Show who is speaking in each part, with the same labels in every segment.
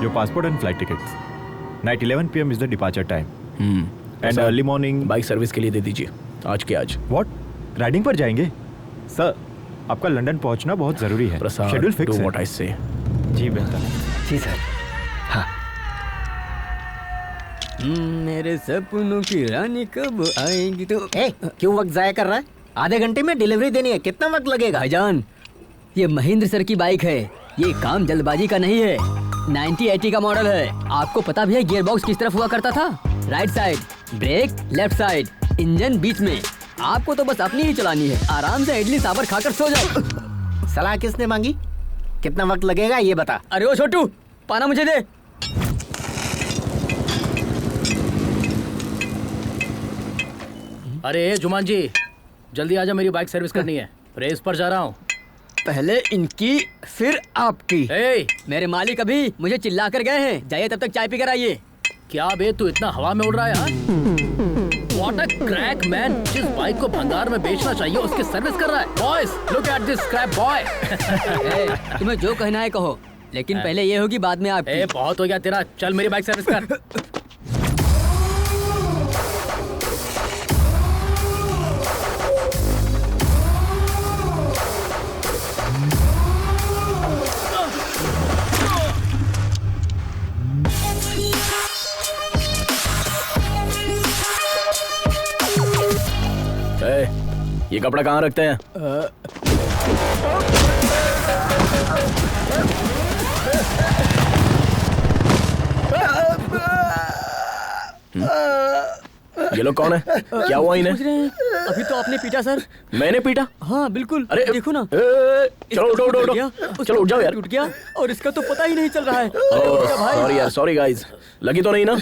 Speaker 1: your passport and flight tickets. Night 11 p.m. is the departure time. And early morning.
Speaker 2: Bike service के लिए दे दीजिए आज के आज।
Speaker 1: What? राइडिंग पर जाएंगे? सर, आपका लंदन पहुंचना बहुत जरूरी है। शेड्यूल फिक्स है।
Speaker 2: Do what I say.
Speaker 1: जी बिल्कुल।
Speaker 3: जी सर। हाँ।
Speaker 4: मेरे सपनों की रानी कब आएगी तो।
Speaker 3: क्यों वक्त जाया कर रहा है? आधे घंटे में डिलीवरी देनी है, कितना वक्त लगेगा?
Speaker 4: भाईजान, ये महेंद्र सर की बाइक है, ये काम जल्दबाजी का नहीं है। 9080 का मॉडल है। आपको पता भी है गियर बॉक्स किस तरफ हुआ करता था? Right side, brake left side, engine बीच में। आपको तो बस अपनी ही चलानी है। आराम से इडली सांभर खाकर सो जाओ।
Speaker 3: सलाह किसने मांगी? कितना वक्त लगेगा ये बता।
Speaker 4: अरे ओ छोटू, पाना मुझे दे।
Speaker 5: अरे जुमान जी, जल्दी आजा, मेरी बाइक सर्विस करनी है। रेस पर जा रहा हूँ।
Speaker 4: पहले इनकी फिर आपकी। मेरे मालिक अभी मुझे चिल्ला कर गए हैं, जाइए तब तक चाय पी कर आइए।
Speaker 5: क्या बे, तू इतना हवा में उड़ रहा है यार? What a crack man! जिस बाइक को भंगार में बेचना चाहिए उसकी सर्विस कर रहा है। Boys, look at this scrap boy!
Speaker 4: तुम्हें जो कहना है कहो, लेकिन पहले ये होगी बाद में आपकी।
Speaker 5: बहुत हो गया तेरा, चल मेरी बाइक सर्विस कर।
Speaker 2: ये कपड़ा कहाँ रखते हैं? ये लोग कौन है? क्या हुआ इन्हें?
Speaker 4: अभी तो आपने पीटा सर।
Speaker 2: मैंने पीटा?
Speaker 4: हाँ बिल्कुल।
Speaker 2: अरे
Speaker 4: देखो ना।
Speaker 2: चलो उठो उठो उठो। चलो उठ जाओ यार।
Speaker 4: टूट गया और इसका तो पता ही नहीं चल रहा है।
Speaker 2: सॉरी यार, सॉरी गाइस। लगी तो नहीं ना?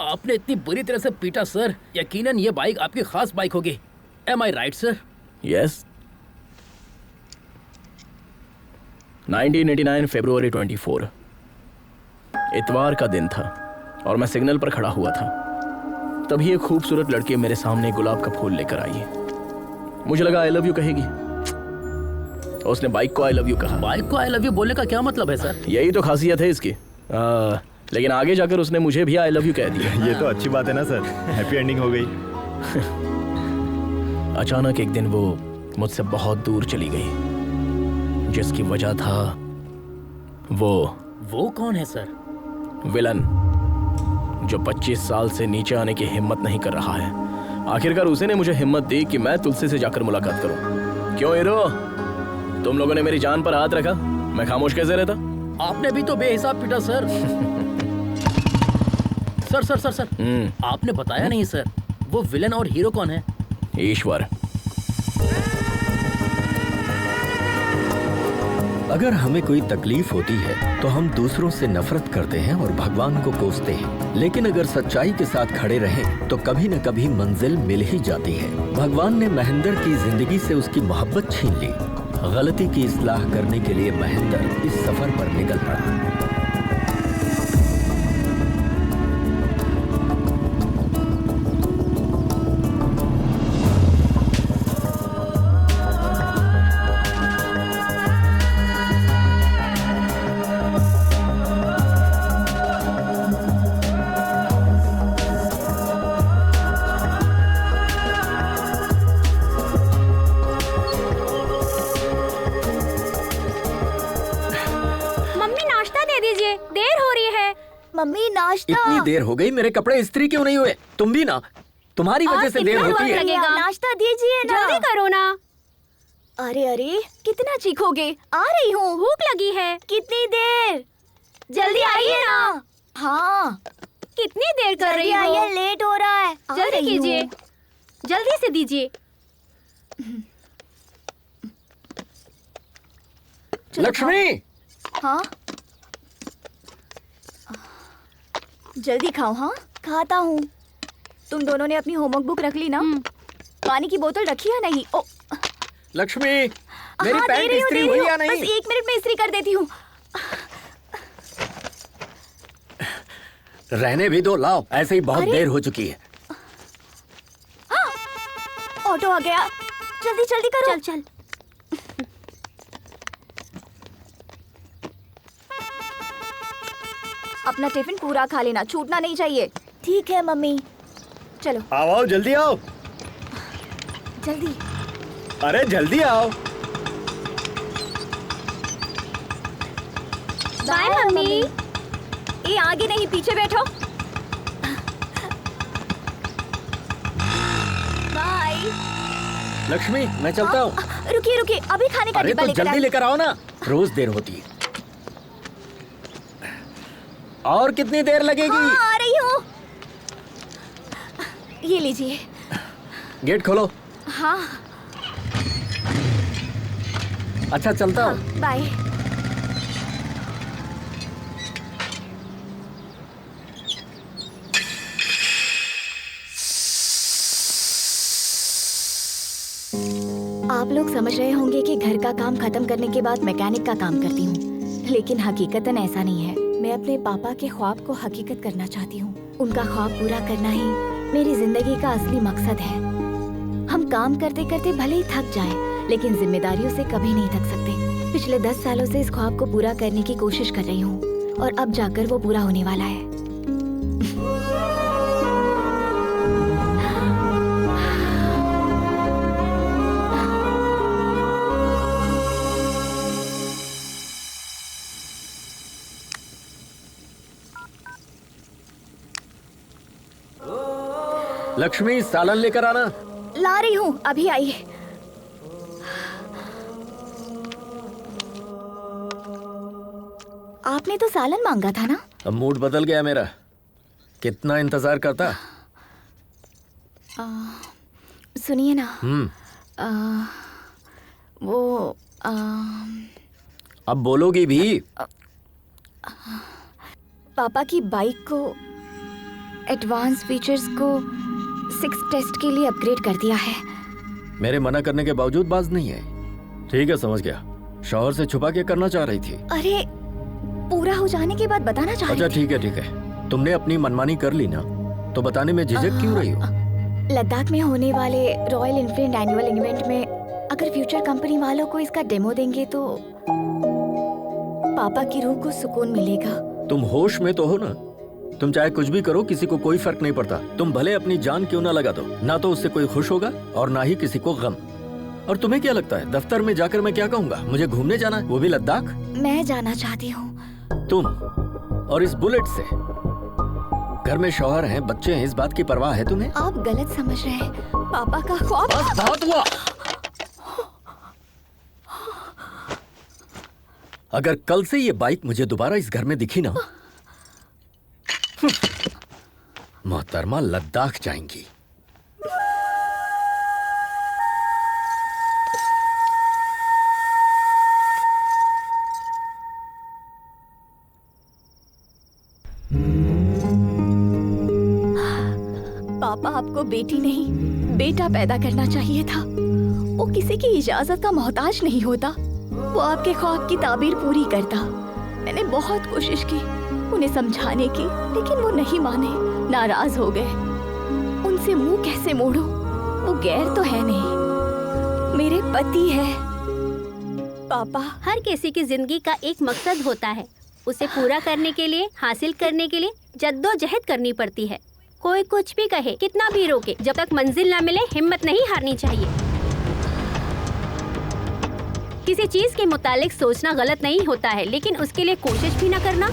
Speaker 5: आपने इतनी बुरी तरह से पीटा सर। यकीनन ये बाइक आपकी खास बाइक होगी। Am I right, sir?
Speaker 2: Yes. 1989 फरवरी 24 इतवार का दिन था और मैं सिग्नल पर खड़ा हुआ था। तभी एक खूबसूरत लड़की मेरे सामने गुलाब का फूल लेकर आई। मुझे लगा आई लव यू कहेगी। उसने बाइक को आई लव यू कहा।
Speaker 5: बाइक को आई लव यू बोलने का क्या मतलब है सर?
Speaker 2: यही तो खासियत है इसकी। लेकिन आगे जाकर उसने मुझे भी आई लव यू कह दिया।
Speaker 1: ये तो अच्छी बात है ना सर, हैप्पी एंडिंग हो गई।
Speaker 2: अचानक एक दिन वो मुझसे बहुत दूर चली गई, जिसकी वजह था
Speaker 5: वो कौन है सर?
Speaker 2: विलन, जो 25 साल से नीचे आने की हिम्मत नहीं कर रहा है। आखिरकार उसी ने मुझे हिम्मत दी कि मैं तुलसी से जाकर मुलाकात करूं। क्यों हीरो, तुम लोगों ने मेरी जान पर हाथ रखा, मैं खामोश कैसे रहता?
Speaker 5: आपने भी तो बेहिसाब पीटा सर। सर आपने बताया नहीं सर, वो विलन और हीरो कौन है?
Speaker 2: ईश्वर।
Speaker 3: अगर हमें कोई तकलीफ होती है तो हम दूसरों से नफरत करते हैं और भगवान को कोसते हैं, लेकिन अगर सच्चाई के साथ खड़े रहें तो कभी न कभी मंजिल मिल ही जाती है। भगवान ने महेंद्र की जिंदगी से उसकी मोहब्बत छीन ली। गलती की इस्लाह करने के लिए महेंद्र इस सफर पर निकल पड़ा।
Speaker 6: मम्मी नाश्ता।
Speaker 3: इतनी देर हो गई, मेरे कपड़े इस्त्री क्यों नहीं हुए? तुम भी ना, तुम्हारी वजह से देर होती है।
Speaker 6: नाश्ता दीजिए ना।
Speaker 7: जल्दी करो ना।
Speaker 6: अरे अरे कितना चीखोगे? आ रही हूँ।
Speaker 7: भूख लगी है।
Speaker 6: कितनी देर? जल्दी आइए ना। हाँ
Speaker 7: कितनी देर कर रही हो?
Speaker 6: आइए, लेट हो रहा है।
Speaker 7: जल्दी कीजिए, जल्दी से दीजिए।
Speaker 3: लक्ष्मी।
Speaker 6: हाँ जल्दी खाओ। हाँ खाता हूँ। तुम दोनों ने अपनी होमवर्क बुक रख ली ना? पानी की बोतल रखी है नहीं? ओ
Speaker 3: लक्ष्मी, मेरी पैंट इस्त्री हुई या नहीं?
Speaker 6: बस 1 मिनट में इस्त्री कर देती हूँ।
Speaker 3: रहने भी दो, लाओ, ऐसे ही बहुत देर हो चुकी है।
Speaker 6: ऑटो आ गया, जल्दी जल्दी करो।
Speaker 7: चल चल।
Speaker 6: अपना टिफिन पूरा खा लेना, छूटना नहीं चाहिए। ठीक है मम्मी। चलो
Speaker 1: आओ जल्दी आओ।
Speaker 6: जल्दी।
Speaker 1: अरे जल्दी आओ।
Speaker 7: Bye mummy.
Speaker 6: ये आगे नहीं, पीछे बैठो। बाय।
Speaker 3: लक्ष्मी मैं चलता हूँ।
Speaker 6: रुकिए रुकिए, अभी खाने का
Speaker 3: अरे
Speaker 6: डिब्बा
Speaker 3: तो
Speaker 6: लेकर
Speaker 3: जल्दी
Speaker 6: आइए।
Speaker 3: लेकर आओ ना, रोज देर होती है। और कितनी देर लगेगी?
Speaker 6: हाँ, आ रही हूँ। ये लीजिए।
Speaker 3: गेट खोलो।
Speaker 6: हाँ।
Speaker 3: अच्छा चलता हूँ।
Speaker 6: बाय। आप लोग समझ रहे होंगे कि घर का काम खत्म करने के बाद मैकेनिक का काम करती हूँ, लेकिन हकीकतन ऐसा नहीं है। मैं अपने पापा के ख्वाब को हकीकत करना चाहती हूँ। उनका ख्वाब पूरा करना ही मेरी जिंदगी का असली मकसद है। हम काम करते करते भले ही थक जाएं, लेकिन जिम्मेदारियों से कभी नहीं थक सकते। पिछले 10 सालों से इस ख्वाब को पूरा करने की कोशिश कर रही हूँ और अब जाकर वो पूरा होने वाला है।
Speaker 3: लक्ष्मी सालन लेकर आना।
Speaker 6: ला रही हूँ, अभी आई। आपने तो सालन मांगा था ना?
Speaker 3: अब मूड बदल गया मेरा। कितना इंतजार करता।
Speaker 6: सुनिए ना। वो
Speaker 3: अब बोलोगी भी?
Speaker 6: पापा की बाइक को एडवांस फीचर्स को 6 टेस्ट के लिए अपग्रेड कर दिया है।
Speaker 3: मेरे मना करने के बावजूद बाज नहीं है। ठीक है समझ गया। शौहर से छुपा के करना चाह रही थी।
Speaker 6: अरे पूरा हो जाने के बाद बताना चाह रही
Speaker 3: अच्छा
Speaker 6: थी।
Speaker 3: ठीक है। तुमने अपनी मनमानी कर ली ना, तो बताने में झिझक क्यों रही हो?
Speaker 6: लद्दाख में होने वाले रॉयल एनफील्ड एनुअल इवेंट में अगर फ्यूचर कंपनी वालों को इसका डेमो देंगे तो पापा की रूह को सुकून मिलेगा।
Speaker 3: तुम होश में तो हो ना? तुम चाहे कुछ भी करो, किसी को कोई फर्क नहीं पड़ता। तुम भले अपनी जान क्यों ना लगा दो, ना तो उससे कोई खुश होगा और ना ही किसी को गम। और तुम्हें क्या लगता है दफ्तर में जाकर मैं क्या कहूँगा? मुझे घूमने जाना है, वो भी लद्दाख?
Speaker 6: मैं जाना चाहती हूँ।
Speaker 3: तुम और इस बुलेट से? घर में शौहर हैं, बच्चे हैं, इस बात की परवाह है तुम्हें?
Speaker 6: आप गलत समझ रहे हैं। पापा का ख्वाब।
Speaker 3: बस बहुत हुआ। अगर कल से ये बाइक मुझे दोबारा इस घर में दिखी ना, मोहतरमा लद्दाख जाएंगी।
Speaker 6: पापा आपको बेटी नहीं बेटा पैदा करना चाहिए था। वो किसी की इजाजत का मोहताज नहीं होता। वो आपके ख्वाब की ताबीर पूरी करता। मैंने बहुत कोशिश की उन्हें समझाने की, लेकिन वो नहीं माने, नाराज हो गए। उनसे मुंह कैसे मोड़ूं? वो गैर तो है नहीं, मेरे पति है। पापा,
Speaker 7: हर किसी की जिंदगी का एक मकसद होता है। उसे पूरा करने के लिए, हासिल करने के लिए जद्दोजहद करनी पड़ती है। कोई कुछ भी कहे, कितना भी रोके, जब तक मंजिल ना मिले हिम्मत नहीं हारनी चाहिए। किसी चीज के मुतालिक सोचना गलत नहीं होता है, लेकिन उसके लिए कोशिश भी ना करना।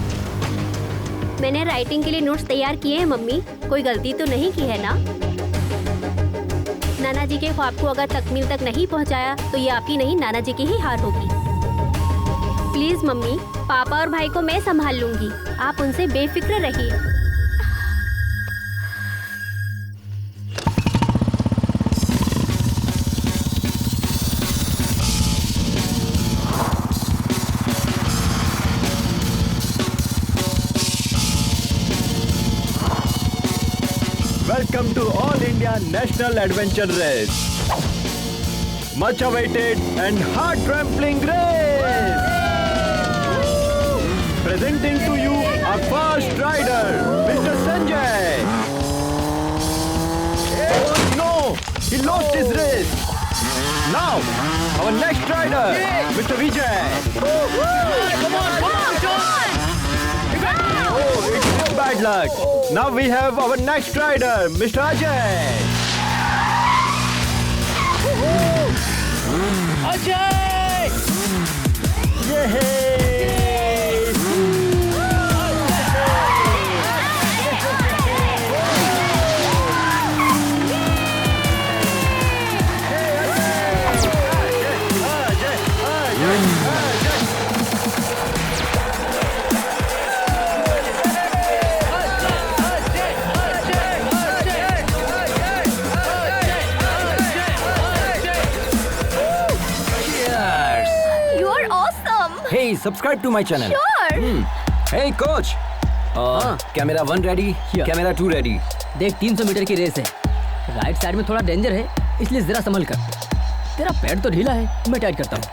Speaker 7: मैंने राइटिंग के लिए नोट्स तैयार किए हैं मम्मी, कोई गलती तो नहीं की है ना? नाना जी के ख्वाब को अगर तकमील तक नहीं पहुंचाया तो ये आपकी नहीं, नाना जी की ही हार होगी। प्लीज मम्मी, पापा और भाई को मैं संभाल लूंगी, आप उनसे बेफिक्र रहिए।
Speaker 1: Welcome to All India National Adventure Race. Much awaited and heart-trampling race. Presenting to you our first rider, Mr. Sanjay. Oh no, he lost his race. Now, our next rider, Mr. Vijay.
Speaker 5: Come on, John!
Speaker 1: Oh, bad luck. Now we have our next rider, Mr. Ajay.
Speaker 5: Ajay!
Speaker 6: You're awesome.
Speaker 3: Hey, subscribe to my channel.
Speaker 6: Sure.
Speaker 3: Hey coach. Camera 1 ready,
Speaker 4: Yeah.
Speaker 3: Camera 2 ready.
Speaker 4: देख 300 metre की race है. Right side में थोड़ा danger है, इसलिए जरा संभल कर. तेरा पैर तो ढीला है, मैं टाइट करता हूँ.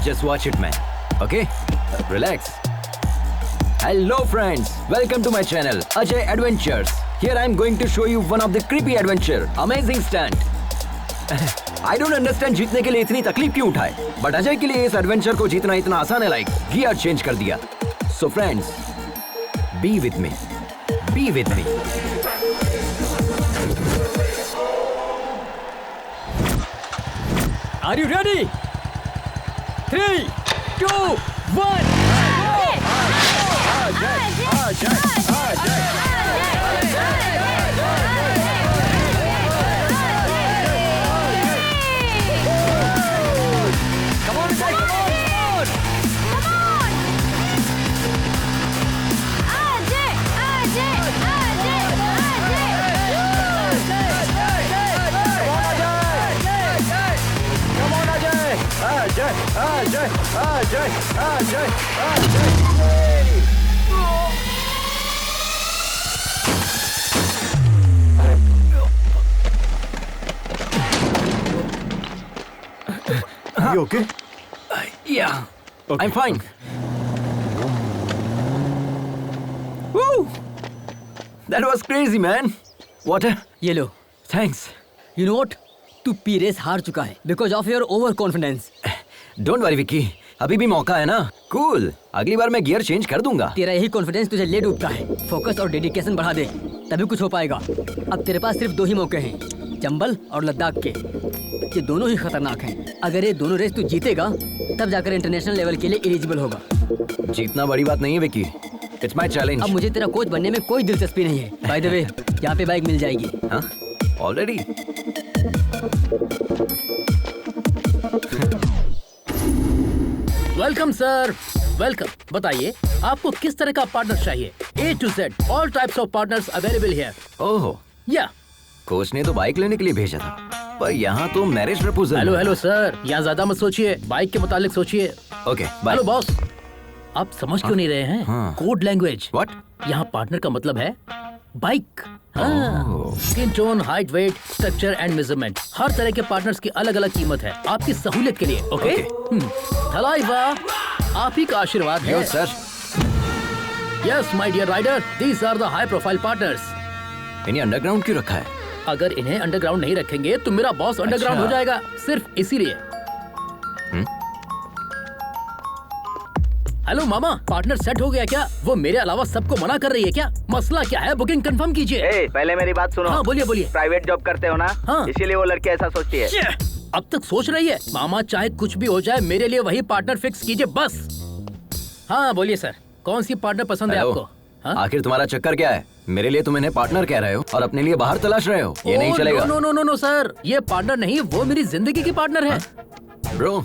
Speaker 3: Just watch it, man. Okay? Relax. Hello, friends. Welcome to my channel, Ajay Adventures. Here I am going to show you one of the creepy adventure. Amazing stunt. I don't understand जीतने के लिए इतनी तकलीफ क्यों उठाए, but Ajay के लिए इस एडवेंचर को जीतना इतना आसान है, like गियर चेंज कर दिया. So friends, be with me. Be with me.
Speaker 4: Are you ready? 3, 2, 1.
Speaker 1: You okay?
Speaker 3: Yeah.
Speaker 1: Okay.
Speaker 3: I'm fine. Woo! That was crazy, man. Water?
Speaker 4: ये लो.
Speaker 3: Thanks.
Speaker 4: You know what? तू P race हार चुका है because of your over confidence.
Speaker 3: Don't worry, Vicky. अभी भी मौका है ना. Cool. अगली बार मैं गियर चेंज कर दूंगा.
Speaker 4: तेरा यही कॉन्फिडेंस तुझे ले डूबता है. फोकस और डेडिकेशन बढ़ा दे, तभी कुछ हो पाएगा. अब तेरे पास सिर्फ 2 ही मौके हैं, चंबल और लद्दाख के. ये दोनों ही खतरनाक हैं. अगर ये दोनों रेस तू जीतेगा, तब जाकर इंटरनेशनल लेवल के लिए एलिजिबल होगा.
Speaker 3: जीतना बड़ी बात नहीं है, विक्की. It's my challenge.
Speaker 4: अब मुझे तेरा कोच बनने में कोई दिलचस्पी नहीं है. बाय द वे, यहाँ पे बाइक मिल जाएगी.
Speaker 3: हाँ? Already?
Speaker 5: Welcome sir, welcome. बताइए आपको किस तरह का पार्टनर चाहिए? A to Z, all types of partners available here.
Speaker 3: ओहो.
Speaker 5: या
Speaker 3: कोच ने तो बाइक लेने के लिए भेजा था, पर यहाँ तो मैरिज प्रपोजल.
Speaker 5: हेलो सर, यहाँ ज्यादा मत सोचिए, बाइक के मुतालिक सोचिए.
Speaker 3: Okay, bye.
Speaker 5: हेलो बॉस, आप समझ क्यों नहीं रहे हैं?
Speaker 3: हाँ.
Speaker 5: Code language.
Speaker 3: What?
Speaker 5: यहाँ पार्टनर का मतलब है bike. Skin tone, height, weight, structure and measurement, हर तरह के पार्टनर्स की अलग अलग कीमत है आपकी सहूलियत के लिए. ओके. थलाइवा, आप ही का आशीर्वाद है.
Speaker 3: Sir.
Speaker 5: Yes my dear rider, these are the high profile partners.
Speaker 3: इन्हें अंडरग्राउंड क्यों रखा है?
Speaker 5: अगर इन्हें अंडरग्राउंड नहीं रखेंगे तो मेरा बॉस अंडरग्राउंड हो जाएगा, सिर्फ इसीलिए. हेलो मामा, पार्टनर सेट हो गया क्या? वो मेरे अलावा सबको मना कर रही है क्या? मसला क्या है? बुकिंग कंफर्म कीजिए.
Speaker 8: पहले मेरी बात सुनो.
Speaker 5: हाँ बोलिए बोलिए.
Speaker 8: प्राइवेट जॉब करते हो ना?
Speaker 5: हाँ.
Speaker 8: इसीलिए वो लड़की ऐसा सोचती है.
Speaker 5: अब तक सोच रही है. मामा चाहे कुछ भी हो जाए, मेरे लिए वही पार्टनर फिक्स कीजिए बस. हाँ बोलिए सर, कौन सी पार्टनर पसंद है आपको? हाँ?
Speaker 3: आखिर तुम्हारा चक्कर क्या है? मेरे लिए तुम इन्हें पार्टनर कह रहे हो और अपने लिए बाहर तलाश रहे हो. ये नहीं चलेगा.
Speaker 5: नो सर, ये पार्टनर नहीं, वो मेरी जिंदगी की पार्टनर है.
Speaker 3: ब्रो,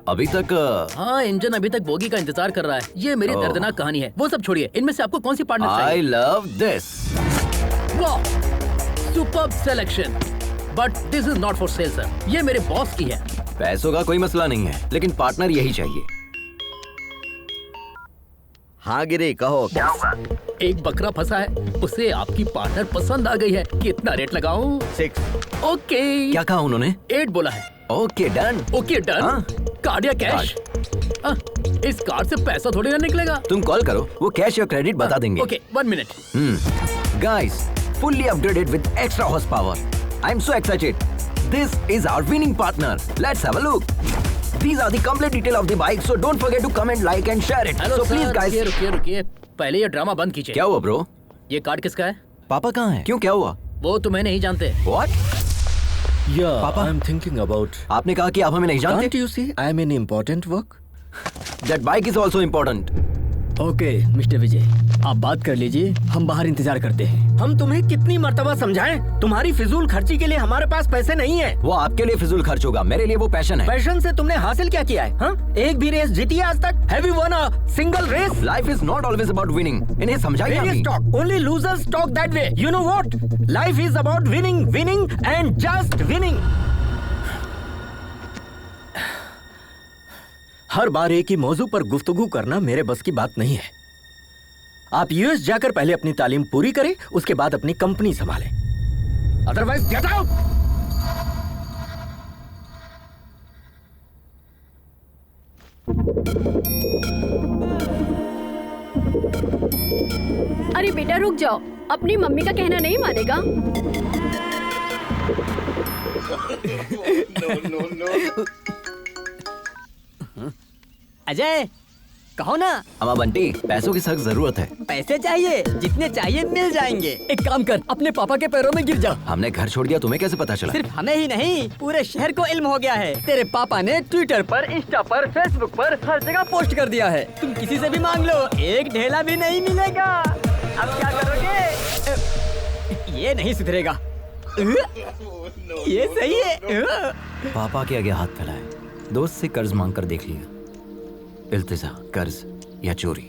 Speaker 3: अभी तक
Speaker 5: हाँ, इंजन अभी तक बोगी का इंतजार कर रहा है. ये मेरी दर्दनाक कहानी है. वो सब छोड़िए, इनमें से आपको कौन सी पार्टनर चाहिए?
Speaker 3: I love this.
Speaker 5: वाह, superb selection. But this is not for sale sir, ये मेरे बॉस की है.
Speaker 3: पैसों का कोई मसला नहीं है, लेकिन पार्टनर यही चाहिए.
Speaker 8: हाँ गिरी, कहो क्या होगा?
Speaker 5: एक बकरा फंसा है, उसे आपकी पार्टनर पसंद आ गई है. कितना रेट लगाऊं?
Speaker 8: 6.
Speaker 5: ओके.
Speaker 3: क्या कहा उन्होंने?
Speaker 5: 8 बोला है.
Speaker 3: Okay done.
Speaker 5: Okay done.
Speaker 3: हाँ?
Speaker 5: कार्ड या कैश? इस कार्ड से पैसा थोड़ी ना निकलेगा.
Speaker 3: तुम कॉल करो, वो कैश या क्रेडिट बता देंगे.
Speaker 5: Okay, 1 minute.
Speaker 3: Guys, fully upgraded with extra horsepower. I'm so excited. This is our winning partner. Let's have a look. These are the complete detail of the bike, so don't forget to comment, like and share it.
Speaker 5: Hello
Speaker 3: So please guys.
Speaker 5: रुकिए. पहले ये drama बंद कीजिए।
Speaker 3: क्या हुआ bro?
Speaker 5: ये card किसका है?
Speaker 1: पापा कहाँ हैं?
Speaker 3: क्यों, क्या हुआ?
Speaker 5: वो तुम्हें नहीं जानते।
Speaker 3: What?
Speaker 1: पापा,
Speaker 3: I'm thinking about.
Speaker 8: आपने कहा कि आप हमें नहीं जानते।
Speaker 3: Can't you see I'm in important work?
Speaker 8: That bike is also important.
Speaker 4: Okay mister Vijay, आप बात कर लीजिए, हम बाहर इंतजार करते हैं।
Speaker 3: हम तुम्हें कितनी मर्तबा समझाएं? तुम्हारी फिजूल खर्ची के लिए हमारे पास पैसे नहीं है।
Speaker 8: वो आपके लिए फिजूल खर्च होगा, मेरे लिए वो पैशन है।
Speaker 3: पैशन से तुमने हासिल क्या किया है? हाँ? एक भी रेस जीती है आज तक? Have you won a single race?
Speaker 8: Life is not always about winning. इन्हें समझाइए
Speaker 3: Various
Speaker 8: अभी।
Speaker 3: talk. Only losers talk that way. You know what? Life is about winning, winning and just winning. हर बार एक ही मौजू पर गुफ्तगू करना मेरे बस की बात नहीं है। आप यूएस जाकर पहले अपनी तालीम पूरी करें, उसके बाद अपनी कंपनी संभालें। Otherwise get out.
Speaker 7: अरे बेटा रुक जाओ, अपनी मम्मी का कहना नहीं मानेगा।
Speaker 4: अजय, कहो ना।
Speaker 8: अम्मा बंटी, पैसों की सख्त जरूरत है।
Speaker 4: पैसे चाहिए, जितने चाहिए मिल जाएंगे। एक काम कर, अपने पापा के पैरों में गिर जा।
Speaker 8: हमने घर छोड़ दिया, तुम्हें कैसे पता चला?
Speaker 4: सिर्फ हमें ही नहीं, पूरे शहर को इल्म हो गया है। तेरे पापा ने ट्विटर पर, इंस्टा पर, फेसबुक पर हर जगह पोस्ट कर दिया है। तुम किसी से भी मांग लो, एक ढेला भी नहीं मिलेगा। अब क्या करोगे? ये नहीं सुधरेगा। ये सही है।
Speaker 8: पापा के आगे हाथ फैलाए, दोस्त से कर्ज मांग कर देख लिया। इल्तिजा, कर्ज या चोरी।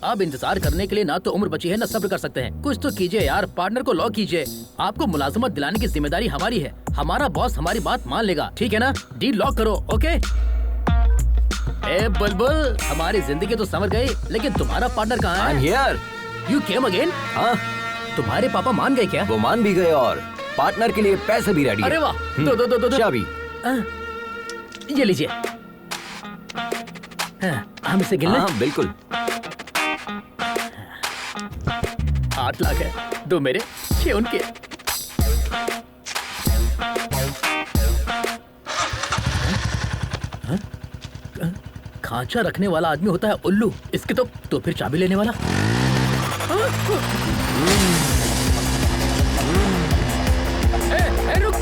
Speaker 5: अब इंतजार करने के लिए ना तो उम्र बची है ना सब्र कर सकते हैं। कुछ तो कीजिए यार, पार्टनर को लॉक कीजिए। आपको मुलाजमत दिलाने की जिम्मेदारी हमारी है। हमारा बॉस हमारी बात मान लेगा, ठीक है ना? डील लॉक करो, ओके? ए बुलबुल, हमारी जिंदगी तो संवर गई, लेकिन तुम्हारा पार्टनर कहाँ है?
Speaker 8: I'm here.
Speaker 5: You came again?
Speaker 8: हाँ,
Speaker 5: तुम्हारे पापा मान गए क्या?
Speaker 8: वो मान भी गए और पार्टनर के लिए पैसे भी रेडी है।
Speaker 5: अरे वाह, दो
Speaker 8: चाबी।
Speaker 5: ये लीजिए। हम इसे गिन लें?
Speaker 8: हाँ, बिल्कुल।
Speaker 5: 8 लाख है, 2 मेरे, 6 उनके। खांचा रखने वाला आदमी होता है उल्लू, इसके तो फिर चाबी लेने वाला। रुक।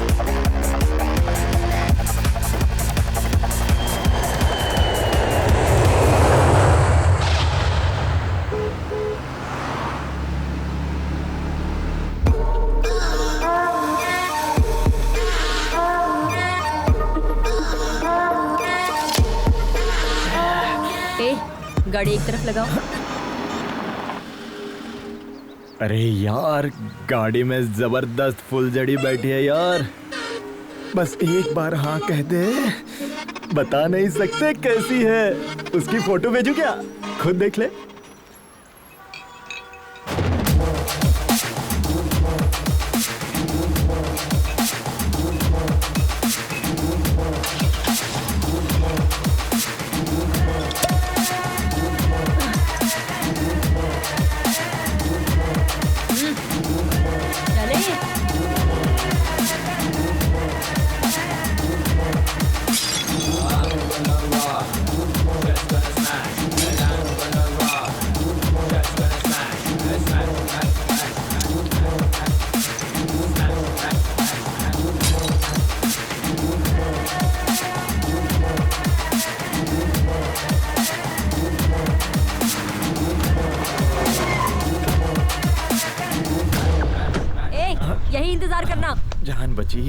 Speaker 7: गाड़ी एक तरफ लगाओ।
Speaker 1: अरे यार, गाड़ी में जबरदस्त फुलझड़ी बैठी है यार। बस एक बार हाँ कह दे, बता नहीं सकते कैसी है। उसकी फोटो भेजू क्या? खुद देख ले।
Speaker 7: यही इंतजार करना।
Speaker 1: जान बची।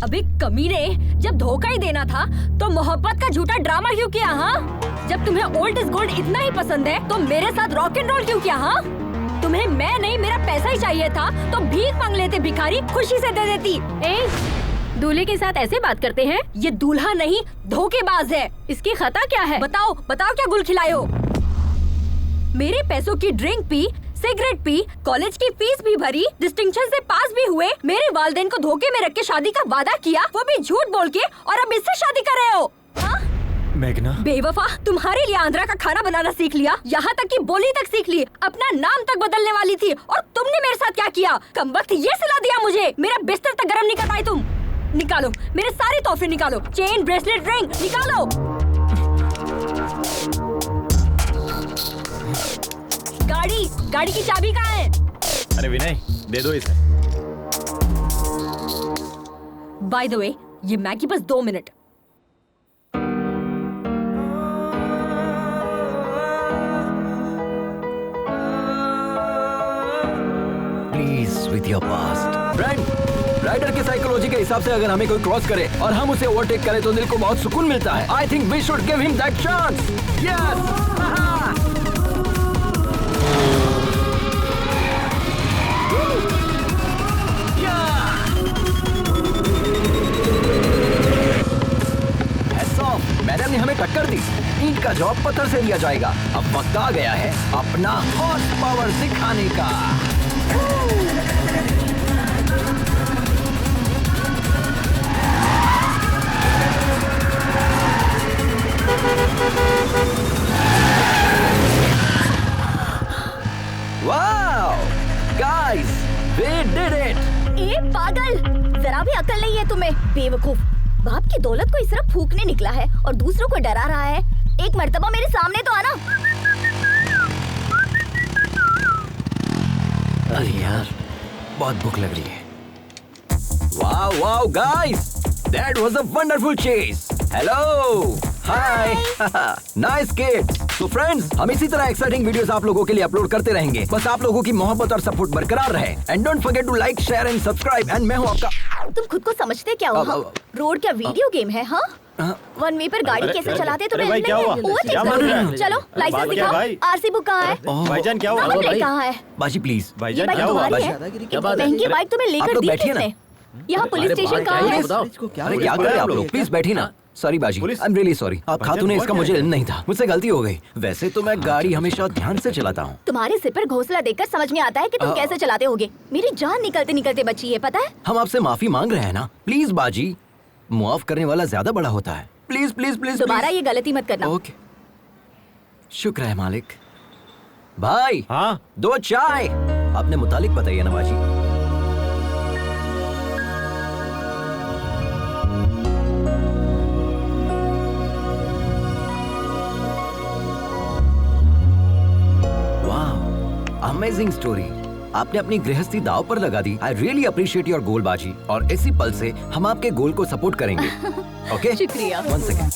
Speaker 7: अबे कमीने, जब धोखा ही देना था तो मोहब्बत का झूठा ड्रामा क्यों किया? हाँ, जब तुम्हें ओल्ड इज गोल्ड इतना ही पसंद है तो मेरे साथ रॉक एंड रोल क्यों किया? हाँ,
Speaker 4: तुम्हें मैं नहीं मेरा पैसा ही चाहिए था तो भीख मांग लेते भिखारी, खुशी से दे देती।
Speaker 7: दूल्हे के साथ ऐसे बात करते हैं?
Speaker 4: ये दूल्हा नहीं धोखेबाज है।
Speaker 7: इसकी खता क्या है?
Speaker 4: बताओ बताओ क्या गुल खिलाए हो? मेरे पैसों की drink P, cigarette P, college की फीस भी भरी, डिस्टिंक्शन से पास भी हुए, मेरे वालिदैन को धोखे में रख के शादी का वादा किया, वो भी झूठ बोल के, और अब इससे शादी कर रहे हो। हाँ?
Speaker 1: मेघना,
Speaker 4: बेवफा, तुम्हारे लिए आंध्रा का खाना बनाना सीख लिया, यहाँ तक कि बोली तक सीख ली, अपना नाम तक बदलने वाली थी, और तुमने मेरे साथ क्या किया? कमबख्त ये सिला दिया मुझे, मेरा बिस्तर तक गर्म नहीं कर पाई तुम। निकालो मेरे सारे तोहफे, निकालो, चेन, ब्रेसलेट, रिंग निकालो। गाड़ी की चाबी कहाँ है?
Speaker 1: अरे विनय, दे दो इसे।
Speaker 4: बाय द वे, ये मैगी बस 2 minute.
Speaker 3: Please with your past. Friend, rider की साइकोलॉजी के हिसाब से अगर हमें कोई क्रॉस करे और हम उसे ओवरटेक करें तो दिल को बहुत सुकून मिलता है। I think we should give him that chance. Yes. Madam ने हमें टक्कर दी, ईंट का जॉब पत्थर से लिया जाएगा। अब वक्त आ गया है अपना हॉर्स पावर दिखाने का। Wow guys, we did it.
Speaker 6: ए पागल, जरा भी अकल नहीं है तुम्हें, बेवकूफ। बाप की दौलत को इस तरह फूकने निकला है और दूसरों को डरा रहा है। एक मर्तबा मेरे सामने तो आना।
Speaker 3: अरे यार, बहुत भूख लग रही है। Wow wow guys, that was a wonderful chess. Hello, hi, nice kid. तो फ्रेंड्स, हम इसी तरह एक्साइटिंग वीडियोस आप लोगों के लिए अपलोड करते रहेंगे। बस आप लोगों की मोहब्बत और सपोर्ट बरकरार रहे। And don't forget to like, share and subscribe. And मैं हूं आपका।
Speaker 6: तुम खुद को समझते क्या हो? हाँ? रोड क्या वीडियो गेम है? हाँ, वन वे पर गाड़ी कैसे चलाते तुम्हें
Speaker 1: भाई, क्या हुआ? क्या मार रहे हैं?
Speaker 6: चलो लाइसेंस दिखाओ। आरसी बुक कहाँ है?
Speaker 1: भाईजान क्या हुआ?
Speaker 6: नंबर प्लेट कहाँ है?
Speaker 3: बाजी प्लीज।
Speaker 1: भाईजान
Speaker 6: बाइक
Speaker 1: क्या हुआ?
Speaker 6: तुम्हारी है? महंगी बाइक तुम्हें लेकर दी किसने? यहाँ पुलिस स्टेशन कहाँ है?
Speaker 3: अरे क्या कर रहे हैं आप लोग? प्लीज बैठिए ना। सॉरी बाजी, आई एम रियली सॉरी। आप खातून है, इसका मुझे इल्म नहीं था, मुझसे गलती हो गई। वैसे तो मैं गाड़ी हमेशा ध्यान से चलाता हूँ।
Speaker 6: तुम्हारे सिर पर घोंसला देखकर समझ में आता है कि तुम कैसे चलाते होगे। मेरी जान निकलते निकलते बची है, पता है?
Speaker 3: हम आपसे माफी मांग रहे हैं ना। प्लीज बाजी, मुआफ करने वाला ज्यादा बड़ा होता है। प्लीज प्लीज प्लीज
Speaker 6: दोबारा ये गलती मत करना।
Speaker 3: ओके, शुक्र है मालिक। भाई,
Speaker 1: हाँ?
Speaker 3: 2 चाय। अपने मुतालिक बताइए ना बाजी। Amazing story. आपने अपनी गृहस्थी दाव पर लगा दी। I really appreciate your goal बाजी। और इसी पल से हम आपके गोल को सपोर्ट करेंगे। ओके,
Speaker 6: शुक्रिया।
Speaker 3: 1 second.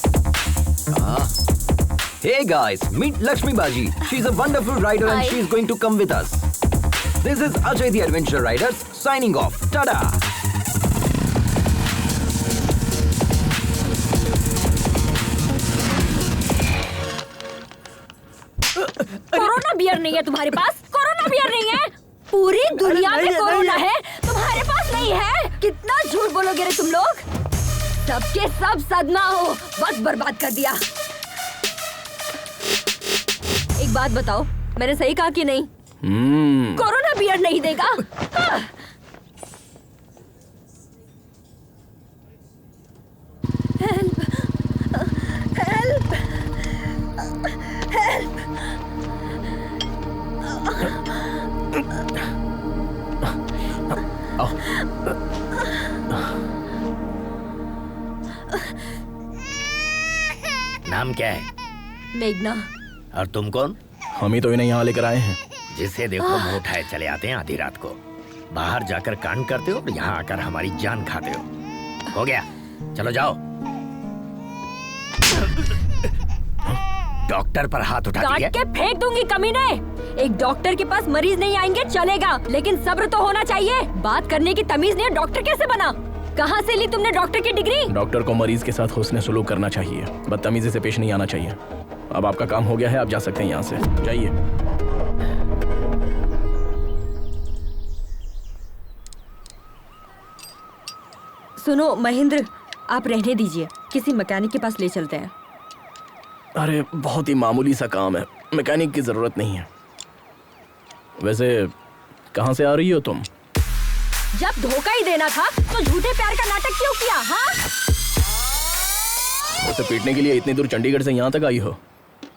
Speaker 3: Hey guys, meet Lakshmi बाजी। She is a wonderful rider and she is going to come with us. This is Ajay the adventure riders signing off. Tata.
Speaker 4: Corona beer नहीं है तुम्हारे पास? कोरोना बियर नहीं है? पूरी दुनिया में कोरोना है, तुम्हारे पास नहीं है? कितना झूठ बोलोगे रे तुम लोग? सबके सब सदमा हो, वक्त बर्बाद कर दिया। एक बात बताओ, मैंने सही कहा कि नहीं? कोरोना बियर नहीं देगा? Help, help, help.
Speaker 9: नाम क्या है?
Speaker 4: मेघना।
Speaker 9: और तुम कौन?
Speaker 2: हम ही तो इन्हें यहाँ लेकर आए हैं।
Speaker 9: जिसे देखो मुंह उठाए चले आते हैं आधी रात को। बाहर जाकर कांड करते हो और यहाँ आकर हमारी जान खाते हो गया? चलो जाओ। डॉक्टर पर हाथ उठा दिया।
Speaker 4: काट के फेंक दूंगी कमीने। एक डॉक्टर के पास मरीज नहीं आएंगे चलेगा, लेकिन सब्र तो होना चाहिए। बात करने की तमीज नहीं है, डॉक्टर कैसे बना? कहाँ से ली तुमने डॉक्टर की डिग्री?
Speaker 2: डॉक्टर को मरीज के साथ हुस्न सलूक करना चाहिए, बदतमीजी से पेश नहीं आना चाहिए। अब आपका काम हो गया है, आप जा सकते हैं यहाँ से, जाइए।
Speaker 10: सुनो महेंद्र, आप रहने दीजिए, किसी मैकेनिक के पास ले चलते हैं।
Speaker 2: अरे बहुत ही मामूली सा काम है, मैकेनिक की जरूरत नहीं है। वैसे कहाँ से आ रही हो तुम?
Speaker 10: जब धोखा ही देना था तो झूठे प्यार का नाटक क्यों किया? हाँ,
Speaker 2: उसे पीटने के लिए इतनी दूर चंडीगढ़ से यहाँ तक आई हो।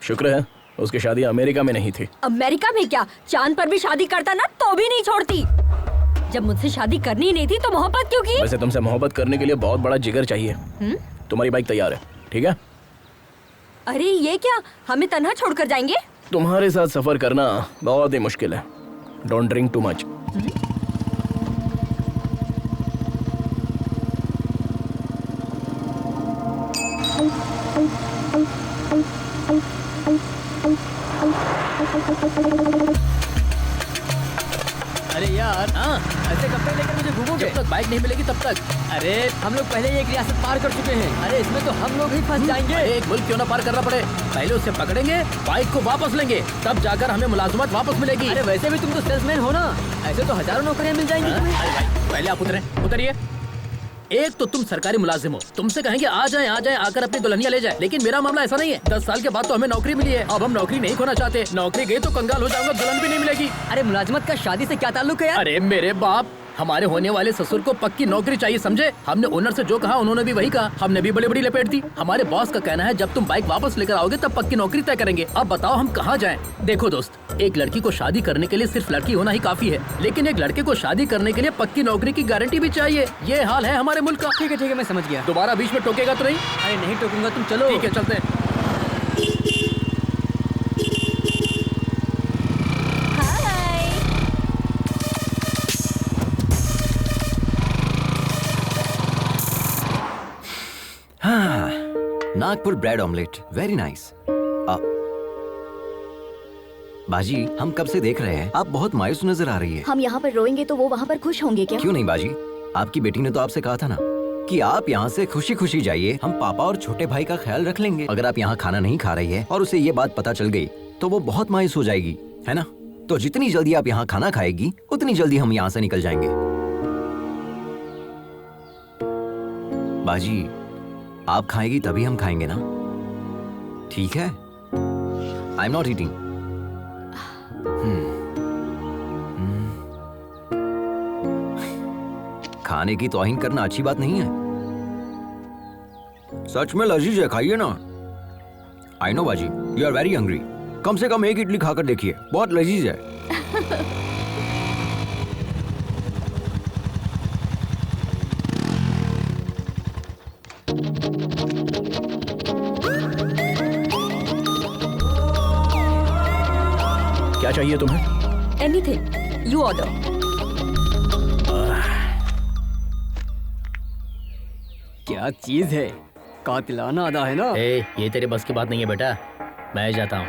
Speaker 2: शुक्र है उसकी शादी अमेरिका में नहीं थी।
Speaker 10: अमेरिका में क्या, चांद पर भी शादी करता ना तो भी नहीं छोड़ती। जब मुझसे शादी करनी ही नहीं थी तो मोहब्बत क्यों की?
Speaker 2: वैसे तुमसे मोहब्बत करने के लिए बहुत बड़ा जिगर चाहिए। तुम्हारी बाइक तैयार है, ठीक है?
Speaker 10: अरे ये क्या, हमें तन्हा छोड़कर जाएंगे?
Speaker 2: तुम्हारे साथ सफर करना बहुत ही मुश्किल है। Don't drink too much.
Speaker 4: अरे यार,
Speaker 5: हाँ,
Speaker 4: ऐसे कपड़े लेकर मुझे घूमोगे?
Speaker 5: जब तक बाइक नहीं मिलेगी तब तक।
Speaker 4: अरे हम लोग पहले ही एक रियासत पार कर चुके हैं। अरे इसमें तो हम लोग ही फंस जाएंगे।
Speaker 5: एक मुल्क क्यों ना पार करना पड़े, पहले उसे पकड़ेंगे, बाइक को वापस लेंगे, तब जाकर हमें मुलाजमत वापस मिलेगी।
Speaker 4: अरे वैसे भी तुम तो सेल्समैन हो ना, ऐसे तो हजारों नौकरियां मिल जाएंगी तुम्हें।
Speaker 5: अरे भाई पहले आप उतरिए। एक तो तुम सरकारी मुलाजिम हो, तुमसे कहेंगे आ जाएं आकर अपनी दुल्हनिया ले जाए, लेकिन मेरा मामला ऐसा नहीं है। 10 साल के बाद तो हमें नौकरी मिली है, अब हम नौकरी नहीं खोना चाहते। नौकरी गई तो कंगाल हो जाऊंगा, दुल्हन भी नहीं मिलेगी।
Speaker 4: अरे मुलाजमत का शादी से क्या ताल्लुक है यार?
Speaker 5: अरे मेरे बाप, हमारे होने वाले ससुर को पक्की नौकरी चाहिए, समझे? हमने ओनर से जो कहा उन्होंने भी वही कहा, हमने भी बड़ी बड़ी लपेट दी। हमारे बॉस का कहना है जब तुम बाइक वापस लेकर आओगे तब पक्की नौकरी तय करेंगे। अब बताओ हम कहाँ जाएं? देखो दोस्त, एक लड़की को शादी करने के लिए सिर्फ लड़की होना ही काफी है, लेकिन एक लड़के को शादी करने के लिए पक्की नौकरी की गारंटी भी चाहिए। ये हाल है हमारे मुल्क का।
Speaker 4: ठीक है मैं समझ गया।
Speaker 5: दोबारा बीच में टोकेगा तो नहीं?
Speaker 4: अरे नहीं टोकूंगा, तुम चलो।
Speaker 5: ठीक है, चलते हैं।
Speaker 8: Nagpur bread omelette, very nice. बाजी, हम कब से देख रहे हैं, आप बहुत मायूस नजर आ रही है।
Speaker 6: हम यहाँ पर रोएंगे तो वो वहाँ पर खुश होंगे क्या?
Speaker 8: क्यों नहीं बाजी, आपकी बेटी ने तो आपसे कहा था ना कि आप यहाँ से खुशी खुशी जाइए, हम पापा और छोटे भाई का ख्याल रख लेंगे। अगर आप यहाँ खाना नहीं खा रही है और उसे ये बात पता चल गई तो वो बहुत मायूस हो जाएगी, है ना? तो जितनी जल्दी आप यहाँ खाना खाएगी उतनी जल्दी हम यहाँ से निकल जाएंगे। बाजी, आप खाएगी तभी हम खाएंगे ना, ठीक है? I am not eating. खाने की तौहीन करना अच्छी बात नहीं है। सच में लजीज है, खाइए ना। आई नो बाजी, यू आर वेरी हंग्री। कम से कम एक इडली खाकर देखिए, बहुत लजीज है।
Speaker 2: क्या चाहिए तुम्हें?
Speaker 10: Anything, you order.
Speaker 4: क्या चीज है, कातिलाना अदा है ना।
Speaker 5: ये तेरे बस की बात नहीं है बेटा, मैं जाता हूँ।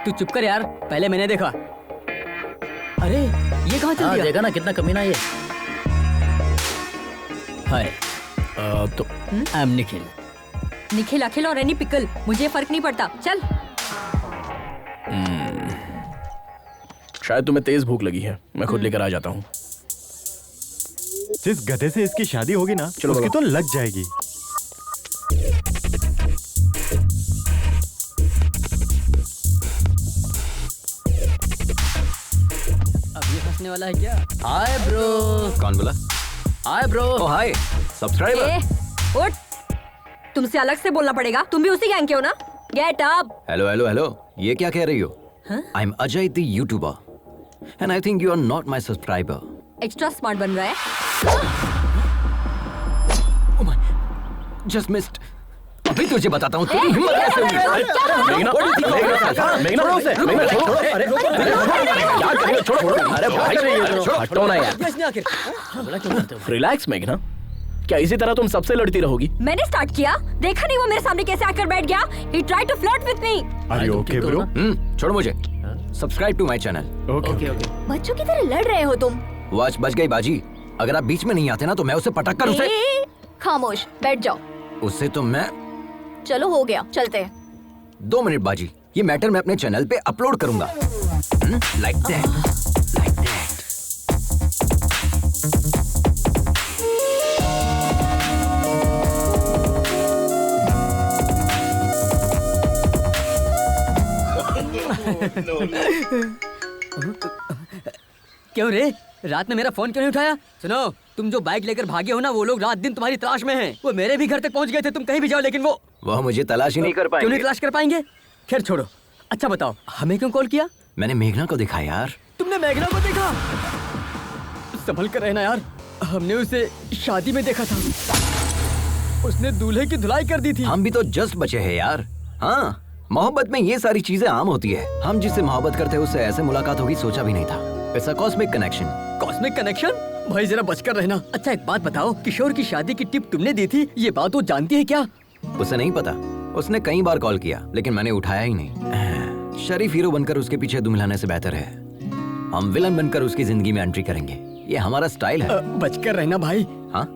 Speaker 4: तू चुप कर यार, पहले मैंने देखा। अरे ये कहाँ चल गया?
Speaker 5: देखा ना कितना कमीना ये।
Speaker 4: हाय,
Speaker 2: तो
Speaker 4: आई एम निखिल।
Speaker 10: निखिल, अखिल और एनी पिकल, मुझे फर्क नहीं पड़ता, चल।
Speaker 2: शायद तुम्हें तेज भूख लगी है, मैं खुद लेकर आ जाता हूँ।
Speaker 1: जिस गधे से इसकी शादी होगी ना,
Speaker 2: चलो
Speaker 1: उसकी तो लग जाएगी।
Speaker 4: अब ये फंसने वाला है क्या?
Speaker 5: Hi bro.
Speaker 8: कौन बोला?
Speaker 5: Hi bro.
Speaker 8: Oh hi subscriber.
Speaker 10: उठ, तुमसे अलग से बोलना पड़ेगा, तुम भी उसी गैंग के हो ना? Get up.
Speaker 8: Hello hello hello, ये क्या कह रही हो? I am Ajay the YouTuber and I think you are not my subscriber.
Speaker 10: Extra smart बन रहा है।
Speaker 8: Just missed. अभी तुझे बताता हूँ तेरी हिम्मत कैसे हुई।
Speaker 2: हटो ना यार। रिलैक्स मेघना, क्या इसी तरह तुम सबसे लड़ती रहोगी?
Speaker 10: मैंने स्टार्ट किया, देखा नहीं वो मेरे सामने कैसे आकर बैठ गया। He tried to flirt with me.
Speaker 1: Are you okay, bro?
Speaker 8: छोड़ मुझे। Subscribe to my channel.
Speaker 2: Okay.
Speaker 6: बच्चों की तरह लड़ रहे हो तुम।
Speaker 8: वॉच बच गई बाजी। अगर आप बीच में नहीं आते ना तो मैं उसे पटक कर उसे।
Speaker 6: खामोश बैठ जाओ।
Speaker 8: उससे तो मैं।
Speaker 6: चलो हो गया, चलते हैं।
Speaker 8: 2 मिनट बाजी, ये मैटर मैं अपने चैनल पे अपलोड करूंगा। Like that.
Speaker 4: क्यों रे, रात में मेरा फोन क्यों नहीं उठाया? सुनो, तुम जो बाइक लेकर भागे हो ना, वो लोग रात दिन तुम्हारी तलाश में हैं। वो मेरे भी घर तक पहुंच गए थे, तुम कहीं भी जाओ, लेकिन वो
Speaker 8: मुझे तलाश ही नहीं कर पाएंगे।
Speaker 4: क्यों नहीं तलाश कर पाएंगे? खैर छोड़ो, अच्छा बताओ, हमें क्यों कॉल किया?
Speaker 8: मैंने मेघना को देखा यार।
Speaker 4: तुमने मेघना को देखा? संभल कर रहना यार, हमने उसे शादी में देखा था, उसने दूल्हे की धुलाई कर दी थी।
Speaker 8: हम भी तो जस्ट बचे हैं यार। हाँ, मोहब्बत में ये सारी चीजें आम होती है। हम जिससे मोहब्बत करते हैं उससे ऐसे मुलाकात होगी सोचा भी नहीं था। It's a cosmic connection.
Speaker 4: Cosmic connection? भाई जरा बचकर रहना। अच्छा एक बात बताओ, किशोर की शादी की टिप तुमने दी थी, ये बात वो जानती है क्या?
Speaker 8: उसे नहीं पता, उसने कई बार कॉल किया लेकिन मैंने उठाया ही नहीं। शरीफ हीरो बनकर उसके पीछे दुम हिलाने से बेहतर है हम विलन बनकर उसकी जिंदगी में एंट्री करेंगे। ये हमारा स्टाइल है।
Speaker 4: बचकर रहना भाई।
Speaker 8: हाँ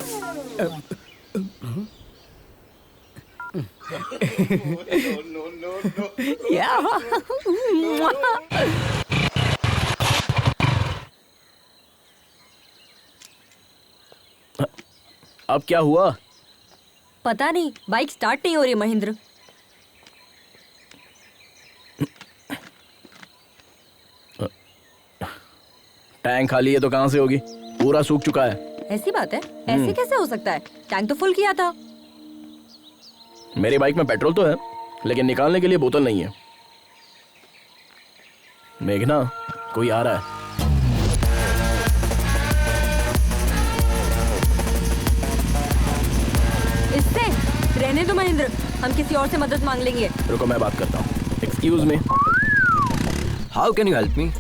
Speaker 2: अब क्या हुआ?
Speaker 10: पता नहीं, बाइक स्टार्ट नहीं हो रही महेंद्र।
Speaker 2: टैंक खाली है तो कहां से होगी? पूरा सूख चुका है।
Speaker 10: ऐसी बात है? ऐसे कैसे हो सकता है? टैंक तो फुल किया था।
Speaker 2: मेरी बाइक में पेट्रोल तो है, लेकिन निकालने के लिए बोतल नहीं है। मेघना, कोई आ रहा है।
Speaker 10: इससे रहने दो महेंद्र, हम किसी और से मदद मांग लेंगे।
Speaker 2: रुको मैं बात करता हूँ। Excuse me,
Speaker 8: how can you help me?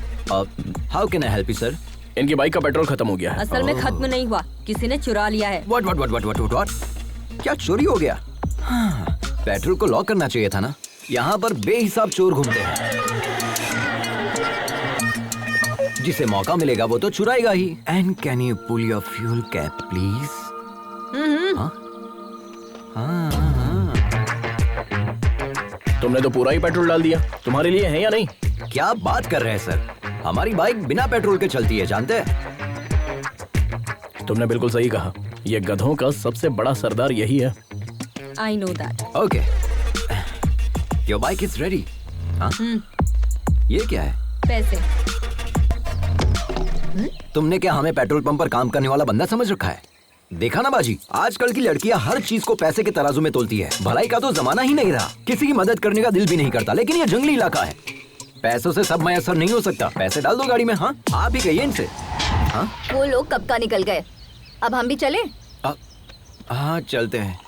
Speaker 8: How can I help you sir?
Speaker 2: इनकी बाइक का पेट्रोल खत्म हो गया है।
Speaker 10: असल में खत्म नहीं हुआ, किसी ने चुरा लिया है।
Speaker 8: व्हाट? क्या चोरी हो गया? हाँ, पेट्रोल को लॉक करना चाहिए था ना। यहाँ पर बेहिसाब चोर घूमते हैं, जिसे मौका मिलेगा वो तो चुराएगा ही। And can you pull your fuel cap please?
Speaker 2: तुमने तो पूरा ही पेट्रोल डाल दिया, तुम्हारे लिए है या नहीं?
Speaker 8: क्या बात कर रहे हैं सर, हमारी बाइक बिना पेट्रोल के चलती है, जानते हैं?
Speaker 2: तुमने बिल्कुल सही कहा, ये गधों का सबसे बड़ा सरदार यही है।
Speaker 10: I know that.
Speaker 8: Okay. Your bike is ready. हाँ? ये क्या है?
Speaker 10: पैसे।
Speaker 8: तुमने क्या हमें पेट्रोल पंप पर काम करने वाला बंदा समझ रखा है? देखा ना बाजी, आजकल की लड़कियां हर चीज को पैसे के तराजू में तोलती है। भलाई का तो जमाना ही नहीं रहा, किसी की मदद करने का दिल भी नहीं करता। लेकिन ये जंगली इलाका है, पैसों से सब मैसर नहीं हो सकता। पैसे डाल दो गाड़ी में। हाँ, आप ही कहिए इनसे। हाँ?
Speaker 6: वो लोग कब का निकल गए, अब हम भी चले?
Speaker 8: हाँ चलते हैं।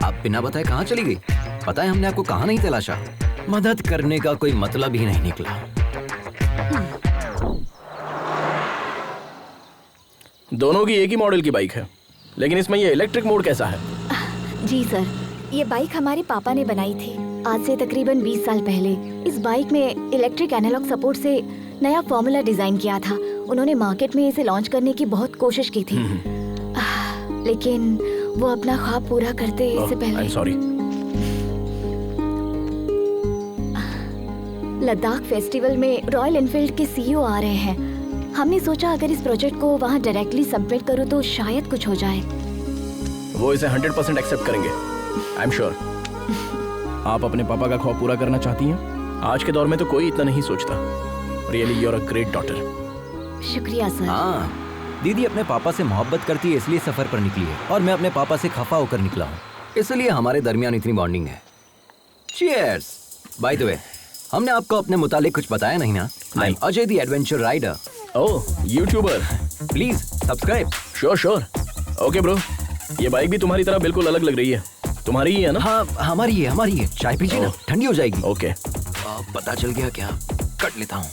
Speaker 8: आप बिना बताए कहाँ चली गई? पता है हमने आपको कहाँ नहीं तलाशा। मदद करने का कोई मतलब ही नहीं निकला।
Speaker 2: दोनों की एक ही मॉडल की बाइक है, लेकिन इसमें ये इलेक्ट्रिक मोड कैसा है?
Speaker 6: जी सर, ये बाइक हमारे पापा ने बनाई थी आज से तकरीबन 20 साल पहले। इस बाइक में इलेक्ट्रिक एनालॉग सपोर्ट से नया फॉर्मूला डिजाइन किया था। उन्होंने मार्केट में इसे लॉन्च करने की बहुत कोशिश की थी, लेकिन वो अपना ख्वाब पूरा करते इससे पहले।
Speaker 2: सॉरी।
Speaker 6: लद्दाख फेस्टिवल में रॉयल एनफील्ड के सीईओ आ रहे हैं। हमने सोचा अगर इस प्रोजेक्ट को वहाँ डायरेक्टली सबमिट करूँ तो शायद कुछ हो जाए।
Speaker 2: वो इसे 100% एक्सेप्ट करेंगे, आई एम श्योर। आप अपने पापा का ख्वाब पूरा करना चाहती हैं? आज के दौर में तो कोई इतना नहीं सोचता। Really you are a great daughter.
Speaker 6: शुक्रिया सर।
Speaker 8: हाँ, दीदी अपने पापा से मोहब्बत करती है इसलिए सफर पर निकली है, और मैं अपने पापा से खफा होकर निकला हूँ, इसलिए हमारे दरमियान इतनी बॉन्डिंग है। चीयर्स। बाय द वे, हमने आपको अपने मुतालिक कुछ बताया नहीं ना? I am Ajay the adventure rider.
Speaker 2: Oh, YouTuber.
Speaker 8: Please subscribe.
Speaker 2: Sure. Okay bro, ये बाइक भी तुम्हारी तरह बिल्कुल अलग लग रही है। तुम्हारी ही है ना?
Speaker 8: हाँ, हमारी है। चाय पीजिए ना, ठंडी हो जाएगी।
Speaker 2: ओके।
Speaker 8: पता चल गया क्या? कट लेता हूँ।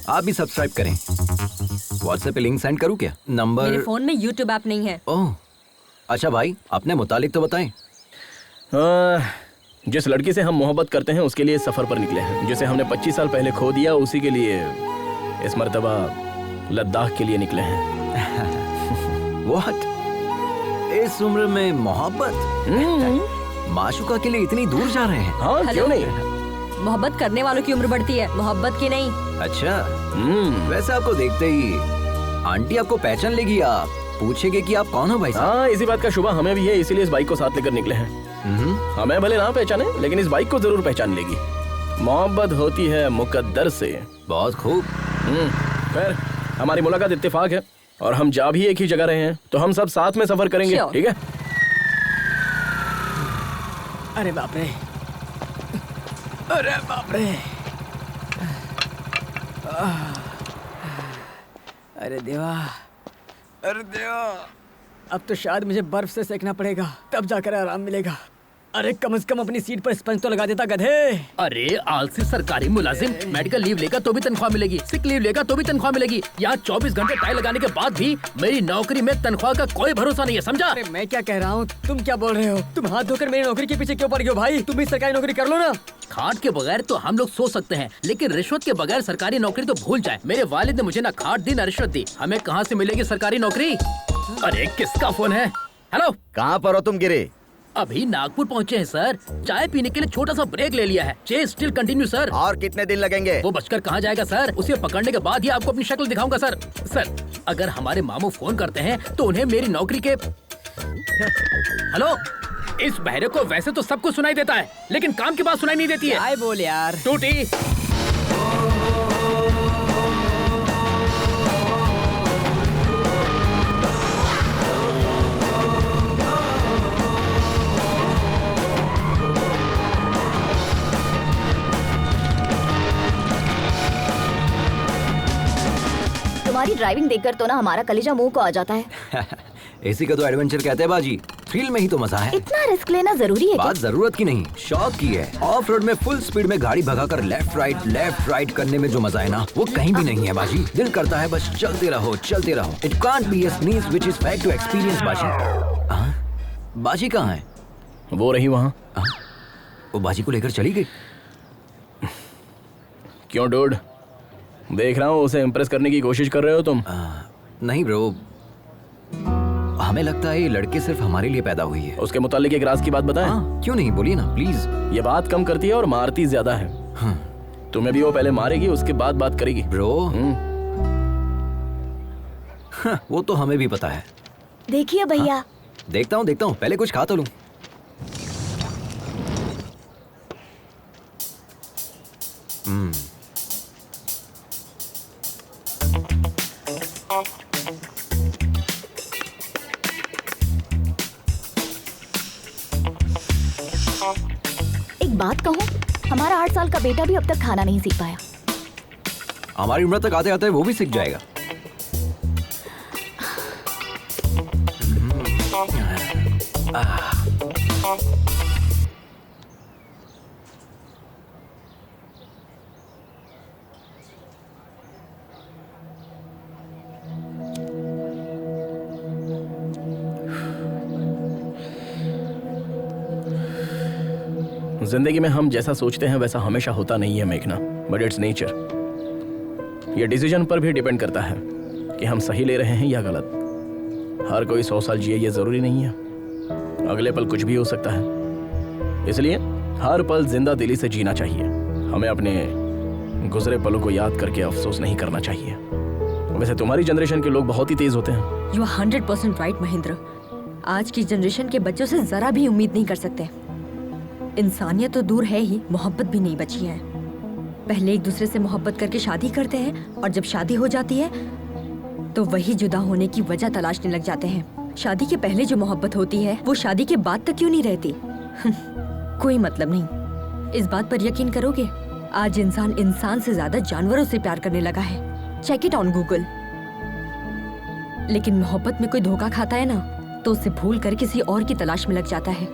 Speaker 8: आप भी सब्सक्राइब करें। व्हाट्सएप पे लिंक सेंड करूँ क्या? नंबर?
Speaker 10: मेरे फोन में यूट्यूब ऐप नहीं है।
Speaker 8: ओह, अच्छा भाई, अपने मुतालिक तो बताएं।
Speaker 2: जिस लड़की से हम मोहब्बत करते हैं उसके लिए सफर पर निकले हैं। जिसे हमने 25 साल पहले खो दिया, उसी के लिए इस मर्तबा लद्दाख के लिए निकले हैं।
Speaker 8: What? इस उम्र में मोहब्बत? माशुका के लिए इतनी दूर जा रहे हैं?
Speaker 2: हाँ, क्यों नहीं?
Speaker 10: मोहब्बत करने वालों की उम्र बढ़ती है, मोहब्बत की नहीं।
Speaker 8: अच्छा। वैसे आपको देखते ही आंटी आपको पहचान लेगी। आप पूछेंगे कि आप कौन हो भाई साहब?
Speaker 2: हाँ, इसी बात का शुबा हमें भी है, इसीलिए इस बाइक को साथ लेकर निकले हैं। हमें भले ना पहचाने, लेकिन इस बाइक को जरूर पहचान लेगी। मोहब्बत होती है मुकद्दर से।
Speaker 8: बहुत खूब।
Speaker 2: खैर, हमारी मुलाकात इत्तेफाक है और हम जा भी एक ही जगह रहे हैं, तो हम सब साथ में सफर करेंगे, ठीक है?
Speaker 4: अरे बाप रे, अरे बाप रे, अरे देवा, अरे देवा, अब तो शायद मुझे बर्फ से सेकना पड़ेगा, तब जाकर आराम मिलेगा। अरे कम से कम अपनी सीट पर स्पंज तो लगा देता गधे।
Speaker 5: अरे आलसी सरकारी मुलाजिम, मेडिकल लीव लेगा तो भी तनख्वाह मिलेगी, सिक लीव लेगा तो भी तनख्वाह मिलेगी। यहाँ 24 घंटे टाई लगाने के बाद भी मेरी नौकरी में तनख्वाह का कोई भरोसा नहीं है, समझा?
Speaker 4: अरे मैं क्या कह रहा हूँ, तुम क्या बोल रहे हो? तुम हाथ धोकर मेरी नौकरी के पीछे क्यों पड़ गए हो भाई? तुम भी सरकारी नौकरी कर लो ना।
Speaker 5: खाट के बगैर तो हम लोग सो सकते हैं, लेकिन रिश्वत के बगैर सरकारी नौकरी तो भूल जाए। मेरे वालिद ने मुझे ना खाट दी ना रिश्वत दी, हमें कहाँ से मिलेगी सरकारी नौकरी? अरे किसका फोन है? हेलो,
Speaker 1: कहाँ पर हो तुम गिरे?
Speaker 5: अभी नागपुर पहुँचे हैं सर, चाय पीने के लिए छोटा सा ब्रेक ले लिया है। Chess still continue sir.
Speaker 1: और कितने दिन लगेंगे?
Speaker 5: वो बचकर कहाँ जाएगा सर, उसे पकड़ने के बाद ही आपको अपनी शक्ल दिखाऊंगा सर। सर, अगर हमारे मामू फोन करते हैं तो उन्हें मेरी नौकरी के... हेलो, इस बहरे को वैसे तो सब कुछ सुनाई देता है, लेकिन काम की बात सुनाई नहीं देती है।
Speaker 4: आए बोल यार।
Speaker 5: टूटी।
Speaker 6: तुम्हारी ड्राइविंग देखकर तो ना हमारा कलेजा मुंह को आ जाता है।
Speaker 8: इसी का तो एडवेंचर कहते हैं बाजी, थ्रिल में ही तो मजा है।
Speaker 6: इतना रिस्क लेना जरूरी है क्या?
Speaker 8: बात जरूरत की नहीं, शौक की है। ऑफ रोड में फुल स्पीड में गाड़ी भगाकर लेफ्ट राइट करने में जो मजा है ना, वो कहीं भी नहीं है बाजी। दिल करता है बस चलते रहो चलते रहो। It can't be a sneeze which is fact to experience बाजी। बाजी कहाँ है?
Speaker 2: वो रही वहाँ।
Speaker 8: वो बाजी को लेकर चली गई।
Speaker 2: क्यों डूड, देख रहा हूँ उसे इम्प्रेस करने की कोशिश कर रहे हो तुम?
Speaker 8: नहीं ब्रो, हमें लगता है ये लड़की सिर्फ हमारे लिए पैदा हुई है।
Speaker 2: उसके मुतालिक एक राज की बात बताएं?
Speaker 8: क्यों नहीं, बोलिए ना प्लीज।
Speaker 2: ये बात कम करती है और मारती ज्यादा है। तुम्हें भी वो पहले मारेगी, उसके बाद बात करेगी।
Speaker 8: ब्रो, वो तो हमें भी पता है।
Speaker 6: देखिए भैया।
Speaker 8: देखता हूँ पहले कुछ खा तो लूं।
Speaker 6: एक बात कहूँ, हमारा 8 साल का बेटा भी अब तक खाना नहीं सीख पाया।
Speaker 8: हमारी उम्र तक आते आते वो भी सीख जाएगा।
Speaker 2: जिंदगी में हम जैसा सोचते हैं वैसा हमेशा होता नहीं है मेघना, बट इट्स नेचर। ये डिसीजन पर भी डिपेंड करता है कि हम सही ले रहे हैं या गलत। हर कोई 100 साल जिए ये जरूरी नहीं है, अगले पल कुछ भी हो सकता है। इसलिए हर पल जिंदा दिली से जीना चाहिए। हमें अपने गुजरे पलों को याद करके अफसोस नहीं करना चाहिए। वैसे तुम्हारी जनरेशन के लोग बहुत ही तेज होते हैं।
Speaker 10: You are 100% right Mahendra. आज की जनरेशन के बच्चों से जरा भी उम्मीद नहीं कर सकते। इंसानियत तो दूर है ही, मोहब्बत भी नहीं बची है। पहले एक दूसरे से मोहब्बत करके शादी करते हैं और जब शादी हो जाती है तो वही जुदा होने की वजह तलाशने लग जाते हैं। शादी के पहले जो मोहब्बत होती है वो शादी के बाद तक क्यों नहीं रहती? कोई मतलब नहीं। इस बात पर यकीन करोगे, आज इंसान से ज्यादा जानवरों से प्यार करने लगा है। Check it on Google. लेकिन मोहब्बत में कोई धोखा खाता है ना, तो उसे भूल कर किसी और की तलाश में लग जाता है।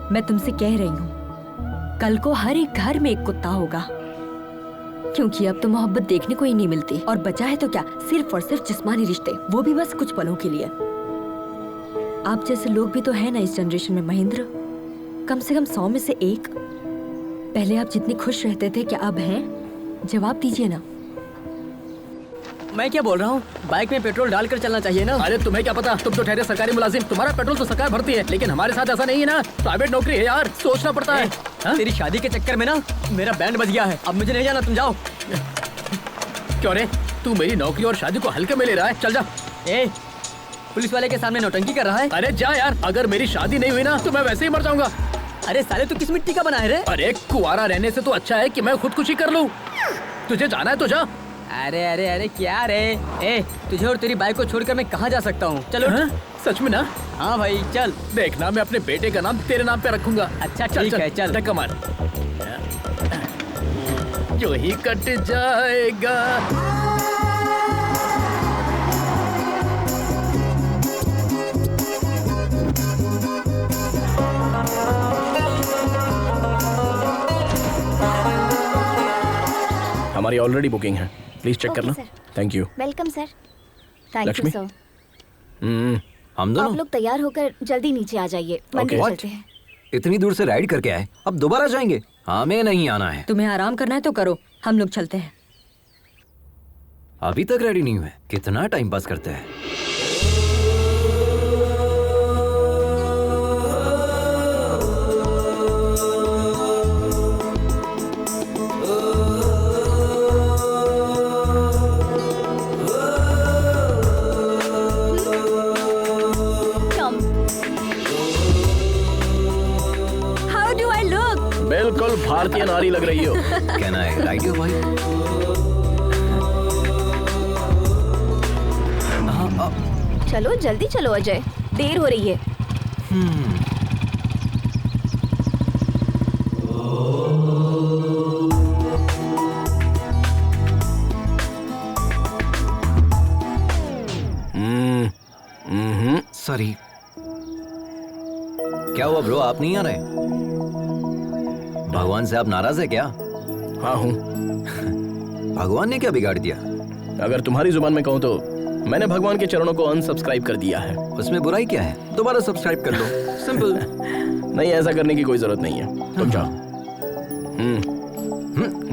Speaker 10: मैं तुमसे कह रही हूँ, कल को हर एक घर में एक कुत्ता होगा, क्योंकि अब तो मोहब्बत देखने को ही नहीं मिलती। और बचा है तो क्या, सिर्फ और सिर्फ जिस्मानी रिश्ते, वो भी बस कुछ पलों के लिए। आप जैसे लोग भी तो है ना इस जनरेशन में महेंद्र, कम से कम 100 में से एक। पहले आप जितने खुश रहते थे, क्या अब हैं? जवाब दीजिए ना।
Speaker 4: मैं क्या बोल रहा हूँ, बाइक में पेट्रोल डालकर चलना चाहिए ना।
Speaker 5: अरे तुम्हें क्या पता, तुम तो ठहरे सरकारी मुलाजिम, तुम्हारा पेट्रोल तो सरकार भरती है, लेकिन हमारे साथ ऐसा नहीं है ना। प्राइवेट नौकरी है यार, सोचना पड़ता है।
Speaker 4: तेरी शादी के चक्कर में ना मेरा बैंड बज गया है, अब मुझे नहीं जाना, तुम जाओ।
Speaker 5: क्यों रे, तू मेरी नौकरी और शादी को हल्के में ले रहा है? चल जा।
Speaker 4: पुलिस वाले के सामने नौटंकी कर रहा है।
Speaker 5: अरे जा यार, अगर मेरी शादी नहीं हुई ना तो मैं वैसे ही मर जाऊंगा।
Speaker 4: अरे साले तू किस मिट्टी का बना है रे?
Speaker 5: अरे कुआरा रहने से तो अच्छा है कि मैं खुदकुशी कर लूं। तुझे जाना है तो जा।
Speaker 4: अरे अरे अरे क्या रे? ए तुझे और तेरी बाइक को छोड़कर मैं कहाँ जा सकता हूँ? चलो।
Speaker 5: सच में ना?
Speaker 4: हाँ भाई चल।
Speaker 5: देखना मैं अपने बेटे का नाम तेरे नाम पे रखूंगा।
Speaker 4: अच्छा ठीक है चल।
Speaker 5: कमाल जो ही कट जाएगा।
Speaker 2: हमारी ऑलरेडी बुकिंग है, प्लीज चेक करना। Thank you.
Speaker 6: Welcome sir. Thank you
Speaker 2: Lakshmi?
Speaker 6: Sir.
Speaker 8: हम दोनों
Speaker 6: आप लोग तैयार होकर जल्दी नीचे आ जाइए, मंदिर
Speaker 8: What?
Speaker 6: चलते हैं।
Speaker 8: इतनी दूर से राइड करके आए, अब दोबारा जाएंगे? हमें नहीं आना है।
Speaker 10: तुम्हें आराम करना है तो करो, हम लोग चलते हैं।
Speaker 8: अभी तक रेडी नहीं हुए, कितना टाइम पास करते हैं।
Speaker 10: How do I look?
Speaker 2: बिल्कुल भारतीय नारी लग रही हो।
Speaker 8: कहना है राइड हो भाई।
Speaker 6: चलो जल्दी चलो अजय, देर हो रही है।
Speaker 8: सॉरी। क्या हुआ ब्रो, आप नहीं आ रहे? भगवान से आप नाराज है क्या?
Speaker 2: हाँ हूँ।
Speaker 8: भगवान ने क्या बिगाड़ दिया?
Speaker 2: अगर तुम्हारी जुबान में कहूँ तो मैंने भगवान के चरणों को अनसब्सक्राइब कर दिया है।
Speaker 8: उसमें बुराई क्या है? दोबारा सब्सक्राइब कर लो, सिंपल।
Speaker 2: नहीं, ऐसा करने की कोई जरूरत नहीं है, तुम जाओ।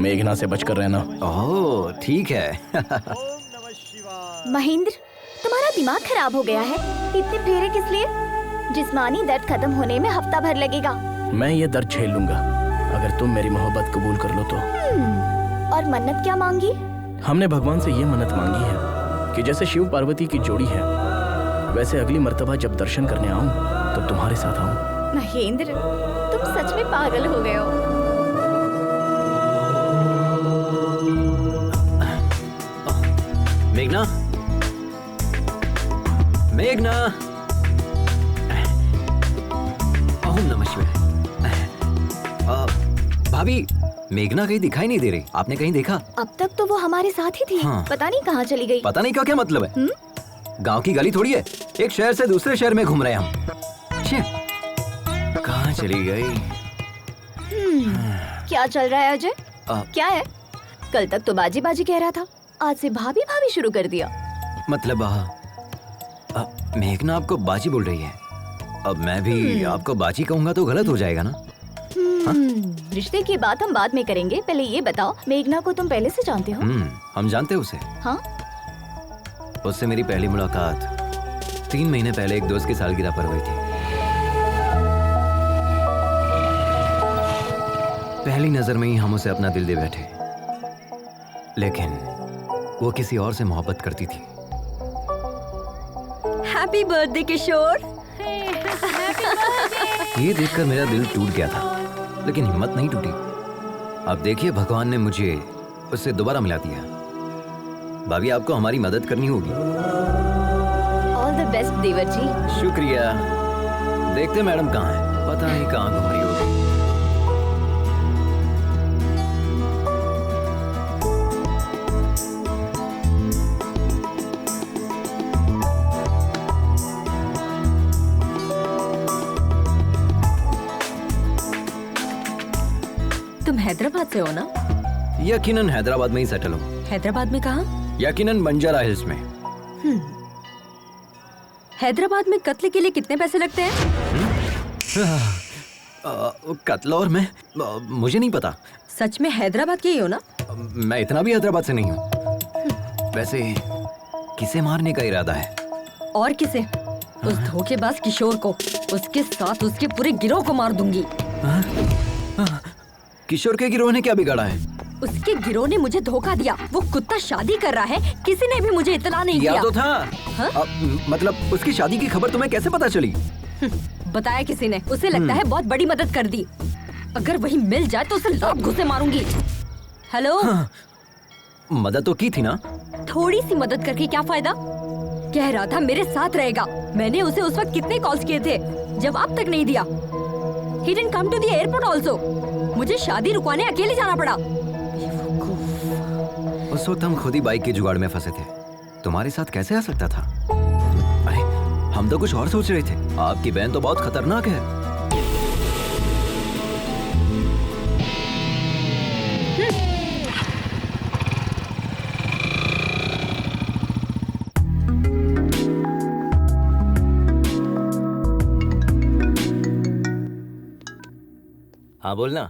Speaker 2: मेघना से बचकर रहना।
Speaker 8: ओह ठीक है।
Speaker 6: महेंद्र, तुम्हारा दिमाग खराब हो गया है। इतने फेरे किस लिए? जिस्मानी दर्द खत्म होने में हफ्ता भर लगेगा।
Speaker 2: मैं ये दर्द झेल लूंगा अगर तुम मेरी मोहब्बत कबूल कर लो तो।
Speaker 6: और मन्नत क्या मांगी?
Speaker 2: हमने भगवान से ये मन्नत मांगी है कि जैसे शिव पार्वती की जोड़ी है वैसे अगली मर्तबा जब दर्शन करने आऊं तो तुम्हारे साथ आऊं।
Speaker 6: महेंद्र, तुम सच में पागल हो गए हो।
Speaker 8: मेघना, मेघना, ओम नमः शिवाय। भाभी, मेघना कहीं दिखाई नहीं दे रही, आपने कहीं देखा?
Speaker 6: अब तक तो वो हमारे साथ ही थी।
Speaker 8: हाँ।
Speaker 6: पता नहीं कहाँ चली गई।
Speaker 8: पता नहीं का क्या मतलब है? गांव की गली थोड़ी है, एक शहर से दूसरे शहर में घूम रहे हैं हम। कहाँ चली गई?
Speaker 6: क्या चल रहा है अजय? क्या है? कल तक तो बाजी बाजी कह रहा था, आज से भाभी भाभी शुरू कर दिया।
Speaker 8: मतलब मेघना आपको बाजी बोल रही है, अब मैं भी आपको बाजी कहूंगा तो गलत हो जाएगा ना?
Speaker 6: रिश्ते की बात हम बाद में करेंगे, पहले ये बताओ मेघना को तुम पहले से जानते हो?
Speaker 8: हम जानते हैं उसे।
Speaker 6: हाँ?
Speaker 8: उससे मेरी पहली मुलाकात 3 महीने पहले एक दोस्त की सालगिरह पर हुई थी। पहली नजर में ही हम उसे अपना दिल दे बैठे, लेकिन वो किसी और से मोहब्बत करती थी।
Speaker 10: हैप्पी बर्थडे किशोर।
Speaker 8: ये देखकर मेरा दिल टूट गया था, लेकिन हिम्मत नहीं टूटी। अब देखिए भगवान ने मुझे उससे दोबारा मिला दिया। भाभी, आपको हमारी मदद करनी होगी।
Speaker 6: ऑल द बेस्ट देवर जी।
Speaker 8: शुक्रिया। देखते मैडम कहाँ है, पता नहीं कहाँ घूम रही होगी।
Speaker 10: तुम हैदराबाद से हो ना?
Speaker 8: यकीनन हैदराबाद में ही सेटल हूँ।
Speaker 10: हैदराबाद में कहाँ?
Speaker 8: यकीनन बंजारा हिल्स में।
Speaker 10: हैदराबाद में कत्ल के लिए कितने पैसे लगते हैं?
Speaker 8: कत्ल और मैं मुझे नहीं पता।
Speaker 10: सच में हैदराबाद के ही हो ना?
Speaker 8: मैं इतना भी हैदराबाद से नहीं हूँ। वैसे किसे मारने का इरादा है?
Speaker 10: और किसे? उस धोखेबाज किशोर को, उसके साथ उसके पूरे गिरोह को मार दूंगी।
Speaker 8: किशोर के गिरोह ने क्या बिगाड़ा है?
Speaker 10: उसके गिरोह ने मुझे धोखा दिया। वो कुत्ता शादी कर रहा है, किसी ने भी मुझे इत्तला नहीं
Speaker 8: किया
Speaker 10: किया।
Speaker 8: तो था।
Speaker 10: हाँ?
Speaker 8: मतलब उसकी शादी की खबर तुम्हें कैसे पता चली?
Speaker 10: बताया किसी ने। उसे लगता है बहुत बड़ी मदद कर दी। अगर वही मिल जाए तो उसे लात घुसे मारूंगी। हेलो।
Speaker 8: हाँ, मदद तो की थी ना?
Speaker 10: थोड़ी सी मदद करके क्या फायदा? कह रहा था मेरे साथ रहेगा। मैंने उसे उस वक्त कितने कॉल्स किए थे, जवाब तक नहीं दिया। He didn't come to the airport also. मुझे शादी रुकवाने अकेले जाना पड़ा।
Speaker 8: उस वक्त हम खुद ही बाइक के जुगाड़ में फंसे थे। तुम्हारे साथ कैसे आ सकता था? अरे हम तो कुछ और सोच रहे थे। आपकी बहन तो बहुत खतरनाक है। हाँ बोलना।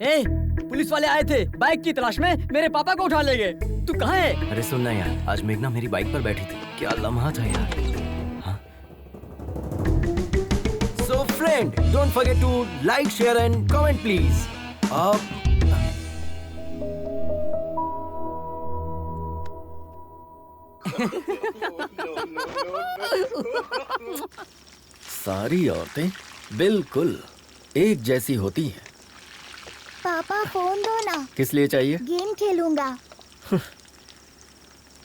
Speaker 4: ए, पुलिस वाले आए थे बाइक की तलाश में, मेरे पापा को उठा ले गए। तू कहाँ है?
Speaker 8: अरे सुनना यार, आज मेघना मेरी बाइक पर बैठी थी। क्या लम्हा था यार। हाँ? So friend, don't forget to like, share and comment please.
Speaker 3: सारी औरतें बिल्कुल एक जैसी होती हैं।
Speaker 6: पापा फोन दो ना।
Speaker 3: किस लिए चाहिए?
Speaker 6: गेम खेलूंगा।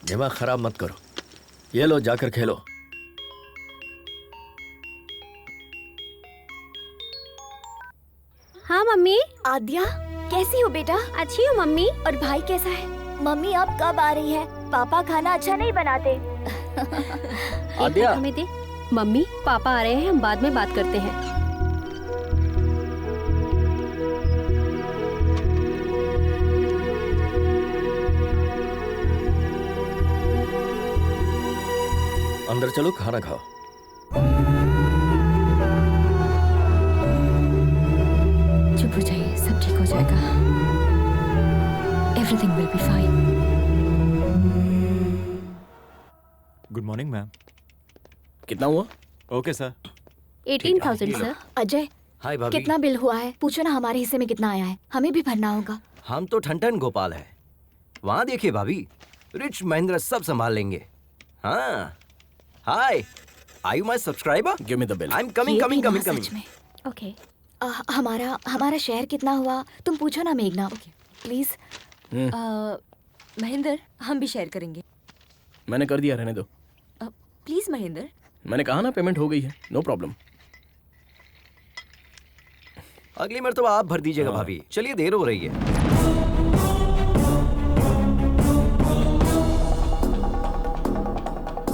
Speaker 3: दिमाग खराब मत करो। ये लो, जाकर खेलो।
Speaker 7: हाँ मम्मी।
Speaker 6: आद्या कैसी हो बेटा?
Speaker 7: अच्छी हूँ मम्मी।
Speaker 6: और भाई कैसा है? मम्मी अब कब आ रही है? पापा खाना अच्छा नहीं बनाते।
Speaker 7: आद्या हमें दे। मम्मी पापा आ रहे हैं, हम बाद में बात करते हैं।
Speaker 3: अंदर चलो, खाना खाओ।
Speaker 10: चुप हो जाइए, सब ठीक हो जाएगा। Everything will be fine.
Speaker 1: Good morning ma'am.
Speaker 2: कितना हुआ?
Speaker 1: Okay sir.
Speaker 7: 18,000 सर।
Speaker 6: अजय
Speaker 8: हाय भाभी।
Speaker 6: कितना बिल हुआ है? पूछो ना हमारे हिस्से में कितना आया है, हमें भी भरना होगा।
Speaker 8: हम तो ठन गोपाल है। वहाँ देखिए भाभी, रिच महेंद्र सब संभाल लेंगे। हाँ। Hi, are you my subscriber?
Speaker 2: Give me the bill.
Speaker 8: I am coming coming coming
Speaker 6: such
Speaker 8: coming.
Speaker 6: में। ओके। हमारा शेयर कितना हुआ तुम पूछो ना मेघना। प्लीज।
Speaker 10: महेंद्र, हम भी शेयर करेंगे।
Speaker 2: मैंने कर दिया, रहने दो।
Speaker 10: प्लीज महेंद्र।
Speaker 2: मैंने कहा ना पेमेंट हो गई है, नो प्रॉब्लम।
Speaker 8: अगली मर्तबा आप भर दीजिएगा भाभी। चलिए देर हो रही है।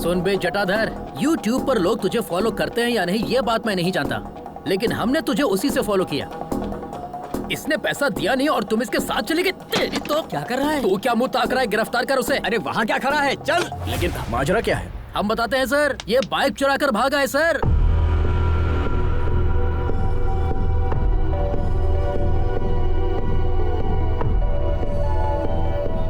Speaker 5: सुन बे जटाधर, YouTube पर लोग तुझे फॉलो करते हैं या नहीं ये बात मैं नहीं जानता, लेकिन हमने तुझे उसी से फॉलो किया। इसने पैसा दिया नहीं और तुम इसके साथ चले गए। तेरी तो
Speaker 4: क्या कर रहा है?
Speaker 5: तू क्या मुंह ताक रहा है? गिरफ्तार कर उसे।
Speaker 4: अरे वहाँ क्या खड़ा है? चल।
Speaker 2: लेकिन माजरा क्या है?
Speaker 5: हम बताते हैं सर, ये बाइक चुरा कर भागा है सर।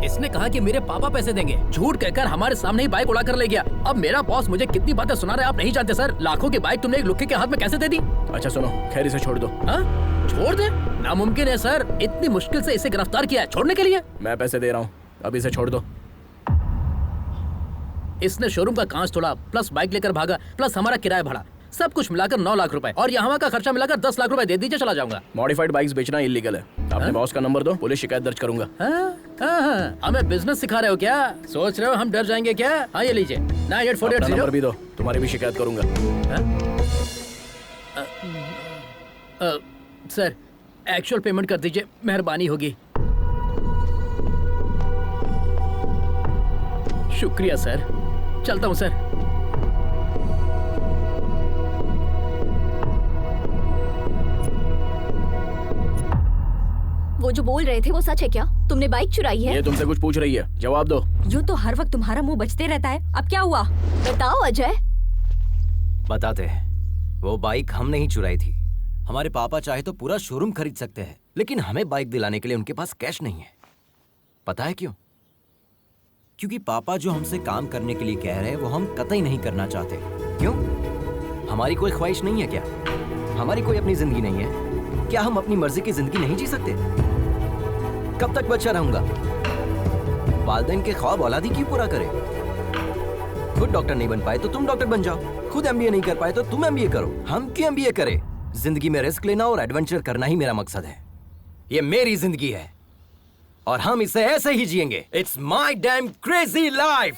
Speaker 5: इसने कहा कि मेरे पापा पैसे देंगे, झूठ कहकर हमारे सामने ही बाइक उड़ा कर ले गया। अब मेरा बॉस मुझे कितनी बातें सुना रहा है आप नहीं जानते सर। लाखों की बाइक तुमने एक लुक्के के हाथ में कैसे दे दी?
Speaker 2: अच्छा सुनो, खैर इसे छोड़ दो।
Speaker 5: हाँ? छोड़ दे? नामुमकिन है सर, इतनी मुश्किल से इसे गिरफ्तार किया है, छोड़ने के लिए।
Speaker 2: मैं पैसे दे रहा हूँ, अब इसे छोड़ दो।
Speaker 5: इसने शोरूम का कांच तोड़ा, प्लस बाइक लेकर भागा, प्लस हमारा किराया भरा, सब कुछ मिलाकर 9 लाख रुपए, और यहाँ का खर्चा मिलाकर 10 लाख रुपए दे दीजिए, चला जाऊंगा।
Speaker 2: मॉडिफाइड बाइक्स बेचना इलीगल है। अपने बॉस का नंबर दो, पुलिस शिकायत दर्ज करूंगा।
Speaker 5: हाँ, हमें बिजनेस सिखा रहे हो क्या? सोच रहे हो हम डर जाएंगे क्या? हाँ ये लीजिए 9848
Speaker 2: नंबर भी दो, तुम्हारी भी शिकायत करूंगा।
Speaker 5: सर एक्चुअल पेमेंट कर दीजिए, मेहरबानी होगी। शुक्रिया सर, चलता हूँ सर।
Speaker 6: वो जो बोल रहे थे वो सच है क्या? तुमने बाइक चुराई है?
Speaker 2: ये तुमसे कुछ पूछ रही है, जवाब दो।
Speaker 10: यूँ तो हर वक्त तुम्हारा मुंह बचते रहता है, अब क्या हुआ?
Speaker 6: बताओ अजय।
Speaker 8: बताते हैं। वो बाइक हम नहीं चुराई थी। हमारे पापा चाहे तो पूरा शोरूम खरीद सकते हैं, लेकिन हमें बाइक दिलाने के लिए उनके पास कैश नहीं है। पता है क्यों? क्योंकि पापा जो हमसे काम करने के लिए कह रहे हैं वो हम कतई नहीं करना चाहते। क्यों? हमारी कोई ख्वाहिश नहीं है क्या? हमारी कोई अपनी जिंदगी नहीं है क्या? हम अपनी मर्जी की जिंदगी नहीं जी सकते? कब तक बच्चा रहूंगा? वालिदैन के ख्वाब औलादी क्यों पूरा करे? खुद डॉक्टर नहीं बन पाए तो तुम डॉक्टर बन जाओ, खुद एमबीए नहीं कर पाए तो तुम एमबीए करो। हम क्यों एमबीए करें? जिंदगी में रिस्क लेना और एडवेंचर करना ही मेरा मकसद है। ये मेरी जिंदगी है और हम इसे ऐसे ही जिएंगे। It's my dam crazy life.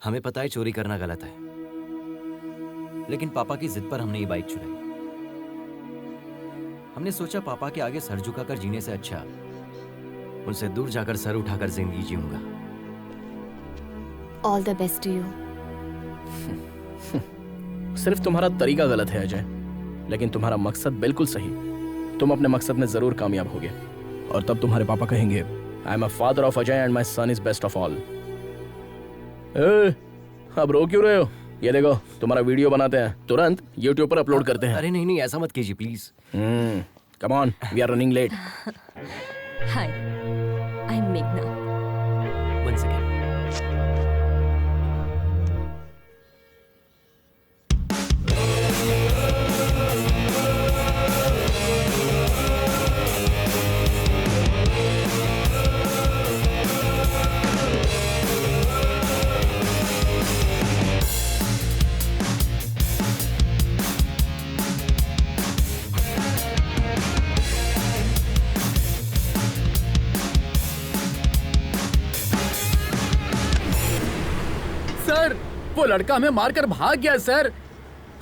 Speaker 8: हमें पता है चोरी करना गलत है, लेकिन पापा की जिद पर हमने ये बाइक चुराई। हमने सोचा पापा के आगे सर झुकाकर जीने से अच्छा उनसे दूर जाकर सर उठाकर जिंदगी जीऊंगा।
Speaker 6: All the best to you.
Speaker 2: सिर्फ तुम्हारा तरीका गलत है अजय, लेकिन तुम्हारा मकसद बिल्कुल सही। तुम अपने मकसद में जरूर कामयाब होगे और तब तुम्हारे पापा कहेंगे I am a father of Ajay and my son is best of all. अब रो क्यों रहे हो? ये देखो तुम्हारा वीडियो बनाते हैं, तुरंत YouTube पर अपलोड करते हैं।
Speaker 8: अरे नहीं नहीं, ऐसा मत कीजिए please.
Speaker 2: Come on, we are running late.
Speaker 10: Hi, I am मेघना।
Speaker 8: One second.
Speaker 5: सर, वो लड़का हमें मारकर भाग गया सर।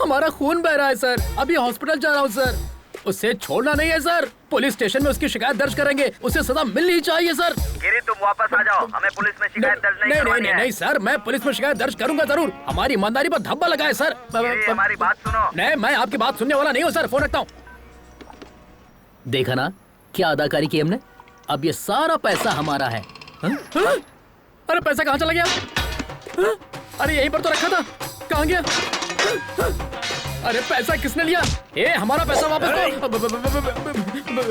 Speaker 5: हमारा खून बह रहा है सर। अभी हॉस्पिटल जा रहा हूँ सर। उसे छोड़ना नहीं है सर। पुलिस स्टेशन में उसकी शिकायत दर्ज करेंगे। उसे सजा मिलनी चाहिए सर।
Speaker 11: गिरी, तुम वापस आ जाओ। हमें पुलिस में शिकायत दर्ज नहीं करवानी है।
Speaker 5: नहीं सर, मैं पुलिस में शिकायत दर्ज करूंगा जरूर। हमारी ईमानदारी पर धब्बा लगा है सर।
Speaker 11: हमारी बात सुनो।
Speaker 5: नहीं, मैं आपकी बात सुनने वाला नहीं हूँ सर। फोन रखता हूँ। देखा ना क्या अदाकारी की हमने। अब ये सारा पैसा हमारा है। अरे पैसा कहाँ चला गया? अरे यहीं पर तो रखा था, कहाँ गया? अरे पैसा किसने लिया? हमारा पैसा वापस दो।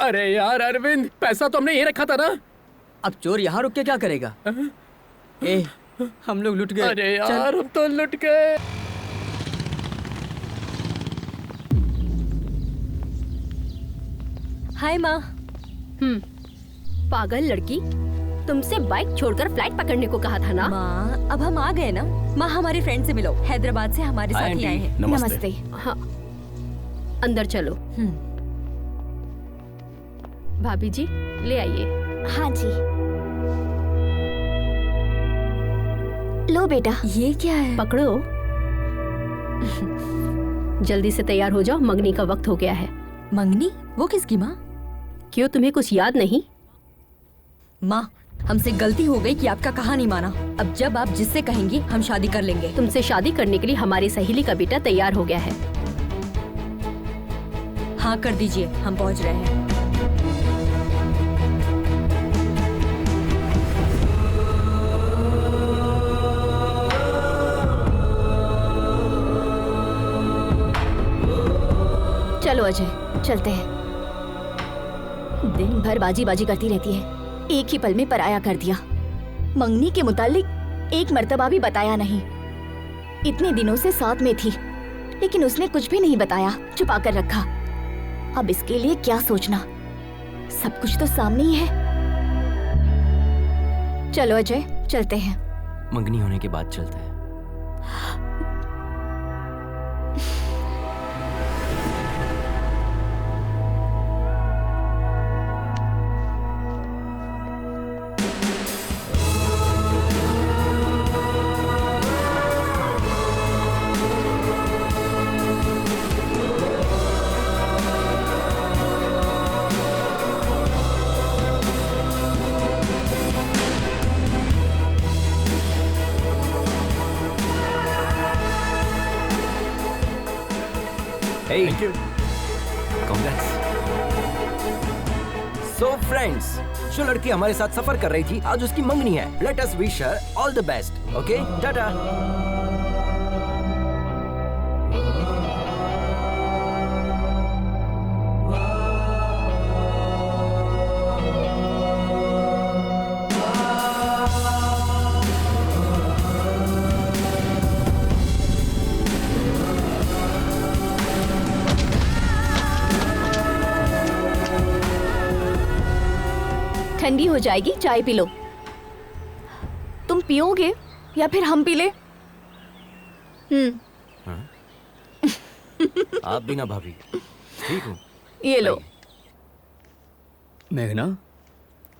Speaker 5: अरे यार अरविंद, पैसा तो हमने यहीं रखा था ना।
Speaker 4: अब चोर यहाँ रुक के क्या करेगा? हम लोग लुट गए।
Speaker 5: अरे यार हम तो लुट गए।
Speaker 10: हाय माँ।
Speaker 7: पागल लड़की, तुमसे बाइक छोड़कर फ्लाइट पकड़ने को कहा था ना।
Speaker 10: माँ, अब हम आ गए ना। माँ, हमारे फ्रेंड से मिलो। हैदराबाद से हमारे साथ ही आए हैं।
Speaker 7: नमस्ते। हाँ, अंदर चलो। भाभी जी ले आइए।
Speaker 6: हाँ जी। लो बेटा।
Speaker 10: ये क्या है?
Speaker 7: पकड़ो। जल्दी से तैयार हो जाओ, मंगनी का वक्त हो गया है।
Speaker 10: मंगनी? वो किसकी माँ?
Speaker 7: क्यों, तुम्हें कुछ याद नहीं?
Speaker 10: माँ, हमसे गलती हो गई कि आपका कहा नहीं माना। अब जब आप जिससे कहेंगी हम शादी कर लेंगे।
Speaker 7: तुमसे शादी करने के लिए हमारी सहेली का बेटा तैयार हो गया है।
Speaker 10: हाँ कर दीजिए, हम पहुँच रहे हैं।
Speaker 6: चलो अजय, चलते हैं। दिन भर बाजी बाजी करती रहती है, एक ही पल में पराया कर दिया। मंगनी के मुतालिक एक मर्तबा भी बताया नहीं। इतने दिनों से साथ में थी, लेकिन उसने कुछ भी नहीं बताया, छुपा कर रखा। अब इसके लिए क्या सोचना, सब कुछ तो सामने ही है। चलो अजय, चलते हैं।
Speaker 8: मंगनी होने के बाद चलते हैं। Hey, thank you. Congrats. So friends, जो लड़की हमारे साथ सफर कर रही थी, आज उसकी मंगनी है। Let us wish her all the best. Okay? Tata.
Speaker 6: ठंडी हो जाएगी, चाय पी लो। तुम पियोगे या फिर हम पी ले?
Speaker 8: आप भी ना भाभी, ठीक हो?
Speaker 6: ये लो।
Speaker 4: मेघना,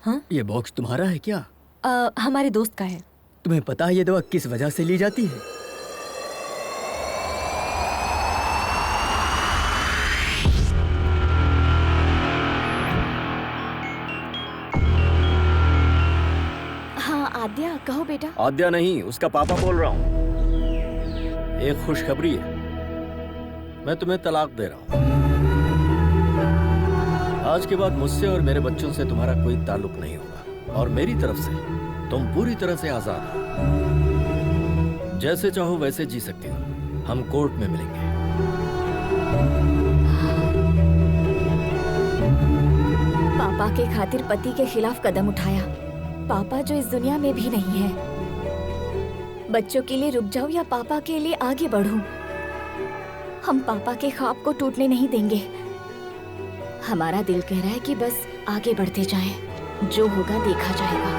Speaker 10: हाँ?
Speaker 4: ये बॉक्स तुम्हारा है क्या?
Speaker 10: हमारे दोस्त का है।
Speaker 4: तुम्हें पता है ये दवा किस वजह से ली जाती है?
Speaker 6: हाँ आद्या, कहो बेटा।
Speaker 3: आद्या नहीं, उसका पापा बोल रहा हूँ। एक खुशखबरी है, मैं तुम्हें तलाक दे रहा हूँ। आज के बाद मुझसे और मेरे बच्चों से तुम्हारा कोई ताल्लुक नहीं होगा, और मेरी तरफ से तुम पूरी तरह से आजाद हो। जैसे चाहो वैसे जी सकती हो। हम कोर्ट में मिलेंगे।
Speaker 6: पापा के खातिर पति के खिलाफ कदम उठाया। पापा जो इस दुनिया में भी नहीं है। बच्चों के लिए रुक जाऊं या पापा के लिए आगे बढ़ूं? हम पापा के ख्वाब को टूटने नहीं देंगे। हमारा दिल कह रहा है कि बस आगे बढ़ते जाएं। जो होगा देखा जाएगा।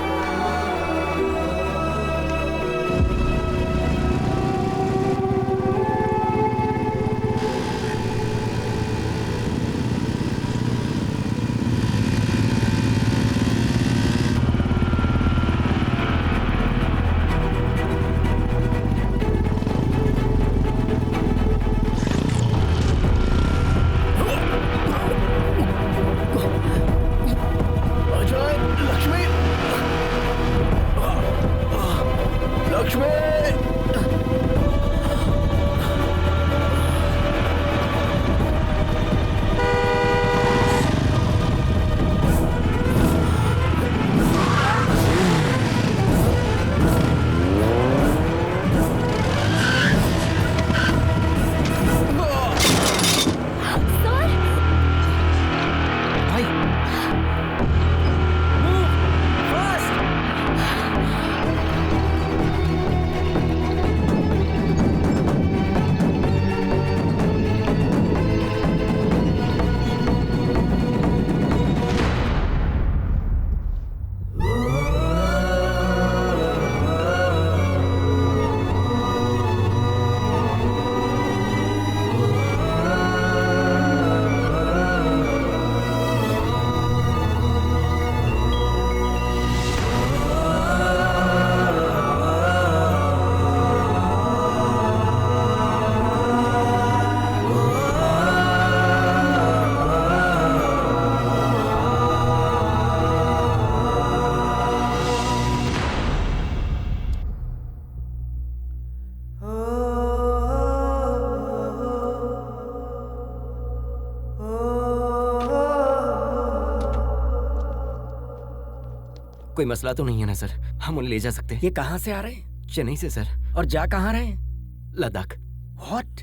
Speaker 8: कोई मसला तो नहीं है ना सर? हम उन्हें ले जा सकते हैं।
Speaker 3: ये कहाँ से आ रहे हैं?
Speaker 8: चेन्नई से सर।
Speaker 3: और जा कहाँ रहे हैं?
Speaker 8: लद्दाख।
Speaker 3: व्हाट?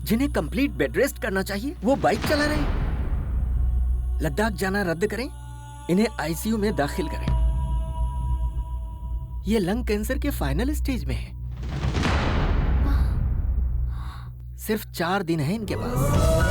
Speaker 3: जिन्हें कंप्लीट बेड रेस्ट करना चाहिए वो बाइक चला रहे हैं। लद्दाख जाना रद्द करें, इन्हें आईसीयू में दाखिल करें। ये लंग कैंसर के फाइनल स्टेज में है। सिर्फ 4 दिन है इनके पास।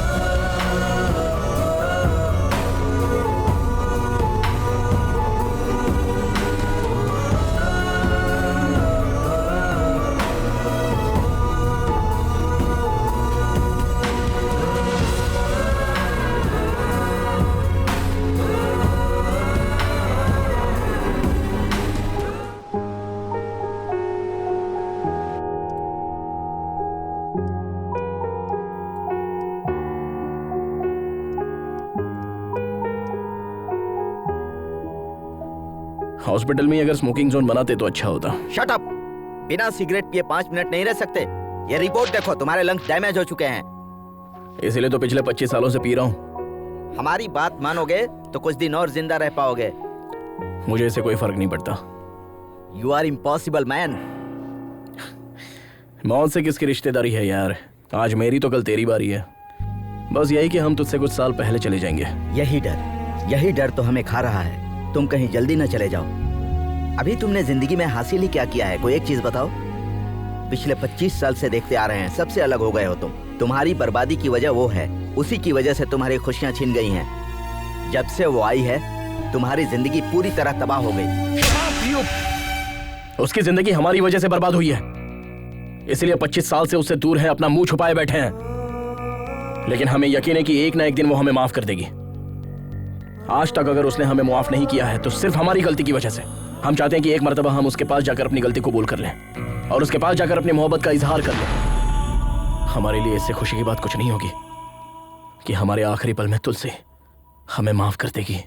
Speaker 2: हॉस्पिटल में अगर स्मोकिंग जोन बनाते तो अच्छा होता।
Speaker 11: Shut up! बिना सिगरेट पिए 5 मिनट नहीं रह सकते। ये रिपोर्ट देखो, तुम्हारे लंग्स डैमेज हो चुके हैं।
Speaker 2: इसीलिए तो पिछले 25 सालों से पी रहा हूँ।
Speaker 11: हमारी बात मानोगे तो कुछ दिन और जिंदा रह पाओगे।
Speaker 2: मुझे इससे कोई फर्क नहीं पड़ता।
Speaker 11: You are impossible man.
Speaker 2: मौत से किसकी रिश्तेदारी है यार? आज मेरी तो कल तेरी बारी है। बस यही कि हम तुझसे कुछ साल पहले चले जाएंगे।
Speaker 11: यही डर तो हमें खा रहा है। तुम कहीं जल्दी न चले जाओ। अभी तुमने जिंदगी में हासिल ही क्या किया है? कोई एक चीज बताओ। पिछले 25 साल से देखते आ रहे हैं, सबसे अलग हो गए हो तुम। तुम्हारी बर्बादी की वजह वो है, उसी की वजह से तुम्हारी खुशियां छिन गई हैं। जब से वो आई है तुम्हारी जिंदगी पूरी तरह तबाह हो गई।
Speaker 2: उसकी जिंदगी हमारी वजह से बर्बाद हुई है, इसलिए 25 साल से उससे दूर है, अपना मुंह छुपाए बैठे हैं। लेकिन हमें यकीन है कि एक ना एक दिन वो हमें माफ कर देगी। आज तक अगर उसने हमें माफ नहीं किया है तो सिर्फ हमारी गलती की वजह से। हम चाहते हैं कि एक मर्तबा हम उसके पास जाकर अपनी गलती कबूल कर लें और उसके पास जाकर अपनी मोहब्बत का इजहार कर लें। हमारे लिए इससे खुशी की बात कुछ नहीं होगी कि हमारे आखिरी पल में तुलसी हमें माफ कर देगी।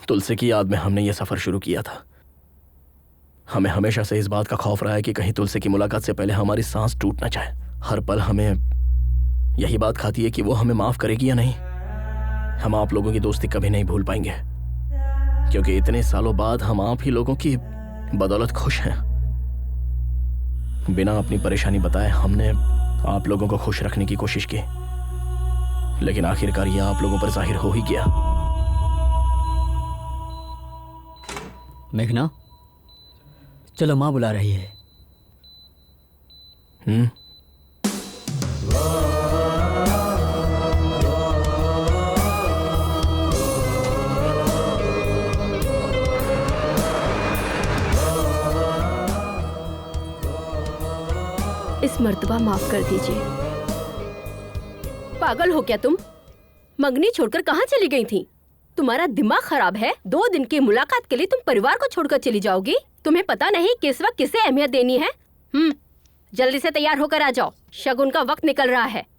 Speaker 2: तुलसी की याद में हमने ये सफर शुरू किया था। हमें हमेशा से इस बात का खौफ रहा है कि कहीं तुलसी की मुलाकात से पहले हमारी सांस टूट ना जाए। हर पल हमें यही बात खाती है कि वो हमें माफ करेगी या नहीं। हम आप लोगों की दोस्ती कभी नहीं भूल पाएंगे, क्योंकि इतने सालों बाद हम आप ही लोगों की बदौलत खुश हैं। बिना अपनी परेशानी बताए हमने आप लोगों को खुश रखने की कोशिश की, लेकिन आखिरकार यह आप लोगों पर जाहिर हो ही गया।
Speaker 4: मेघना, चलो माँ बुला रही है।
Speaker 12: इस मर्तबा माफ कर दीजिए। पागल हो क्या तुम? मंगनी छोड़कर कहाँ चली गई थी? तुम्हारा दिमाग खराब है? 2 दिन की मुलाकात के लिए तुम परिवार को छोड़कर चली जाओगी? तुम्हें पता नहीं किस वक्त किसे अहमियत देनी है? जल्दी से तैयार होकर आ जाओ, शगुन का वक्त निकल रहा है।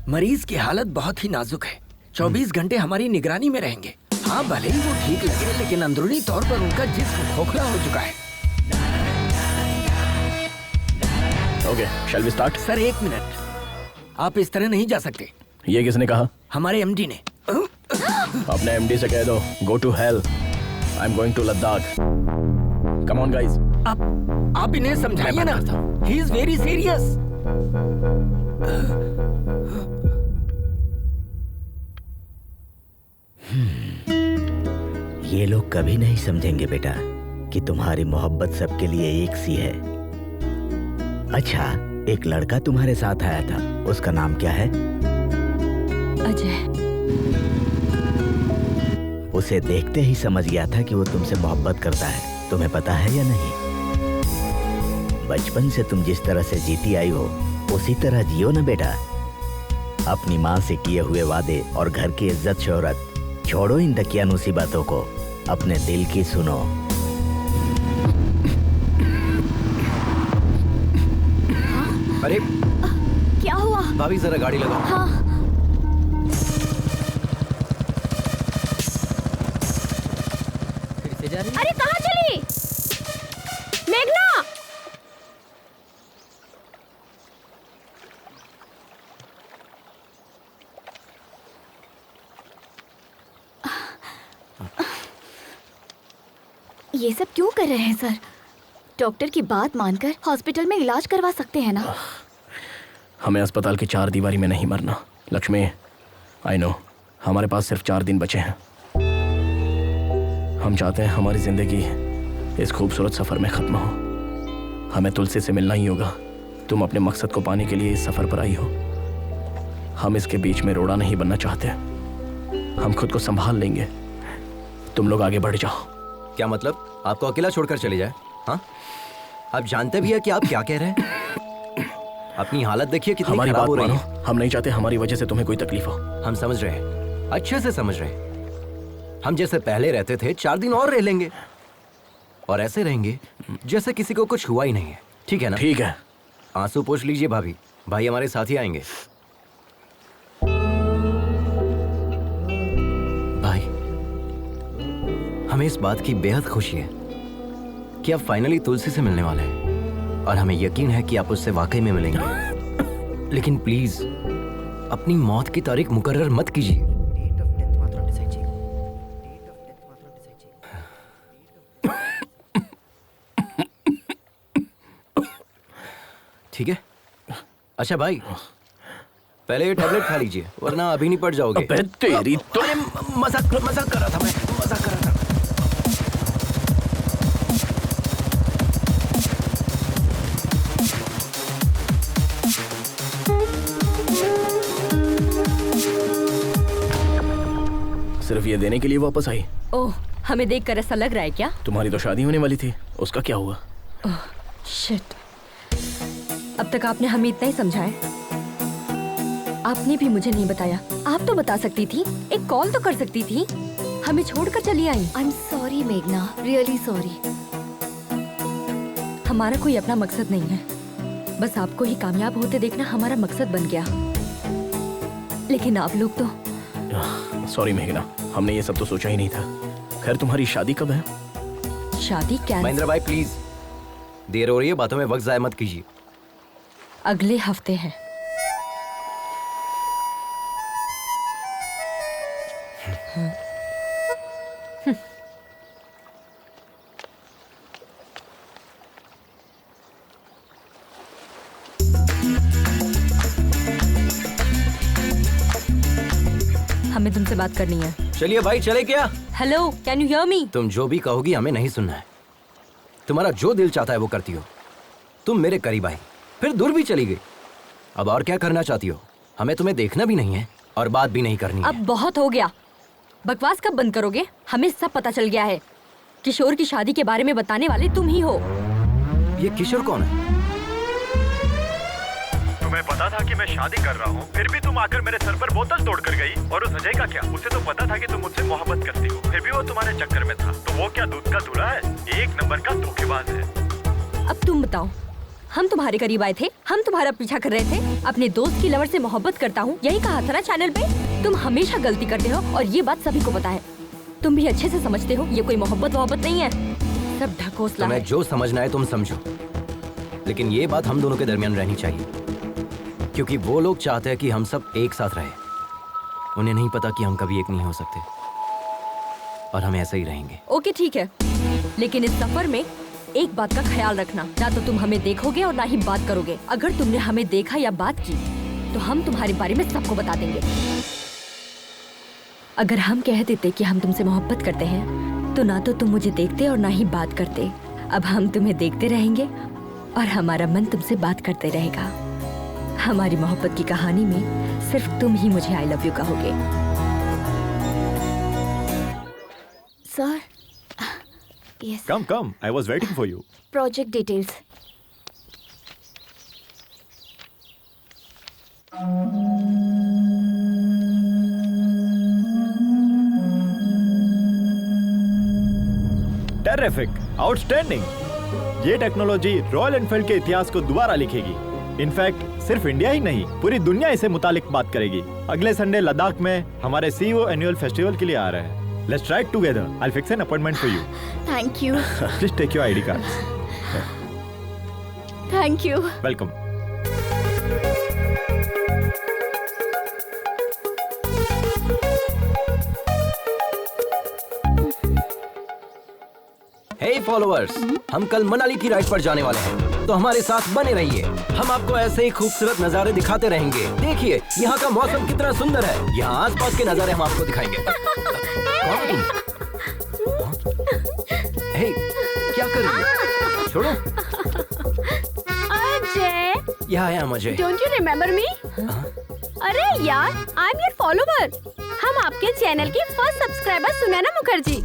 Speaker 3: मरीज की हालत बहुत ही नाजुक है। 24 घंटे हमारी निगरानी में रहेंगे। हाँ, भले ही वो ठीक लगे, लेकिन अंदरूनी तौर पर उनका जिस्म खोखला हो चुका है।
Speaker 2: Okay, shall we start?
Speaker 3: Sir 1 minute, आप इस तरह नहीं जा सकते।
Speaker 2: ये किसने कहा?
Speaker 3: हमारे एमडी ने।
Speaker 2: अपने एमडी से कह दो, go to hell, I am going to Ladakh. Come on guys.
Speaker 3: आप इन्हें समझाइए ना, ही इज वेरी सीरियस।
Speaker 11: ये लोग कभी नहीं समझेंगे बेटा कि तुम्हारी मोहब्बत सबके लिए एक सी है। अच्छा, एक लड़का तुम्हारे साथ आया था, उसका नाम क्या है?
Speaker 10: अजय।
Speaker 11: उसे देखते ही समझ गया था कि वो तुमसे मोहब्बत करता है। तुम्हें पता है या नहीं? बचपन से तुम जिस तरह से जीती आई हो उसी तरह जियो ना बेटा। अपनी माँ से किए हुए वादे और घर की इज्जत शोहरत छोड़ो, इन दकियानूसी बातों को, अपने दिल की सुनो।
Speaker 8: अरे
Speaker 6: क्या हुआ?
Speaker 8: भाभी जरा गाड़ी लगाओ।
Speaker 6: हाँ।
Speaker 12: अरे कहाँ चली मेघना?
Speaker 6: ये सब क्यों कर रहे हैं सर? डॉक्टर की बात मानकर हॉस्पिटल में इलाज करवा सकते हैं ना।
Speaker 2: हमें अस्पताल की 4 दीवारी में नहीं मरना। लक्ष्मी, आई नो, हमारे पास सिर्फ 4 दिन बचे हैं। हम चाहते हैं हमारी जिंदगी इस खूबसूरत सफर में खत्म हो। हमें तुलसी से मिलना ही होगा। तुम अपने मकसद को पाने के लिए इस सफर पर आई हो। हम इसके बीच में रोड़ा नहीं बनना चाहते। हम खुद को संभाल लेंगे, तुम लोग आगे बढ़ जाओ।
Speaker 8: क्या मतलब? आपको अकेला छोड़कर चले जाए? हाँ, आप जानते भी है कि आप क्या कह रहे हैं? अपनी हालत देखिए कितनी खराब हो रही है।
Speaker 2: हम नहीं चाहते हमारी वजह से तुम्हें कोई तकलीफ हो।
Speaker 8: हम समझ रहे हैं, अच्छे से समझ रहे हैं। हम जैसे पहले रहते थे 4 दिन और रह लेंगे, और ऐसे रहेंगे जैसे किसी को कुछ हुआ ही नहीं है। ठीक है ना?
Speaker 2: ठीक है।
Speaker 8: आंसू पोंछ लीजिए भाभी, भाई हमारे साथ ही आएंगे। भाई, हमें इस बात की बेहद खुशी है कि आप फाइनली तुलसी से मिलने वाले हैं, और हमें यकीन है कि आप उससे वाकई में मिलेंगे। लेकिन प्लीज अपनी मौत की तारीख मुकर्रर मत कीजिए। ठीक है? अच्छा भाई, पहले ये टैबलेट खा लीजिए वरना अभी नहीं पड़ जाओगे।
Speaker 2: अबे तेरी तो
Speaker 8: अरे मजाक कर रहा था मैं, मजाक कर रहा था।
Speaker 2: सिर्फ ये देने के लिए वापस आई?
Speaker 10: ओह, हमें देखकर ऐसा लग रहा है क्या?
Speaker 2: तुम्हारी तो शादी होने वाली थी, उसका क्या हुआ?
Speaker 10: ओह शिट, अब तक आपने हमें इतना ही समझा है। आपने भी मुझे नहीं बताया। आप तो बता सकती थी, एक कॉल तो कर सकती थी। हमें छोड़कर चली आई।
Speaker 6: आई एम सॉरी मेघना, रियली सॉरी।
Speaker 10: हमारा कोई अपना मकसद नहीं है, बस आपको ही कामयाब होते देखना हमारा मकसद बन गया। लेकिन आप लोग तो।
Speaker 2: सॉरी मेघना, हमने ये सब तो सोचा ही नहीं था। खैर तुम्हारी शादी कब है?
Speaker 10: शादी क्या?
Speaker 8: महेंद्र भाई प्लीज, देर हो रही है, बातों में वक्त जाया मत कीजिए।
Speaker 10: अगले हफ्ते है। हमें तुमसे बात करनी है।
Speaker 8: चलिए भाई, चले क्या?
Speaker 10: Hello, can you hear me?
Speaker 8: तुम जो भी कहोगी हमें नहीं सुनना है। तुम्हारा जो दिल चाहता है वो करती हो। तुम मेरे करीब आई, फिर दूर भी चली गई। अब और क्या करना चाहती हो? हमें तुम्हें देखना भी नहीं है और बात भी नहीं करनी है।
Speaker 10: अब बहुत हो गया, बकवास कब बंद करोगे? हमें सब पता चल गया है। किशोर की शादी के बारे में बताने वाले तुम ही हो।
Speaker 8: ये किशोर कौन है?
Speaker 1: तुम्हें पता था कि मैं शादी कर रहा हूँ, फिर भी तुम आकर मेरे सर पर बोतल तोड़ कर गई। और उस अजय का क्या? उसे तो पता था कि तुम मुझसे मोहब्बत करती हो, फिर भी वो तुम्हारे चक्कर में था। तो वो क्या दूध का दूल्हा है? एक नंबर का धोखेबाज है।
Speaker 10: अब तुम बताओ, हम तुम्हारे करीब आए थे, हम तुम्हारा पीछा कर रहे थे। अपने दोस्त की लवर से मोहब्बत करता हूँ, यही कहा था ना चैनल पे। तुम हमेशा गलती करते हो और ये बात सभी को पता है। तुम भी अच्छे से समझते हो ये कोई मोहब्बत नहीं है, सब ढकोसला है।
Speaker 8: तुम्हें जो समझना है तुम समझो, लेकिन ये बात हम दोनों के दरमियान रहनी चाहिए, क्योंकि वो लोग चाहते हैं कि हम सब एक साथ रहे। उन्हें नहीं पता कि हम कभी एक नहीं हो सकते और हम ऐसे ही रहेंगे।
Speaker 10: ओके ठीक है, लेकिन इस सफर में एक बात का ख्याल रखना, ना तो तुम हमें देखोगे और ना ही बात करोगे। अगर तुमने हमें देखा या बात की तो हम तुम्हारे बारे में सबको बता देंगे। अगर हम कह देते कि हम तुमसे मोहब्बत करते हैं तो ना तो तुम मुझे देखते और ना ही बात करते। अब हम तुम्हें देखते रहेंगे और हमारा मन तुमसे बात करते रहेगा। हमारी मोहब्बत की कहानी में सिर्फ तुम ही मुझे आई लव यू कहोगे।
Speaker 6: Sir, yes.
Speaker 1: Come, I was waiting for you.
Speaker 6: Project details.
Speaker 1: Terrific, outstanding. ये टेक्नोलॉजी रॉयल एनफील्ड के इतिहास को दोबारा लिखेगी। इनफैक्ट सिर्फ इंडिया ही नहीं, पूरी दुनिया इसे मुतालिक बात करेगी। अगले संडे लद्दाख में हमारे CEO एनुअल फेस्टिवल के लिए आ रहे हैं। Let's try it together. I'll fix an appointment for you.
Speaker 6: Thank you.
Speaker 1: Please take your ID cards.
Speaker 6: Thank you.
Speaker 1: Welcome.
Speaker 8: Hey followers, हम कल मनाली की राइड पर जाने वाले हैं, तो हमारे साथ बने रहिए। हम आपको ऐसे ही खूबसूरत नज़ारे दिखाते रहेंगे। देखिए यहाँ का मौसम कितना सुंदर है। यहाँ आसपास के नज़ारे हम आपको दिखाएंगे। हे, क्या कर रही है? छोड़ो।
Speaker 7: अजय,
Speaker 8: यहाँ आया मुझे।
Speaker 7: Don't you remember me? अरे यार, आई एम योर फॉलोवर। हम आपके चैनल की first subscriber Sunaina Mukherjee.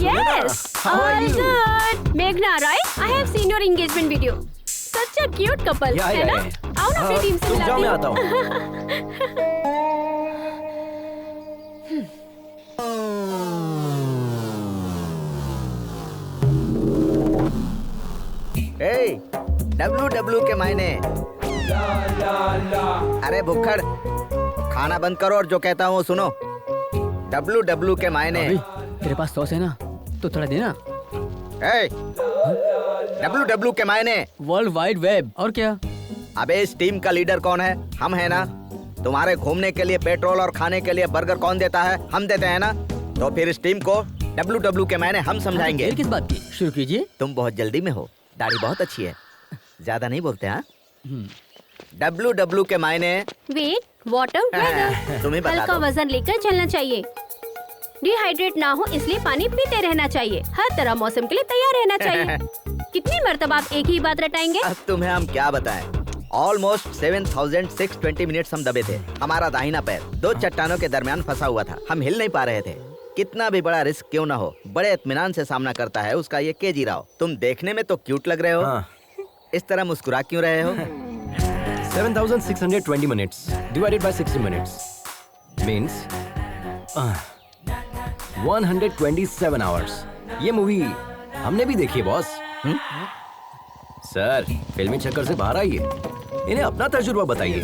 Speaker 7: Yes, all good. Meghna, right? I have seen your engagement video. Such a cute couple, है ना? आओ ना अपनी टीम से मिला
Speaker 8: जाओ, मैं आता हूँ।
Speaker 11: Hey, WW के मायने। अरे भुक्खड़, खाना बंद करो और जो कहता हूँ सुनो। WW के मायने।
Speaker 4: तेरे पास सॉस है ना, तो थोड़ा देना।
Speaker 11: WW के मायने
Speaker 4: वर्ल्ड वाइड वेब। और क्या?
Speaker 11: अबे इस टीम का लीडर कौन है? हम है ना। तुम्हारे घूमने के लिए पेट्रोल और खाने के लिए बर्गर कौन देता है? हम देते हैं ना। तो फिर इस टीम को WW के मायने हम समझाएंगे।
Speaker 4: किस बात की? शुरू कीजिए।
Speaker 11: तुम बहुत जल्दी में हो, दाढ़ी बहुत अच्छी है, ज्यादा नहीं बोलते। हाँ, WW के मायने।
Speaker 7: वेट, वाटर वेदर,
Speaker 11: तुम्हें बता
Speaker 7: हल्का
Speaker 11: दो।
Speaker 7: वजन लेकर चलना चाहिए। डिहाइड्रेट ना हो इसलिए पानी पीते रहना चाहिए। हर तरह मौसम के लिए तैयार रहना चाहिए। कितनी मर्तबा आप एक ही बात रटाएंगे?
Speaker 11: अब तुम्हें हम क्या बताएं? ऑलमोस्ट 7,620 मिनट्स हम दबे थे। हमारा दाहिना पैर 2 चट्टानों के दरमियान फंसा हुआ था। हम हिल नहीं पा रहे थे। कितना भी बड़ा रिस्क क्यों ना हो, बड़े इत्मीनान से सामना करता है उसका ये केजी राव। तुम देखने में तो क्यूट लग रहे हो।
Speaker 8: हाँ।
Speaker 11: इस तरह मुस्कुरा क्यों रहे हो?
Speaker 8: 7,620 minutes divided by 60 minutes means 127 hours. ये मूवी हमने भी देखी है बॉस। सर फिल्मी चक्कर से बाहर आइए, इन्हें अपना तजुर्बा बताइए।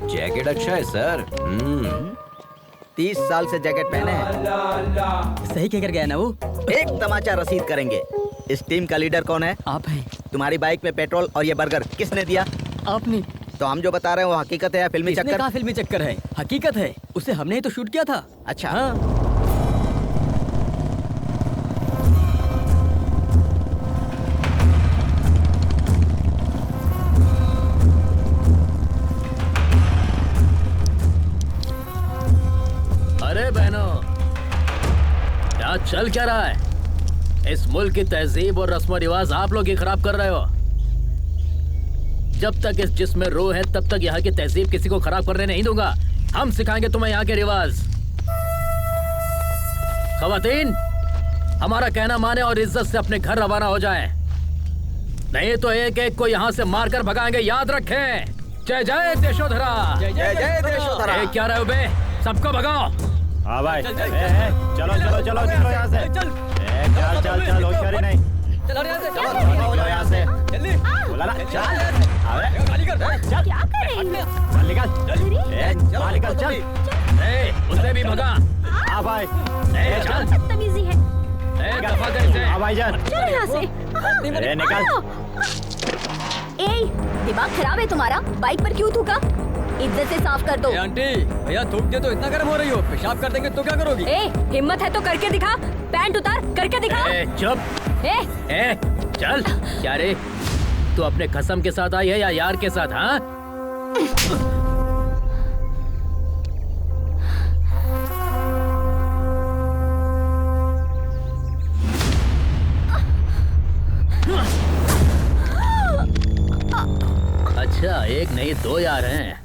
Speaker 8: जैकेट अच्छा है सर।
Speaker 11: 30 साल से जैकेट पहने हैं।
Speaker 4: सही कहकर गया ना वो।
Speaker 11: एक तमाचा रसीद करेंगे। इस टीम का लीडर कौन है?
Speaker 4: आप हैं।
Speaker 11: तुम्हारी बाइक में पेट्रोल और ये बर्गर किसने दिया?
Speaker 4: आपने।
Speaker 11: तो हम जो बता रहे हैं वो हकीकत है या फिल्मी
Speaker 4: किसने
Speaker 11: चक्कर?
Speaker 4: कहा फिल्मी चक्कर है? हकीकत है, उसे हमने ही तो शूट किया था।
Speaker 11: अच्छा।
Speaker 4: हाँ।
Speaker 5: अरे बहनों, क्या चल क्या रहा है? इस मुल्क की तहजीब और रस्म रिवाज आप लोग ही खराब कर रहे हो। जब तक इस जिस्म में रूह है तब तक यहाँ की तहजीब किसी को खराब करने नहीं दूंगा। हम सिखाएंगे तुम्हें यहाँ के रिवाज। खवातीन, हमारा कहना माने और इज्जत से अपने घर रवाना हो जाएं। नहीं तो एक एक को यहाँ से मारकर भगाएंगे, याद रखें। जय जय देशोधरा।
Speaker 11: जय जय देशोधरा।
Speaker 5: क्या रहे हो बे? सबको भगाओ।
Speaker 1: हाँ भाई, चलो चलो चलो चलो यहाँ से। चल चल चल, होशियारी नहीं।
Speaker 4: चलो यहाँ से।
Speaker 1: चलो यहाँ से।
Speaker 4: जल्दी।
Speaker 1: बोला ना, चल। अबे
Speaker 4: गाड़ी कर।
Speaker 1: चल।
Speaker 7: क्या कर रही हो?
Speaker 1: चल निकल। चल निकल चल।
Speaker 5: उसे भी भगा।
Speaker 1: हाँ भाई।
Speaker 5: चल।
Speaker 7: बदतमीजी है।
Speaker 5: दफा कर इसे।
Speaker 1: हाँ भाईजान।
Speaker 7: चल यहाँ से।
Speaker 1: अरे निकल।
Speaker 6: ए, दिमाग खराब है तुम्हारा? बाइक पर क्यों थूका? इज्जत से साफ कर दो।
Speaker 4: ए आंटी, भैया थूक दे तो इतना गर्म हो रही हो, पेशाब कर देंगे तो क्या करोगी?
Speaker 10: ए, हिम्मत है तो करके दिखा। पैंट उतार, करके दिखा।
Speaker 5: चुप।
Speaker 10: ए,
Speaker 5: चल। क्या रे, तू अपने कसम के साथ आई है या यार के साथ? हाँ, अच्छा, एक नहीं 2 यार हैं।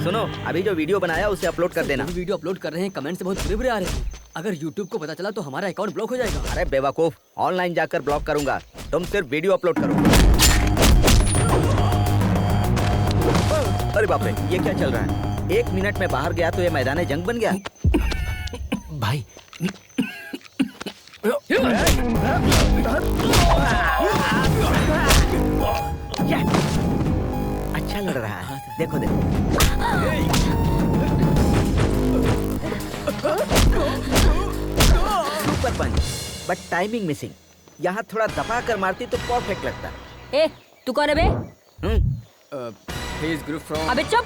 Speaker 11: सुनो, अभी जो वीडियो बनाया उसे अपलोड कर देना।
Speaker 4: वीडियो अपलोड कर रहे हैं, कमेंट से बहुत बुरे आ रहे हैं। अगर YouTube को पता चला तो हमारा अकाउंट ब्लॉक हो जाएगा।
Speaker 11: अरे बेवकूफ, ऑनलाइन जाकर ब्लॉक करूंगा। तुम सिर्फ वीडियो अपलोड करो। अरे बाप रे, ये क्या चल रहा है? 1 मिनट में बाहर गया तो ये मैदान जंग बन गया।
Speaker 8: भाई
Speaker 11: अच्छा लग रहा है, देखो देखो। Super punch, but timing missing. यहाँ थोड़ा दबा कर मारती तो परफेक्ट लगता।
Speaker 10: ए, तू कौन है बे?
Speaker 4: Group from.
Speaker 10: अबे चुप।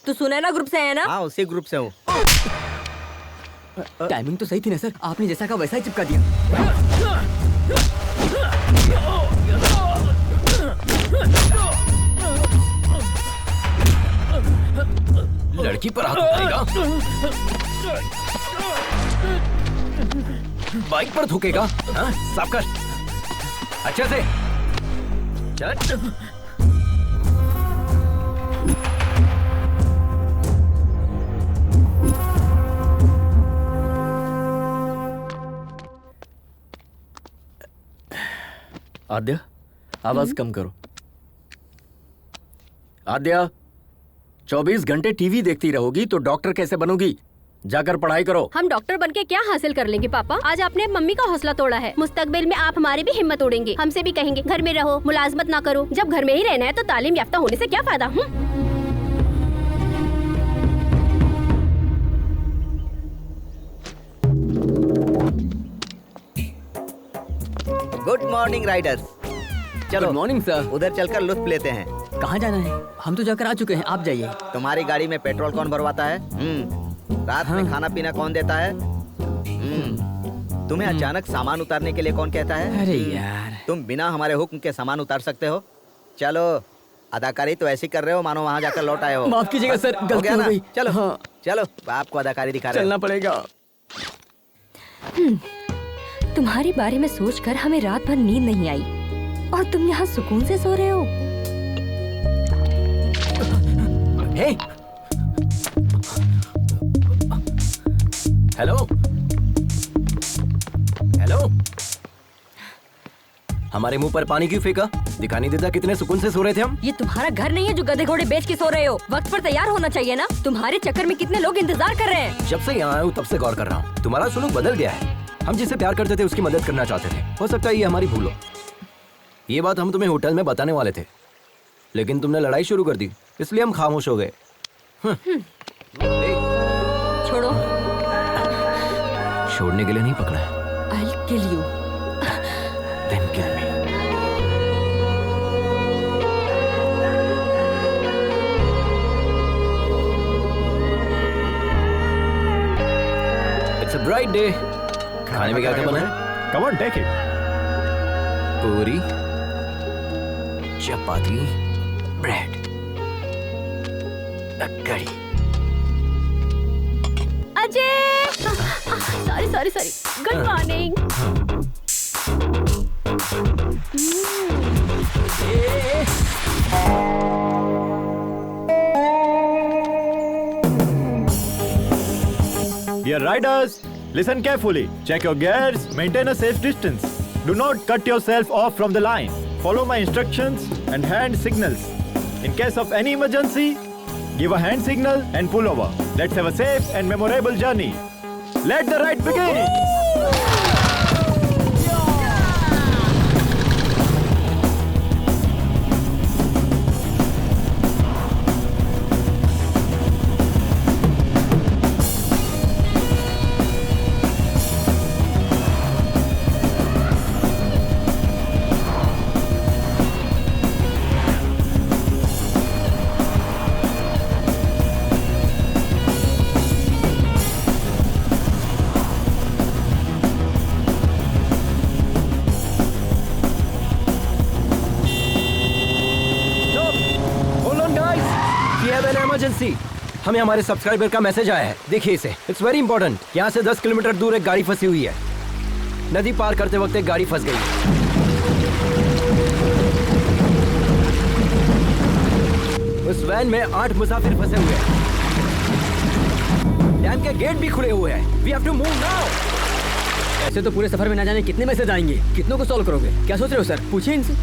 Speaker 10: तू सुनैना ग्रुप से है ना?
Speaker 11: हाँ, उसी ग्रुप से हूँ।
Speaker 4: टाइमिंग तो सही थी ना सर, आपने जैसा कहा वैसा ही चिपका दिया।
Speaker 8: लड़की पर हाथ उठाएगा, बाइक पर थूकेगा। हाँ, साफ कर अच्छे से। चल।
Speaker 3: आद्या, आवाज कम करो। आद्या, 24 घंटे टीवी देखती रहोगी तो डॉक्टर कैसे बनोगी?
Speaker 8: जाकर पढ़ाई करो।
Speaker 12: हम डॉक्टर बनके क्या हासिल कर लेंगे पापा? आज आपने मम्मी का हौसला तोड़ा है, मुस्तकबिल में आप हमारी भी हिम्मत तोड़ेंगे। हमसे भी कहेंगे घर में रहो, मुलाजमत ना करो। जब घर में ही रहना है तो तालीम याफ्ता होने से क्या फायदा?
Speaker 11: Good morning Riders. चलो
Speaker 4: गुड मॉर्निंग सर।
Speaker 11: उधर चलकर लुत्फ लेते हैं।
Speaker 4: कहाँ जाना है? हम तो जाकर आ चुके हैं, आप जाइए।
Speaker 11: तुम्हारी गाड़ी में पेट्रोल कौन भरवाता है? रात में खाना पीना कौन देता है? तुम्हें अचानक सामान उतारने के लिए कौन कहता है?
Speaker 4: अरे यार,
Speaker 11: तुम बिना हमारे हुक्म के सामान उतार सकते हो? चलो, अदाकारी तो ऐसी कर रहे हो मानो वहाँ जाकर लौट आए हो।
Speaker 4: माफ कीजिएगा सर, गलती हो गई।
Speaker 11: चलो
Speaker 4: हाँ।
Speaker 11: चलो, बाप को अदाकारी दिखा रहे हो।
Speaker 4: चलना पड़ेगा।
Speaker 10: तुम्हारे बारे में सोचकर हमें रात भर नींद नहीं आई और तुम यहाँ सुकून से सो रहे हो।
Speaker 8: हे, हेलो हेलो, हमारे मुंह पर पानी क्यों फेंका? दिखाई नहीं देता कितने सुकून से सो रहे थे हम?
Speaker 10: ये तुम्हारा घर नहीं है जो गधे घोड़े बेच के सो रहे हो। वक्त पर तैयार होना चाहिए ना। तुम्हारे चक्कर में कितने लोग इंतजार कर रहे हैं।
Speaker 8: जब से यहाँ आया हूँ तब से गौर कर रहा हूँ, तुम्हारा सुलूक बदल गया है। हम जिसे प्यार करते थे उसकी मदद करना चाहते थे। हो सकता है ये हमारी भूल हो। ये बात हम तुम्हें होटल में बताने वाले थे, लेकिन तुमने लड़ाई शुरू कर दी, इसलिए हम खामोश हो गए।
Speaker 10: छोड़ो।
Speaker 8: छोड़ने के लिए नहीं पकड़ा है।
Speaker 10: I'll kill you.
Speaker 8: Then kill me. It's a bright day. खाने में क्या क्या बना है?
Speaker 1: Come on, take it.
Speaker 8: पूरी, चपाती, ब्रेड, कड़ी।
Speaker 12: Ajay, sorry. Good morning.
Speaker 1: Dear riders, listen carefully. Check your gears. Maintain a safe distance. Do not cut yourself off from the line. Follow my instructions and hand signals. In case of any emergency, give a hand signal and pull over. Let's have a safe and memorable journey. Let the ride begin.
Speaker 8: Emergency, हमें हमारे subscriber का message आया है। देखिए इसे, it's very important. यहाँ से 10 kilometre दूर एक गाड़ी फंसी हुई है। नदी पार करते वक्त एक गाड़ी फंस गई। उस वैन में 8 मुसाफिर फंसे हुए हैं। डैम के गेट भी खुले हुए हैं। We have to move now.
Speaker 4: ऐसे तो पूरे सफर में ना जाने कितने मैसेज आएंगे। कितनों को सॉल्व करोगे? क्या सोच रहे हो सर? पूछिए इनसे।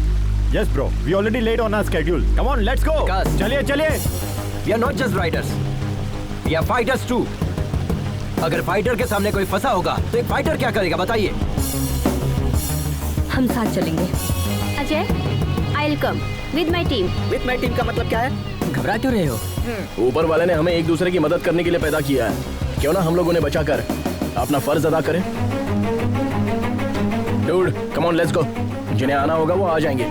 Speaker 1: Yes bro, we already late on our schedule. Come on, let's go. चलिए।
Speaker 8: We are not just riders. We are fighters too. अगर फाइटर के सामने कोई फंसा होगा तो एक फाइटर क्या करेगा बताइए?
Speaker 10: हम साथ चलेंगे।
Speaker 12: Ajay, I'll come with my team.
Speaker 11: With my team का मतलब क्या है?
Speaker 4: घबरा क्यों रहे हो?
Speaker 2: ऊपर वाले ने हमें एक दूसरे की मदद करने के लिए पैदा किया है। क्यों ना हम लोग उन्हें बचाकर अपना फर्ज अदा करें? Dude, come on, let's go. जिन्हें आना होगा वो आ जाएंगे।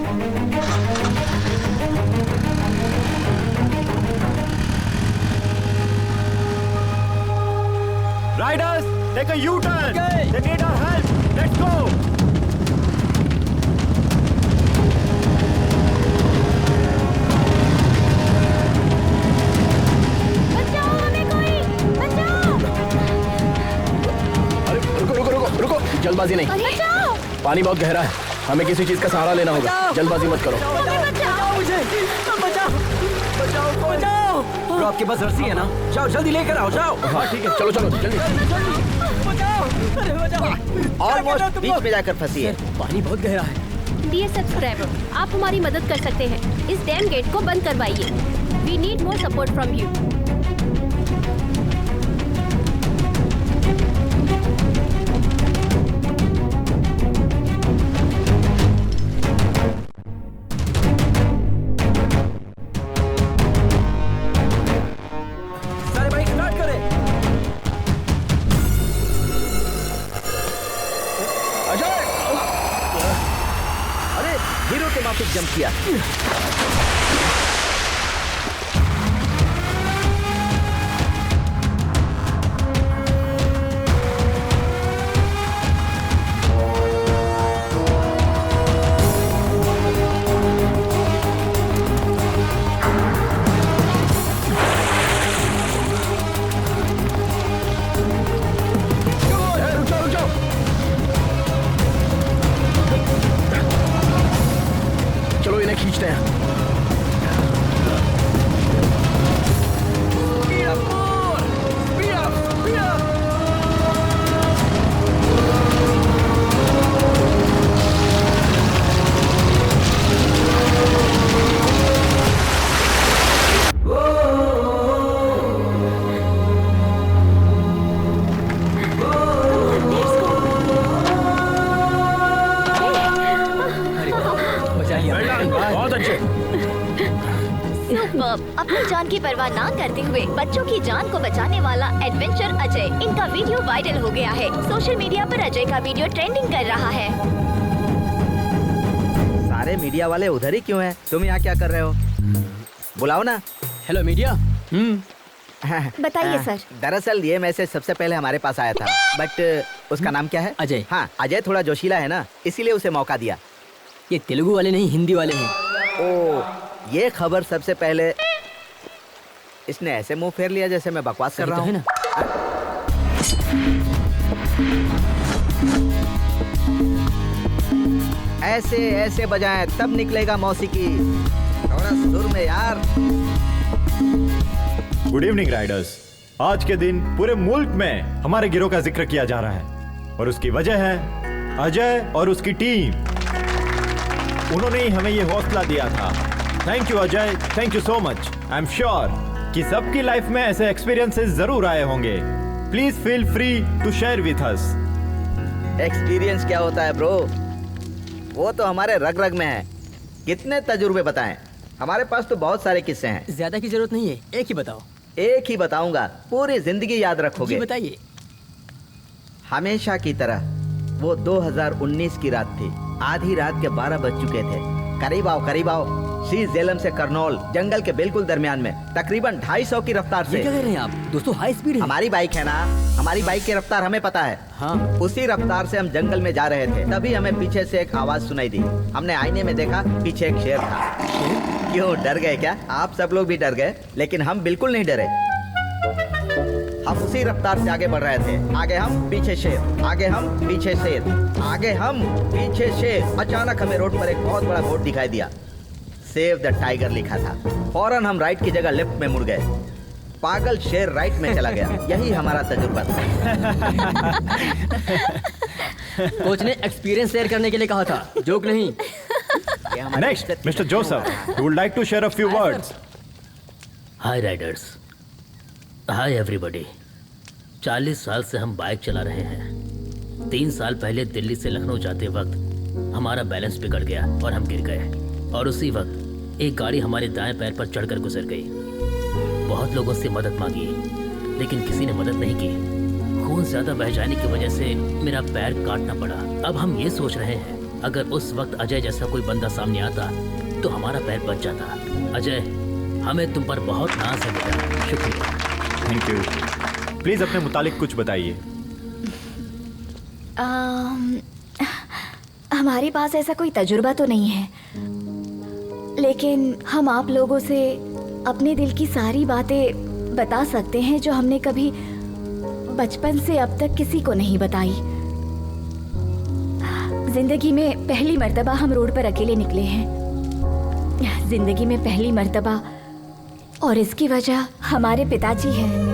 Speaker 1: Riders, take a U-turn. They need our help. Let's go.
Speaker 12: बचाओ हमें कोई, बचाओ।
Speaker 2: अरे रुको, जल्दबाजी नहीं।
Speaker 12: बचाओ।
Speaker 2: पानी बहुत गहरा है, हमें किसी चीज का सहारा लेना होगा। जल्दबाजी मत करो।
Speaker 8: तो आपके पास रस्सी है ना? जाओ जल्दी लेकर आओ, जाओ।
Speaker 2: हाँ ठीक है, चलो जल्दी।
Speaker 11: ऑलमोस्ट बीच में जाकर फंसी है।
Speaker 4: पानी बहुत गहरा है।
Speaker 12: डियर सब्सक्राइबर, आप हमारी मदद कर सकते हैं। इस डैम गेट को बंद करवाइए। We need more support from you.
Speaker 11: एक जंप किया।
Speaker 2: चलो इन्हें खींचते हैं। बहुत अच्छे।
Speaker 6: सुपर्ब। अपनी जान की परवाह ना करते हुए बच्चों की जान को बचाने वाला एडवेंचर अजय, इनका वीडियो वायरल हो गया है। सोशल मीडिया पर अजय का वीडियो ट्रेंडिंग कर रहा है।
Speaker 11: सारे मीडिया वाले उधर ही क्यों हैं? तुम यहाँ क्या कर रहे हो? बुलाओ ना।
Speaker 4: Hello media.
Speaker 6: बताइए सर।
Speaker 11: दरअसल ये मैसेज सबसे पहले हमारे पास आया था, बट उसका नाम क्या है?
Speaker 4: अजय।
Speaker 11: हाँ, अजय थोड़ा जोशीला है ना, इसीलिए उसे मौका दिया।
Speaker 4: ये तेलुगु वाले नहीं, हिंदी वाले हैं।
Speaker 11: ओ, ये खबर सबसे पहले इसने ऐसे मुंह फेर लिया जैसे मैं बकवास कर रहा हूँ ना। ऐसे ऐसे बजाएं तब निकलेगा मौसीकी। थोड़ा सुर में यार।
Speaker 1: Good evening Riders. आज के दिन पूरे मुल्क में हमारे गिरोह का जिक्र किया जा रहा है और उसकी वजह है अजय और उसकी टीम। उन्होंने ही हमें ये हौसला दिया था। Thank you Ajay, thank you so much. I am sure कि सबकी लाइफ में ऐसे एक्सपीरियंसेस जरूर आए होंगे। Please feel free to share with us.
Speaker 11: Experience क्या होता है ब्रो? वो तो हमारे रग रग में है। कितने तजुर्बे बताएं? हमारे पास तो बहुत सारे किस्से हैं।
Speaker 4: ज्यादा की जरूरत नहीं है, एक ही बताओ।
Speaker 11: एक ही बताऊंगा, पूरी जिंदगी याद रखोगे।
Speaker 4: जी बताइए।
Speaker 11: हमेशा की तरह वो 2019 की रात थी। आधी रात के 12 बज चुके थे। करीब आओ। श्री झेलम से करनौल, जंगल के बिल्कुल दरमियान में, तकरीबन 250 की रफ्तार से।
Speaker 4: ये क्या कह रहे हैं आप? दोस्तों हाई स्पीड है।
Speaker 11: हमारी बाइक है ना, हमारी बाइक की रफ्तार हमें पता है।
Speaker 4: हाँ।
Speaker 11: उसी रफ्तार से हम जंगल में जा रहे थे, तभी हमें पीछे से एक आवाज सुनाई दी। हमने आईने में देखा, पीछे एक शेर था। क्यों, डर गए क्या? आप सब लोग भी डर गए, लेकिन हम बिल्कुल नहीं डरे। हम उसी रफ्तार से आगे बढ़ रहे थे। आगे हम, पीछे शेर, आगे हम, पीछे शेर, आगे हम, पीछे शेर। अचानक हमें रोड पर एक बहुत बड़ा बोर्ड दिखाई दिया। सेव द टाइगर लिखा था। फौरन हम राइट की जगह लेफ्ट में मुड़ गए। पागल शेर राइट में चला गया। यही हमारा तजुर्बा था।
Speaker 4: कोच ने एक्सपीरियंस शेयर करने के लिए कहा था, जोक नहीं।
Speaker 1: Next mister Joseph, you would like to share a few words.
Speaker 5: Hi riders, hi everybody. 40 साल से हम बाइक चला रहे हैं। 3 साल पहले दिल्ली से लखनऊ जाते वक्त हमारा बैलेंस बिगड़ गया और हम गिर गए, और उसी वक्त एक गाड़ी हमारे दाएं पैर पर चढ़कर गुजर गई। बहुत लोगों से मदद मांगी, लेकिन किसी ने मदद नहीं की। खून ज्यादा बह जाने की वजह से मेरा पैर काटना पड़ा। अब हम ये सोच रहे हैं, अगर उस वक्त अजय जैसा कोई बंदा सामने आता तो हमारा पैर बच जाता। अजय, हमें तुम पर बहुत नाज है बेटा। शुक्रिया।
Speaker 1: Thank you. प्लीज अपने मुतालिक कुछ बताइए।
Speaker 6: हमारे पास ऐसा कोई तजुर्बा तो नहीं है, लेकिन हम आप लोगों से अपने दिल की सारी बातें बता सकते हैं जो हमने कभी बचपन से अब तक किसी को नहीं बताई। जिंदगी में पहली मर्तबा हम रोड पर अकेले निकले हैं। जिंदगी में पहली मर्तबा, और इसकी वजह हमारे पिताजी हैं।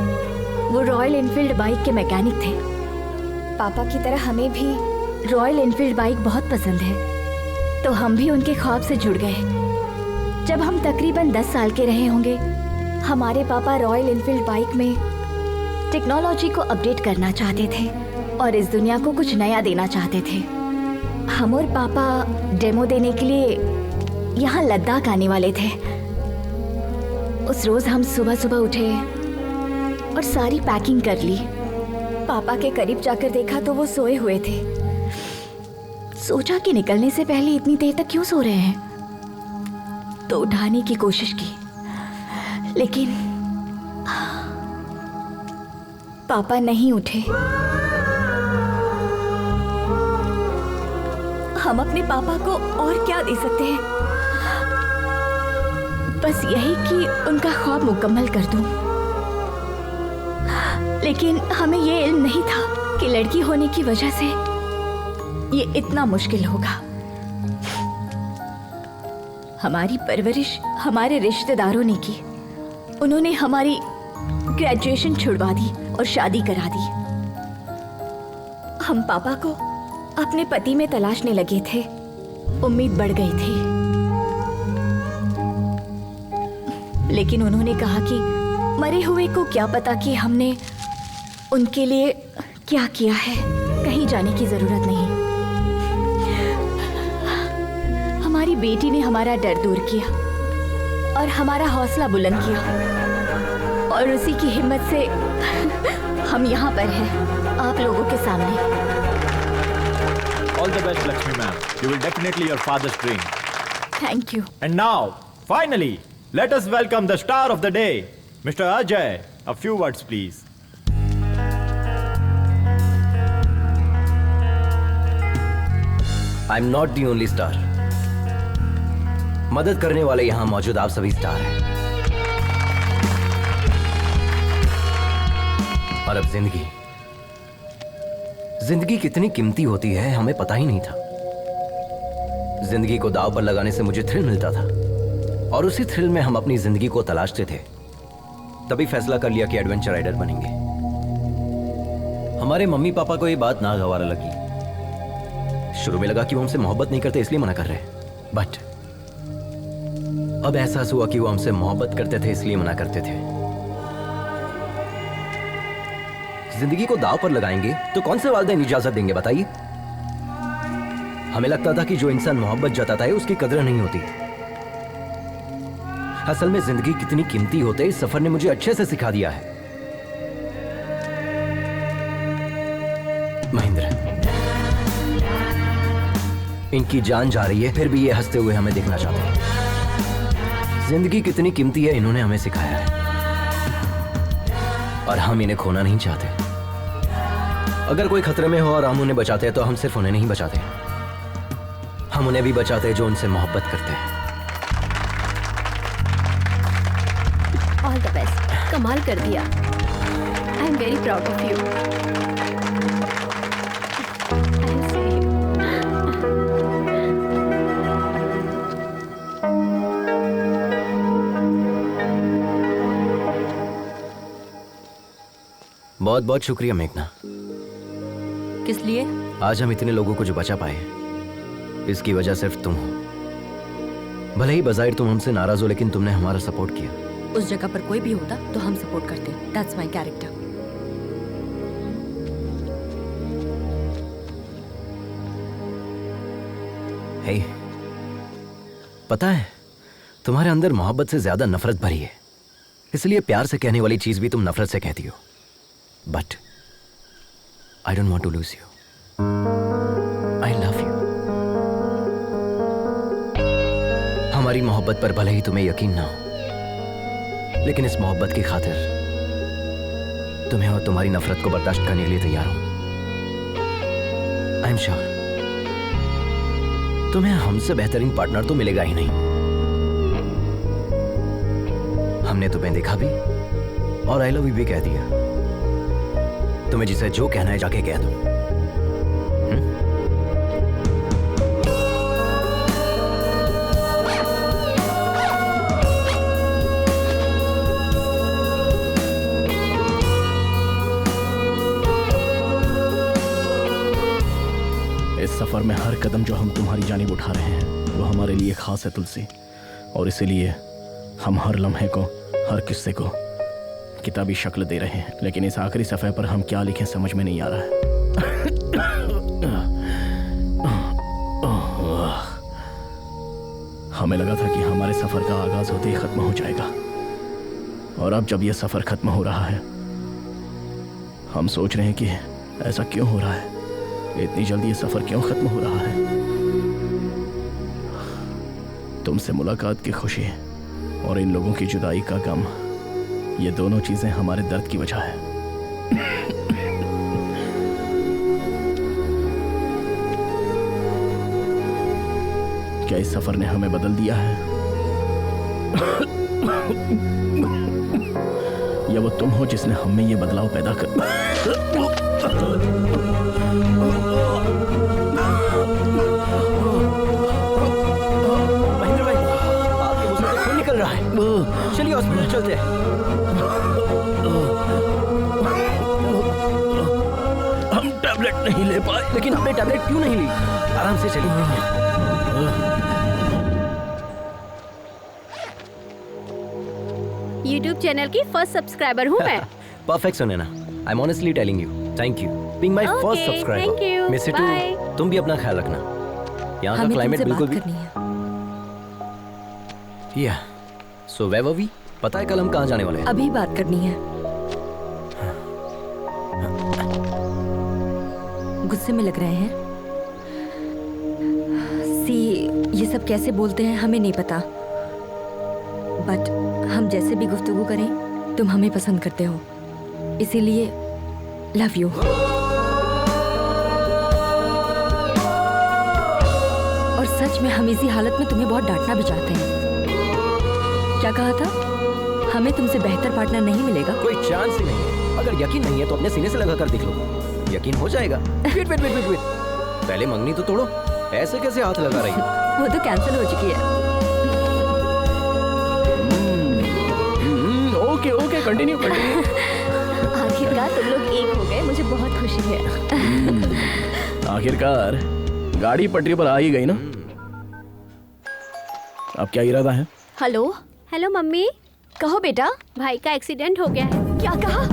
Speaker 6: वो रॉयल एनफील्ड बाइक के मैकेनिक थे। पापा की तरह हमें भी रॉयल एनफील्ड बाइक बहुत पसंद है, तो हम भी उनके ख्वाब से जुड़ गए। जब हम तकरीबन 10 साल के रहे होंगे, हमारे पापा रॉयल एनफील्ड बाइक में टेक्नोलॉजी को अपडेट करना चाहते थे और इस दुनिया को कुछ नया देना चाहते थे। हम और पापा डेमो देने के लिए यहाँ लद्दाख आने वाले थे। उस रोज हम सुबह सुबह उठे और सारी पैकिंग कर ली। पापा के करीब जाकर देखा तो वो सोए हुए थे। सोचा कि निकलने से पहले इतनी देर तक क्यों सो रहे हैं। तो उठाने की कोशिश की, लेकिन पापा नहीं उठे। हम अपने पापा को और क्या दे सकते हैं? बस यही कि उनका ख्वाब मुकम्मल कर दूं। लेकिन हमें ये इल्म नहीं था कि लड़की होने की वजह से ये इतना मुश्किल होगा। हमारी परवरिश हमारे रिश्तेदारों ने की। उन्होंने हमारी ग्रेजुएशन छुड़वा दी और शादी करा दी। हम पापा को अपने पति में तलाशने लगे थे। उम्मीद बढ़ गई थी, लेकिन उन्होंने कहा कि मरे हुए को क्या पता कि हमने उनके लिए क्या किया है। कहीं जाने की जरूरत नहीं। हमारी बेटी ने हमारा डर दूर किया और हमारा हौसला बुलंद किया, और उसी की हिम्मत से हम यहाँ पर हैं, आप लोगों के सामने।
Speaker 1: All the best, Lakshmi ma'am. You will definitely your father's dream.
Speaker 6: Thank you.
Speaker 1: And now, finally, let us welcome the star of the day, Mr. Ajay. A few words, please.
Speaker 8: I'm not the only star. मदद करने वाले यहां मौजूद आप सभी star हैं। और अब जिंदगी कितनी कीमती होती है हमें पता ही नहीं था। जिंदगी को दांव पर लगाने से मुझे थ्रिल मिलता था, और उसी थ्रिल में हम अपनी जिंदगी को तलाशते थे। तभी फैसला कर लिया कि एडवेंचर राइडर बनेंगे। हमारे मम्मी पापा को ये बात नागवार लगी। शुरू में लगा कि वो हमसे मोहब्बत नहीं करते इसलिए मना कर रहे हैं, बट अब एहसास हुआ कि वो हमसे मोहब्बत करते थे इसलिए मना करते थे। जिंदगी को दांव पर लगाएंगे तो कौन से वालिदैन इजाजत देंगे बताइए? हमें लगता था कि जो इंसान मोहब्बत जताता है उसकी कदर नहीं होती। असल में जिंदगी कितनी कीमती होते इस सफर ने मुझे अच्छे से सिखा दिया है। महेंद्र, इनकी जान जा रही है फिर भी ये हंसते हुए हमें देखना चाहते हैं। जिंदगी कितनी कीमती है इन्होंने हमें सिखाया है, और हम इन्हें खोना नहीं चाहते। अगर कोई खतरे में हो और हम उन्हें बचाते हैं तो हम सिर्फ उन्हें नहीं बचाते, हम उन्हें भी बचाते हैं जो उनसे मोहब्बत करते हैं।
Speaker 12: ऑल द बेस्ट, कमाल कर दिया। I am very proud of you.
Speaker 8: बहुत बहुत शुक्रिया मेघना।
Speaker 10: किस लिए?
Speaker 8: आज हम इतने लोगों को जो बचा पाए, इसकी वजह सिर्फ तुम हो। भले ही बज़ाहिर तुम हमसे नाराज हो, लेकिन तुमने हमारा सपोर्ट किया।
Speaker 10: उस जगह पर कोई भी होता तो हम सपोर्ट करते। That's my character.
Speaker 8: हे, पता है तुम्हारे अंदर मोहब्बत से ज्यादा नफरत भरी है, इसलिए प्यार से कहने वाली चीज भी तुम नफरत से कहती हो। But I don't want to lose you. I love you. हमारी मोहब्बत पर भले ही तुम्हें यकीन ना हो, लेकिन इस मोहब्बत की खातिर तुम्हें और तुम्हारी नफरत को बर्दाश्त करने के लिए तैयार हूं। आई एम श्योर तुम्हें हमसे बेहतरीन पार्टनर तो मिलेगा ही नहीं। हमने तुम्हें देखा भी और आई लव यू भी कह दिया। तुम्हें जिसे जो कहना है जाके कह दो।
Speaker 2: इस सफर में हर कदम जो हम तुम्हारी जानिब उठा रहे हैं वो हमारे लिए खास है तुलसी, और इसीलिए हम हर लम्हे को, हर किस्से को किताबी शक्ल दे रहे हैं। लेकिन इस आखिरी सफ़े पर हम क्या लिखें समझ में नहीं आ रहा है। हमें लगा था कि हमारे सफ़र का आगाज होते ही ख़त्म हो जाएगा, और अब जब यह सफ़र ख़त्म हो रहा है हम सोच रहे हैं कि ऐसा क्यों हो रहा है, इतनी जल्दी ये सफ़र क्यों ख़त्म हो रहा है। तुमसे मुलाकात की खुशी और इन लोगों की जुदाई का गम, ये दोनों चीजें हमारे दर्द की वजह है। क्या इस सफर ने हमें बदल दिया है या वो तुम हो जिसने हम में ये बदलाव पैदा कर।
Speaker 8: महेंद्र भाई, आपके मुंह से तो खून निकल रहा है। चलिए हॉस्पिटल चलते हैं।
Speaker 2: हम टैबलेट नहीं ले पाए।
Speaker 8: लेकिन आपने टैबलेट क्यों नहीं ली? आराम से चलिए।
Speaker 7: YouTube चैनल की फर्स्ट सब्सक्राइबर हूँ मैं।
Speaker 8: Perfect Sunaina, I am honestly telling you, thank you being my first
Speaker 7: Okay, thank
Speaker 8: subscriber.
Speaker 7: you.
Speaker 8: Miss too,
Speaker 7: Bye.
Speaker 8: तुम भी अपना ख्याल रखना। यहाँ का
Speaker 10: हमें
Speaker 8: क्लाइमेट
Speaker 10: तुमसे
Speaker 8: बिल्कुल
Speaker 10: बात
Speaker 8: भी
Speaker 10: करनी है।
Speaker 8: या सो वेयर वर वी? पता है कल हम कहाँ जाने वाले हैं?
Speaker 10: अभी बात करनी है। गुस्से में लग रहे हैं। सी, ये सब कैसे बोलते हैं हमें नहीं पता, बट हम जैसे भी गुफ्तगू करें तुम हमें पसंद करते हो, इसीलिए लव यू। और सच में हम इसी हालत में तुम्हें बहुत डांटना भी चाहते हैं। क्या कहा था? हमें तुमसे बेहतर पार्टनर नहीं मिलेगा।
Speaker 8: कोई चांस ही नहीं है। अगर यकीन नहीं है तो अपने सीने से लगा कर देख लो, यकीन हो जाएगा। Wait wait wait wait wait, पहले मंगनी तो तोड़ो। ऐसे कैसे हाथ लगा रही?
Speaker 10: वो तो कैंसिल हो चुकी है।
Speaker 2: Okay okay, continue continue.
Speaker 6: आखिरकार तुम लोग एक हो गए, मुझे बहुत खुशी है।
Speaker 2: आखिरकार गाड़ी पटरी पर आ ही गई ना। अब क्या इरादा है?
Speaker 6: Hello
Speaker 7: hello mummy.
Speaker 6: कहो बेटा।
Speaker 7: भाई का एक्सीडेंट हो गया है।
Speaker 6: क्या कहा?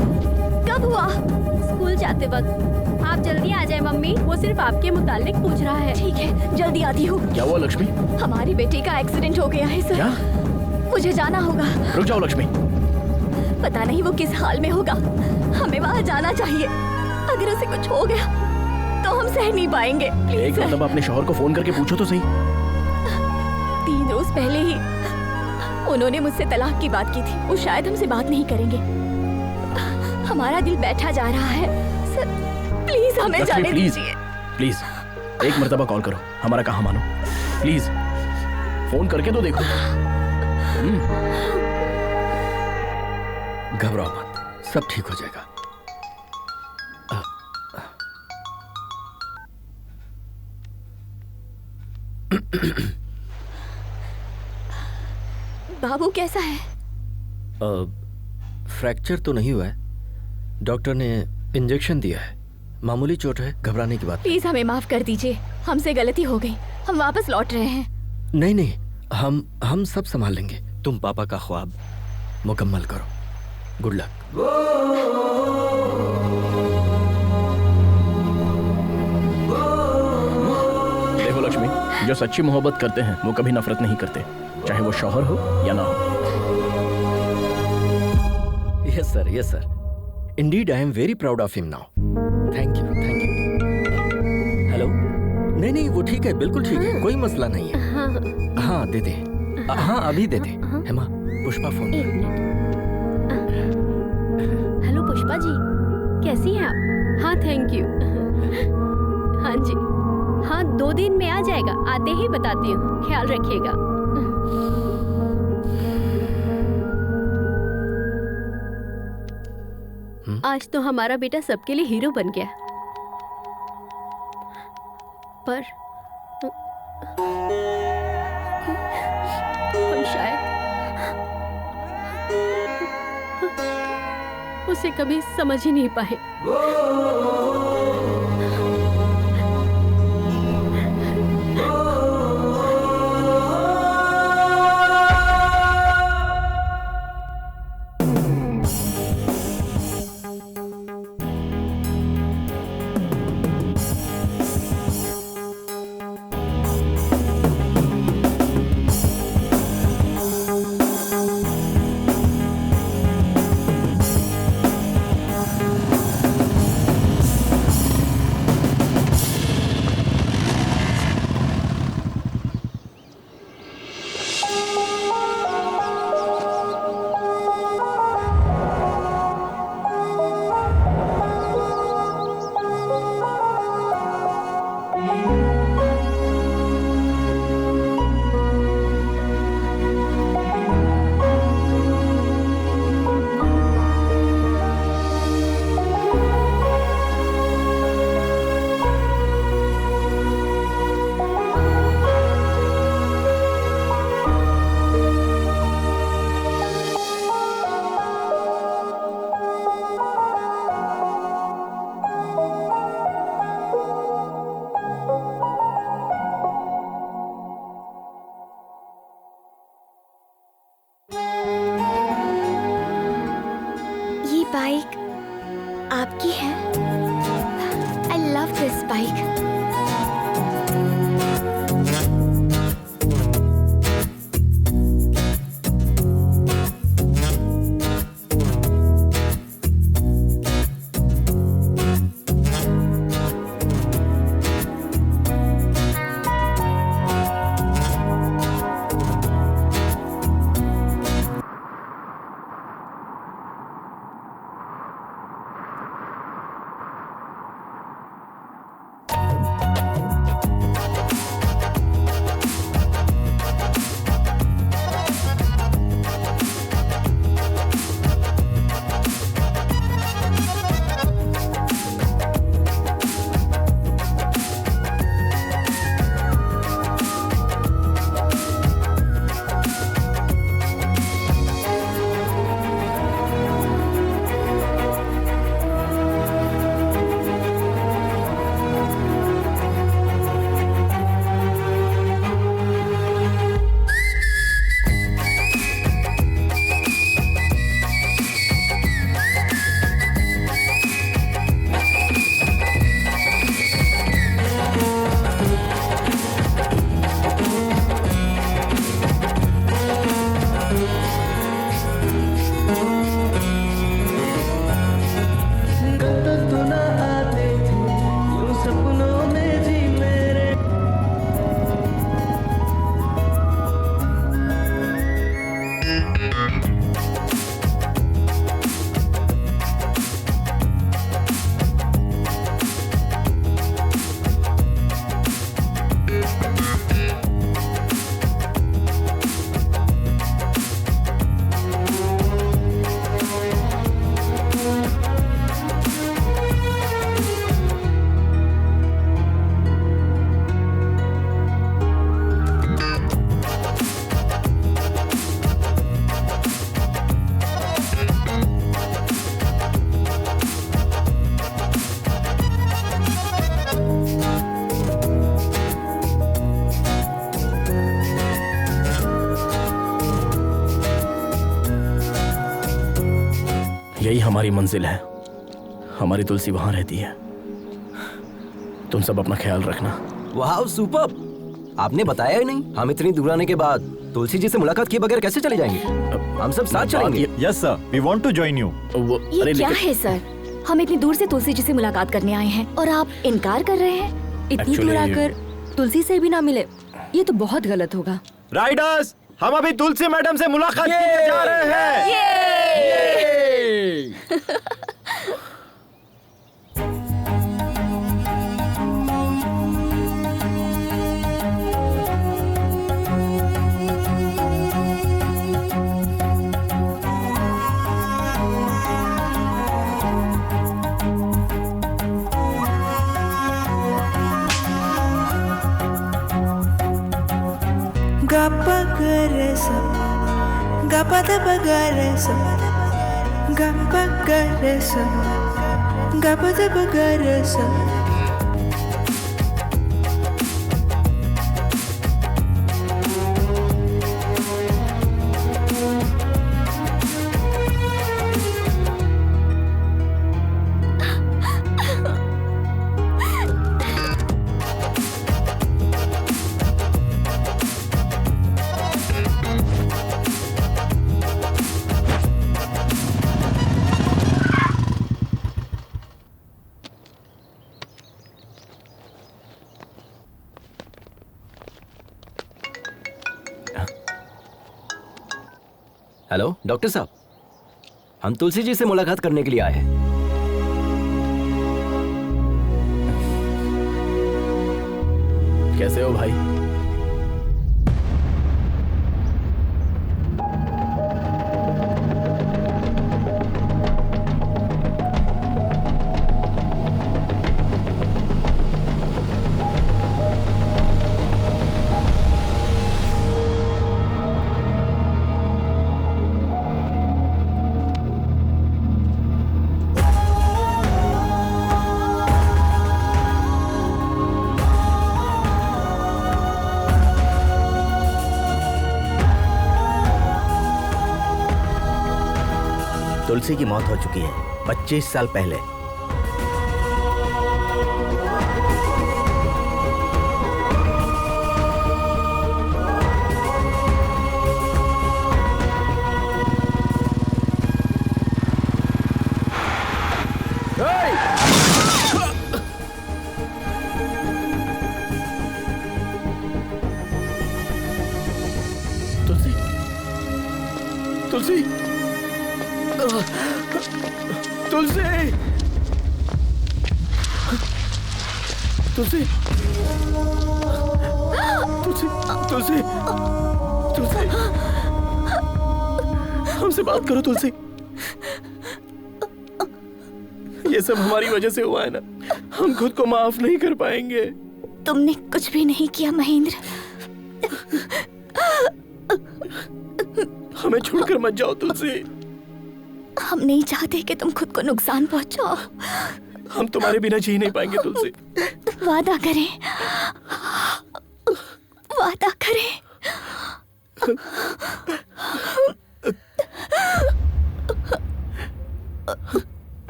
Speaker 6: कब हुआ?
Speaker 7: स्कूल जाते वक्त। आप जल्दी आ जाए मम्मी, वो सिर्फ आपके मुतालिक पूछ रहा है।
Speaker 6: ठीक है, जल्दी आती हूँ।
Speaker 2: क्या हुआ लक्ष्मी?
Speaker 6: हमारी बेटी का एक्सीडेंट हो गया है सर।
Speaker 2: क्या?
Speaker 6: मुझे जाना होगा।
Speaker 2: रुक जाओ लक्ष्मी।
Speaker 6: पता नहीं वो किस हाल में होगा, हमें वहाँ जाना चाहिए। अगर उसे कुछ हो गया तो हम सह नहीं पाएंगे। प्लीज
Speaker 2: एक
Speaker 6: सर।
Speaker 2: मतलब अपने शौहर को फोन करके पूछो तो सही।
Speaker 6: 3 रोज पहले ही उन्होंने मुझसे तलाक की बात की थी। वो शायद हमसे बात नहीं करेंगे। हमारा दिल बैठा जा रहा है सर, प्लीज हमें
Speaker 2: लक्ष्मी,
Speaker 6: जाने
Speaker 2: प्लीज,
Speaker 6: दीजिए।
Speaker 2: प्लीज एक मर्तबा कॉल करो, हमारा कहा मानो। प्लीज फोन करके तो देखो।
Speaker 3: घबराओ मत, सब ठीक हो जाएगा।
Speaker 6: बाबू कैसा है?
Speaker 3: फ्रैक्चर तो नहीं हुआ है, डॉक्टर ने इंजेक्शन दिया है, मामूली चोट है, घबराने की बात
Speaker 6: प्लीज हमें माफ कर दीजिए, हमसे गलती हो गई, हम वापस लौट रहे हैं।
Speaker 3: नहीं। नहीं, हम सब संभाल लेंगे। तुम पापा का ख्वाब मुकम्मल करो। Good luck.
Speaker 2: देखो लक्ष्मी, जो सच्ची मोहब्बत करते हैं वो कभी नफरत नहीं करते, चाहे वो शौहर हो या ना हो।
Speaker 3: Yes sir, yes sir. Indeed I am very proud of him now. Thank you, thank you. Hello? नहीं, वो ठीक है, बिल्कुल ठीक है, कोई मसला नहीं है। हाँ दे दे। हाँ अभी दे दे। हेमा, पुष्पा फोन।
Speaker 7: एक मिनट। हेलो पुष्पा जी, कैसी हैं आप? हाँ थैंक यू। हाँ जी, हाँ 2 दिन में आ जाएगा, आते ही बताती हूँ, ख्याल रखिएगा। आज तो हमारा बेटा सबके लिए हीरो बन गया, पर हम शायद उसे कभी समझ ही नहीं पाए।
Speaker 6: This bike.
Speaker 2: यही हमारी मंजिल है। हमारी तुलसी वहां रहती है। तुम सब अपना ख्याल रखना।
Speaker 8: वाह सुपर! आपने बताया ही नहीं। हम इतनी दूर आने के बाद तुलसी जी से मुलाकात किए बगैर कैसे चले जाएंगे? हम सब साथ चलेंगे।
Speaker 1: Yes sir, we want to join you.
Speaker 6: ये क्या है सर? हम इतनी दूर से तुलसी जी से मुलाकात करने आए हैं और आप इनकार कर रहे हैं?
Speaker 10: इतनी दूर आकर तुलसी से भी ना मिले, ये तो बहुत गलत होगा।
Speaker 1: राइडर्स, हम अभी तुलसी मैडम से मुलाकात करने जा रहे हैं।
Speaker 8: हेलो डॉक्टर साहब, हम तुलसी जी से मुलाकात करने के लिए आए हैं।
Speaker 2: कैसे हो भाई?
Speaker 11: तुलसी की मौत हो चुकी है 25 साल पहले।
Speaker 2: तुलसी तुलसी तुलसी तुलसी हमसे बात करो तुलसी। ये सब हमारी वजह से हुआ है ना, हम खुद को माफ नहीं कर पाएंगे।
Speaker 6: तुमने कुछ भी नहीं किया महेंद्र।
Speaker 2: हमें छोड़कर मत जाओ तुलसी।
Speaker 6: हम नहीं चाहते कि तुम खुद को नुकसान पहुंचाओ।
Speaker 2: हम तुम्हारे बिना जी नहीं पाएंगे तुलसी।
Speaker 6: वादा करें, वादा करें।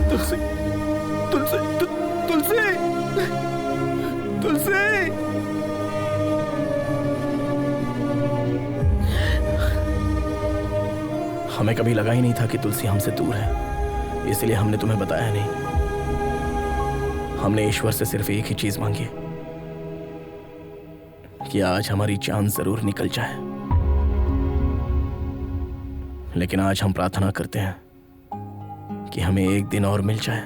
Speaker 2: तुलसी तुलसी तुलसी तुलसी हमें कभी लगा ही नहीं था कि तुलसी हमसे दूर है, इसलिए हमने तुम्हें बताया नहीं। हमने ईश्वर से सिर्फ एक ही चीज मांगी कि आज हमारी जान जरूर निकल जाए, लेकिन आज हम प्रार्थना करते हैं कि हमें एक दिन और मिल जाए,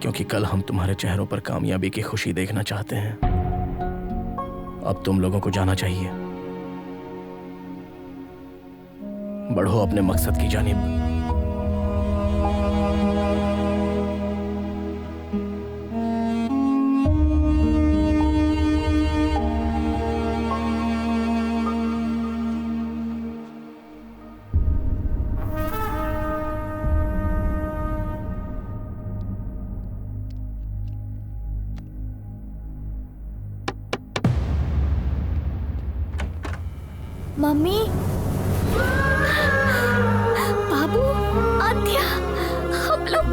Speaker 2: क्योंकि कल हम तुम्हारे चेहरों पर कामयाबी की खुशी देखना चाहते हैं। अब तुम लोगों को जाना चाहिए। बढ़ो अपने मकसद की जानिब।
Speaker 6: मम्मी, बाबू, आद्या, हम लोग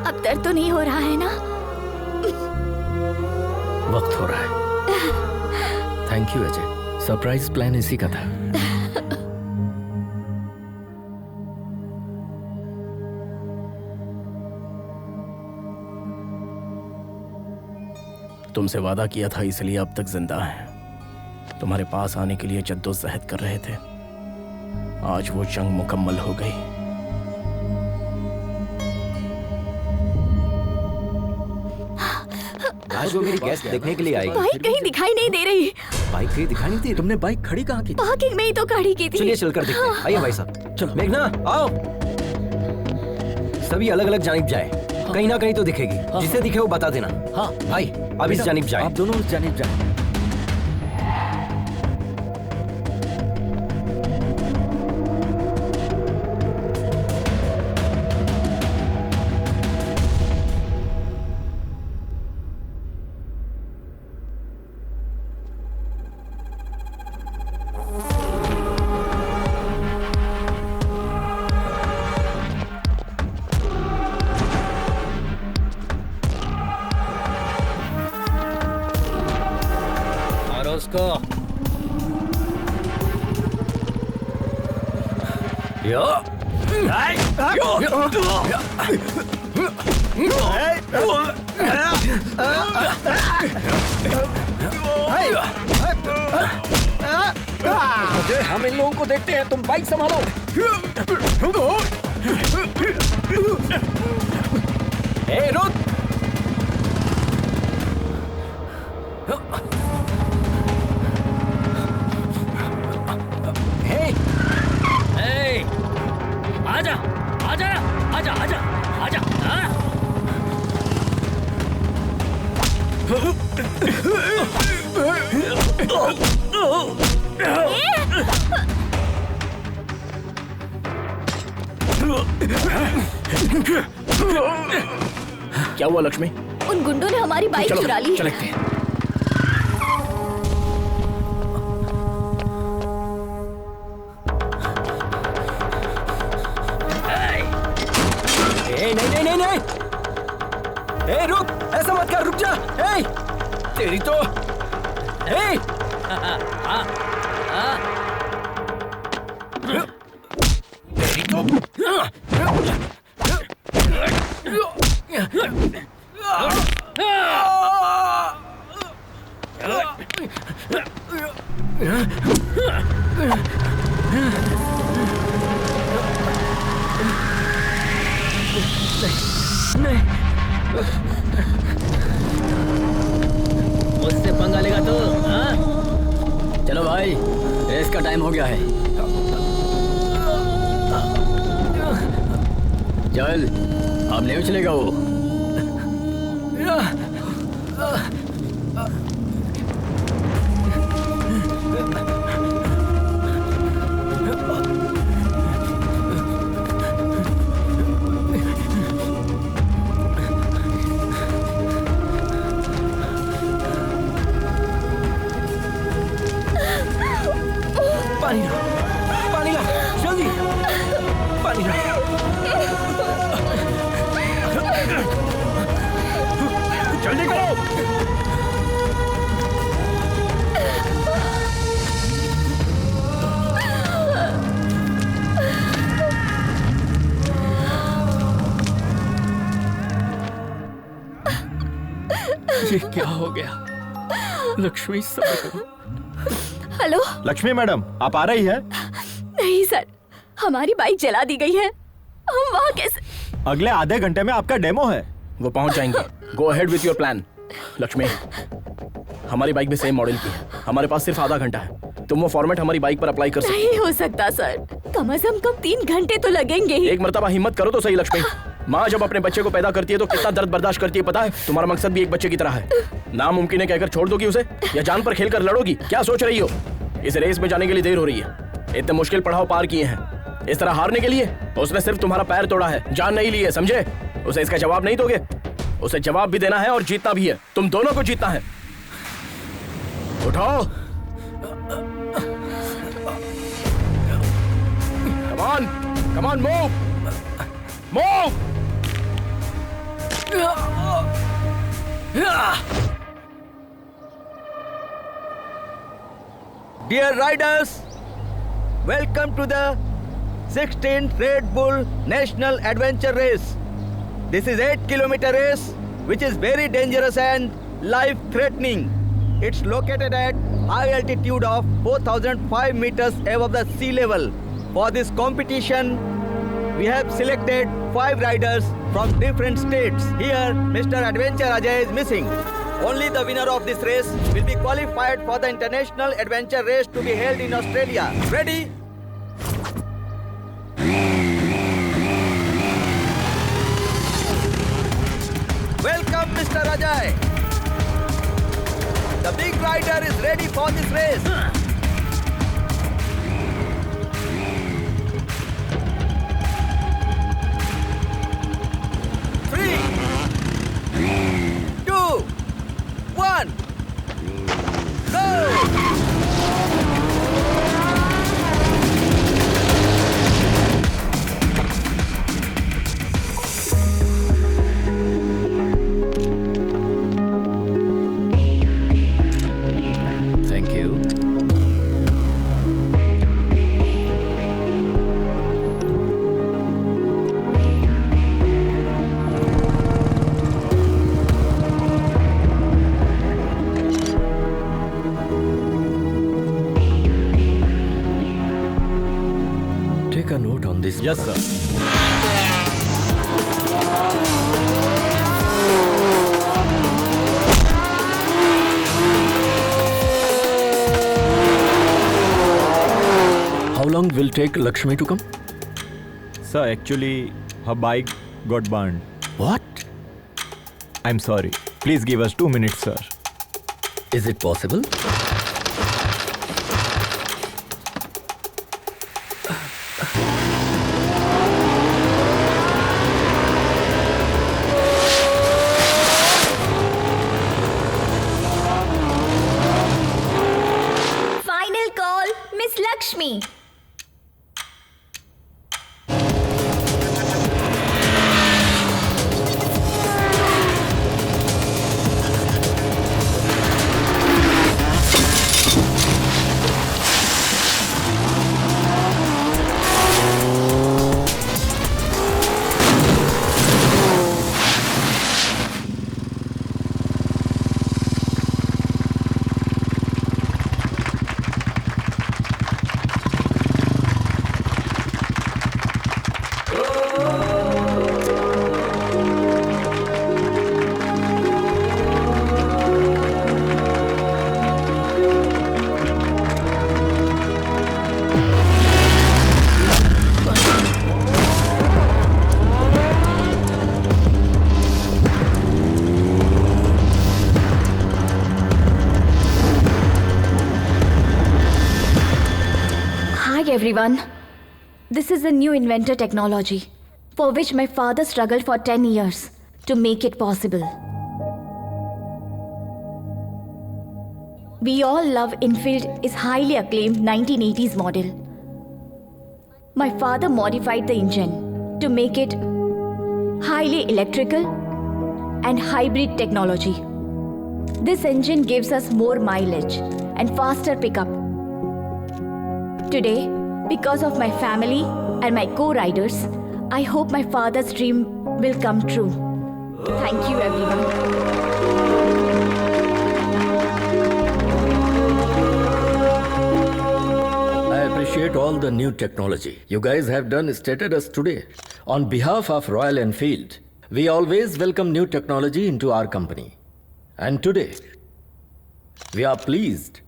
Speaker 6: अब दर्द तो नहीं हो रहा है ना?
Speaker 3: वक्त हो रहा है। Thank you Ajay, surprise plan इसी का था।
Speaker 2: तुमसे वादा किया था, इसलिए अब तक जिंदा है। तुम्हारे पास आने के लिए जद्दोजहद कर रहे थे। आज वो जंग मुकम्मल हो गई।
Speaker 8: आज वो मेरी गेस्ट देखने के लिए आई।
Speaker 6: बाइक कहीं दिखाई नहीं दे रही।
Speaker 8: बाइक कहीं दिखाई नहीं दी?
Speaker 3: तुमने बाइक खड़ी कहाँ की?
Speaker 6: पार्किंग में ही तो खड़ी की थी।
Speaker 8: चलिए चलकर देखते हैं। आइए भाई साहब। चलो मेघना आओ। सभी अलग अलग जानिब जाए, कहीं ना कहीं तो दिखेगी। जिसे दिखे वो बता देना। हाँ भाई, अब इस जानिब जाए।
Speaker 3: आप दोनों उस जानिब जाए।
Speaker 5: उसको
Speaker 3: हम इन लोगों को देखते हैं, तुम बाइक संभालो।
Speaker 8: ए, रुक।
Speaker 5: आजा आजा आजा आजा आजा।
Speaker 2: क्या हुआ लक्ष्मी?
Speaker 6: उन गुंडों ने हमारी बाइक चुरा ली।
Speaker 2: चलते हैं।
Speaker 8: नहीं नहीं नहीं, ए रुक, ऐसा मत कर, रुक जा। ए, तेरी तो ए, तेरी तो
Speaker 4: चल, अब नहीं उछलेगा वो।
Speaker 8: पानी ला, पानी ला, जल्दी पानी ला।
Speaker 2: जल्दी करो।
Speaker 3: ये क्या हो गया? लक्ष्मी सब्र करो।
Speaker 6: हेलो।
Speaker 1: लक्ष्मी मैडम, आप आ रही है?
Speaker 6: नहीं सर, हमारी बाइक जला दी गई है। हम वहाँ कैसे?
Speaker 1: अगले आधे घंटे में आपका डेमो है।
Speaker 2: वो पहुंच जाएंगे। Go ahead with your plan. Lakshmi, हमारी बाइक भी सेम मॉडल की है। हमारे पास सिर्फ आधा घंटा है। तुम वो फॉर्मेट हमारी बाइक पर अप्लाई कर सकते
Speaker 6: नहीं हो सकता सर, कम से कम 3 घंटे तो लगेंगे ही।
Speaker 2: एक मर्तबा हिम्मत करो तो सही लक्ष्मी। माँ जब अपने बच्चे को पैदा करती है तो कितना दर्द बर्दाश्त करती है पता है? तुम्हारा मकसद भी एक बच्चे की तरह है। नामुमकिन है कहकर छोड़ दोगी उसे, या जान पर खेलकर लड़ोगी? क्या सोच रही हो? इस रेस में जाने के लिए देर हो रही है। इतने मुश्किल पड़ाव पार किए हैं, इस तरह हारने के लिए? उसने सिर्फ तुम्हारा पैर तोड़ा है, जान नहीं ली है, समझे? उसे इसका जवाब नहीं दोगे? उसे जवाब भी देना है और जीतना भी है। तुम दोनों को जीतना है। उठाओ। Come on, come on, move, move.
Speaker 11: Dear riders, welcome to the 16th Red Bull National Adventure Race. This is 8-kilometer race which is very dangerous and life-threatening. It's located at high altitude of 4,005 meters above the sea level. For this competition, we have selected 5 riders from different states. Here, Mr. Adventure Ajay is missing. Only the winner of this race will be qualified for the International Adventure Race to be held in Australia. Ready? Welcome, Mr. Ajay. The big rider is ready for this race. Three, 2, 1, go!
Speaker 3: Thank you. Take a note on this.
Speaker 1: Yes, sir.
Speaker 3: How long will take Lakshmi to come?
Speaker 1: Sir, actually, her bike got burned.
Speaker 3: What?
Speaker 1: I'm sorry. Please give us 2 minutes, sir.
Speaker 3: Is it possible?
Speaker 6: Final call, Miss Lakshmi. everyone. This is a new inventor technology for which my father struggled for 10 years to make it possible. We all love Enfield is highly acclaimed 1980s model. My father modified the engine to make it highly electrical and hybrid technology. This engine gives us more mileage and faster pickup. Today, because of my family and my co-riders, I hope my father's dream will come true. Thank you, everyone.
Speaker 3: I appreciate all the new technology you guys have done stated us today. On behalf of Royal Enfield, we always welcome new technology into our company. And today, we are pleased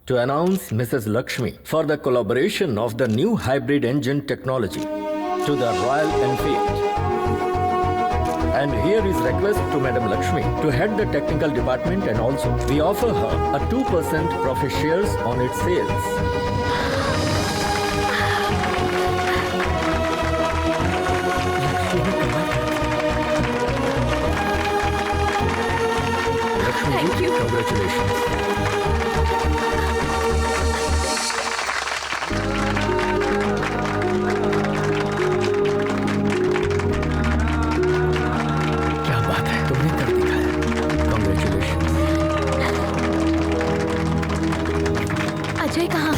Speaker 3: to announce Mrs. Lakshmi for the collaboration of the new hybrid engine technology to the Royal Enfield. And here is request to Madam Lakshmi to head the technical department, and also we offer her a 2% profit shares on its sales.
Speaker 6: Thank you.
Speaker 3: Congratulations.
Speaker 2: क्या बात है, तुमने कर दिखाया। Congratulations.
Speaker 6: Ajay कहाँ?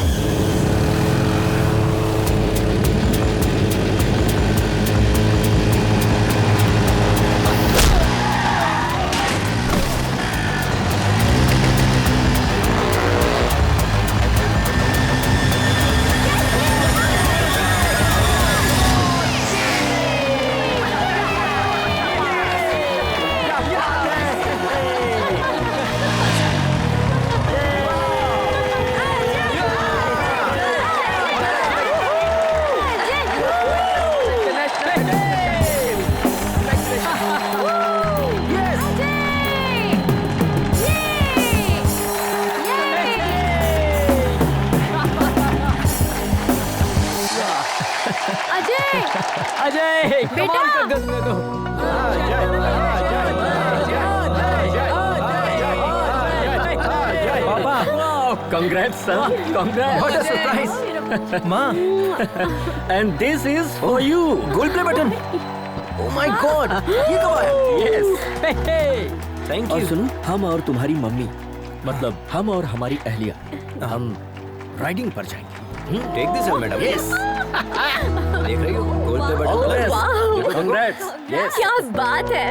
Speaker 4: अजय कमाल कर दिया तुमने तो।
Speaker 3: Papa, congrats, son. Congrats.
Speaker 8: What a surprise. माँ,
Speaker 3: And this is for you.
Speaker 8: Goal play button. Oh my God, ये कब आया?
Speaker 3: Yes.
Speaker 8: Thank
Speaker 3: और
Speaker 8: you.
Speaker 3: सुनो, हम और तुम्हारी मम्मी, मतलब हम और हमारी अहलिया, हम राइडिंग पर जाएंगे।
Speaker 8: Take this, madam. Yes. देख रही हो? Gold play button.
Speaker 3: All the best. Congrats. Yes.
Speaker 6: क्या बात है?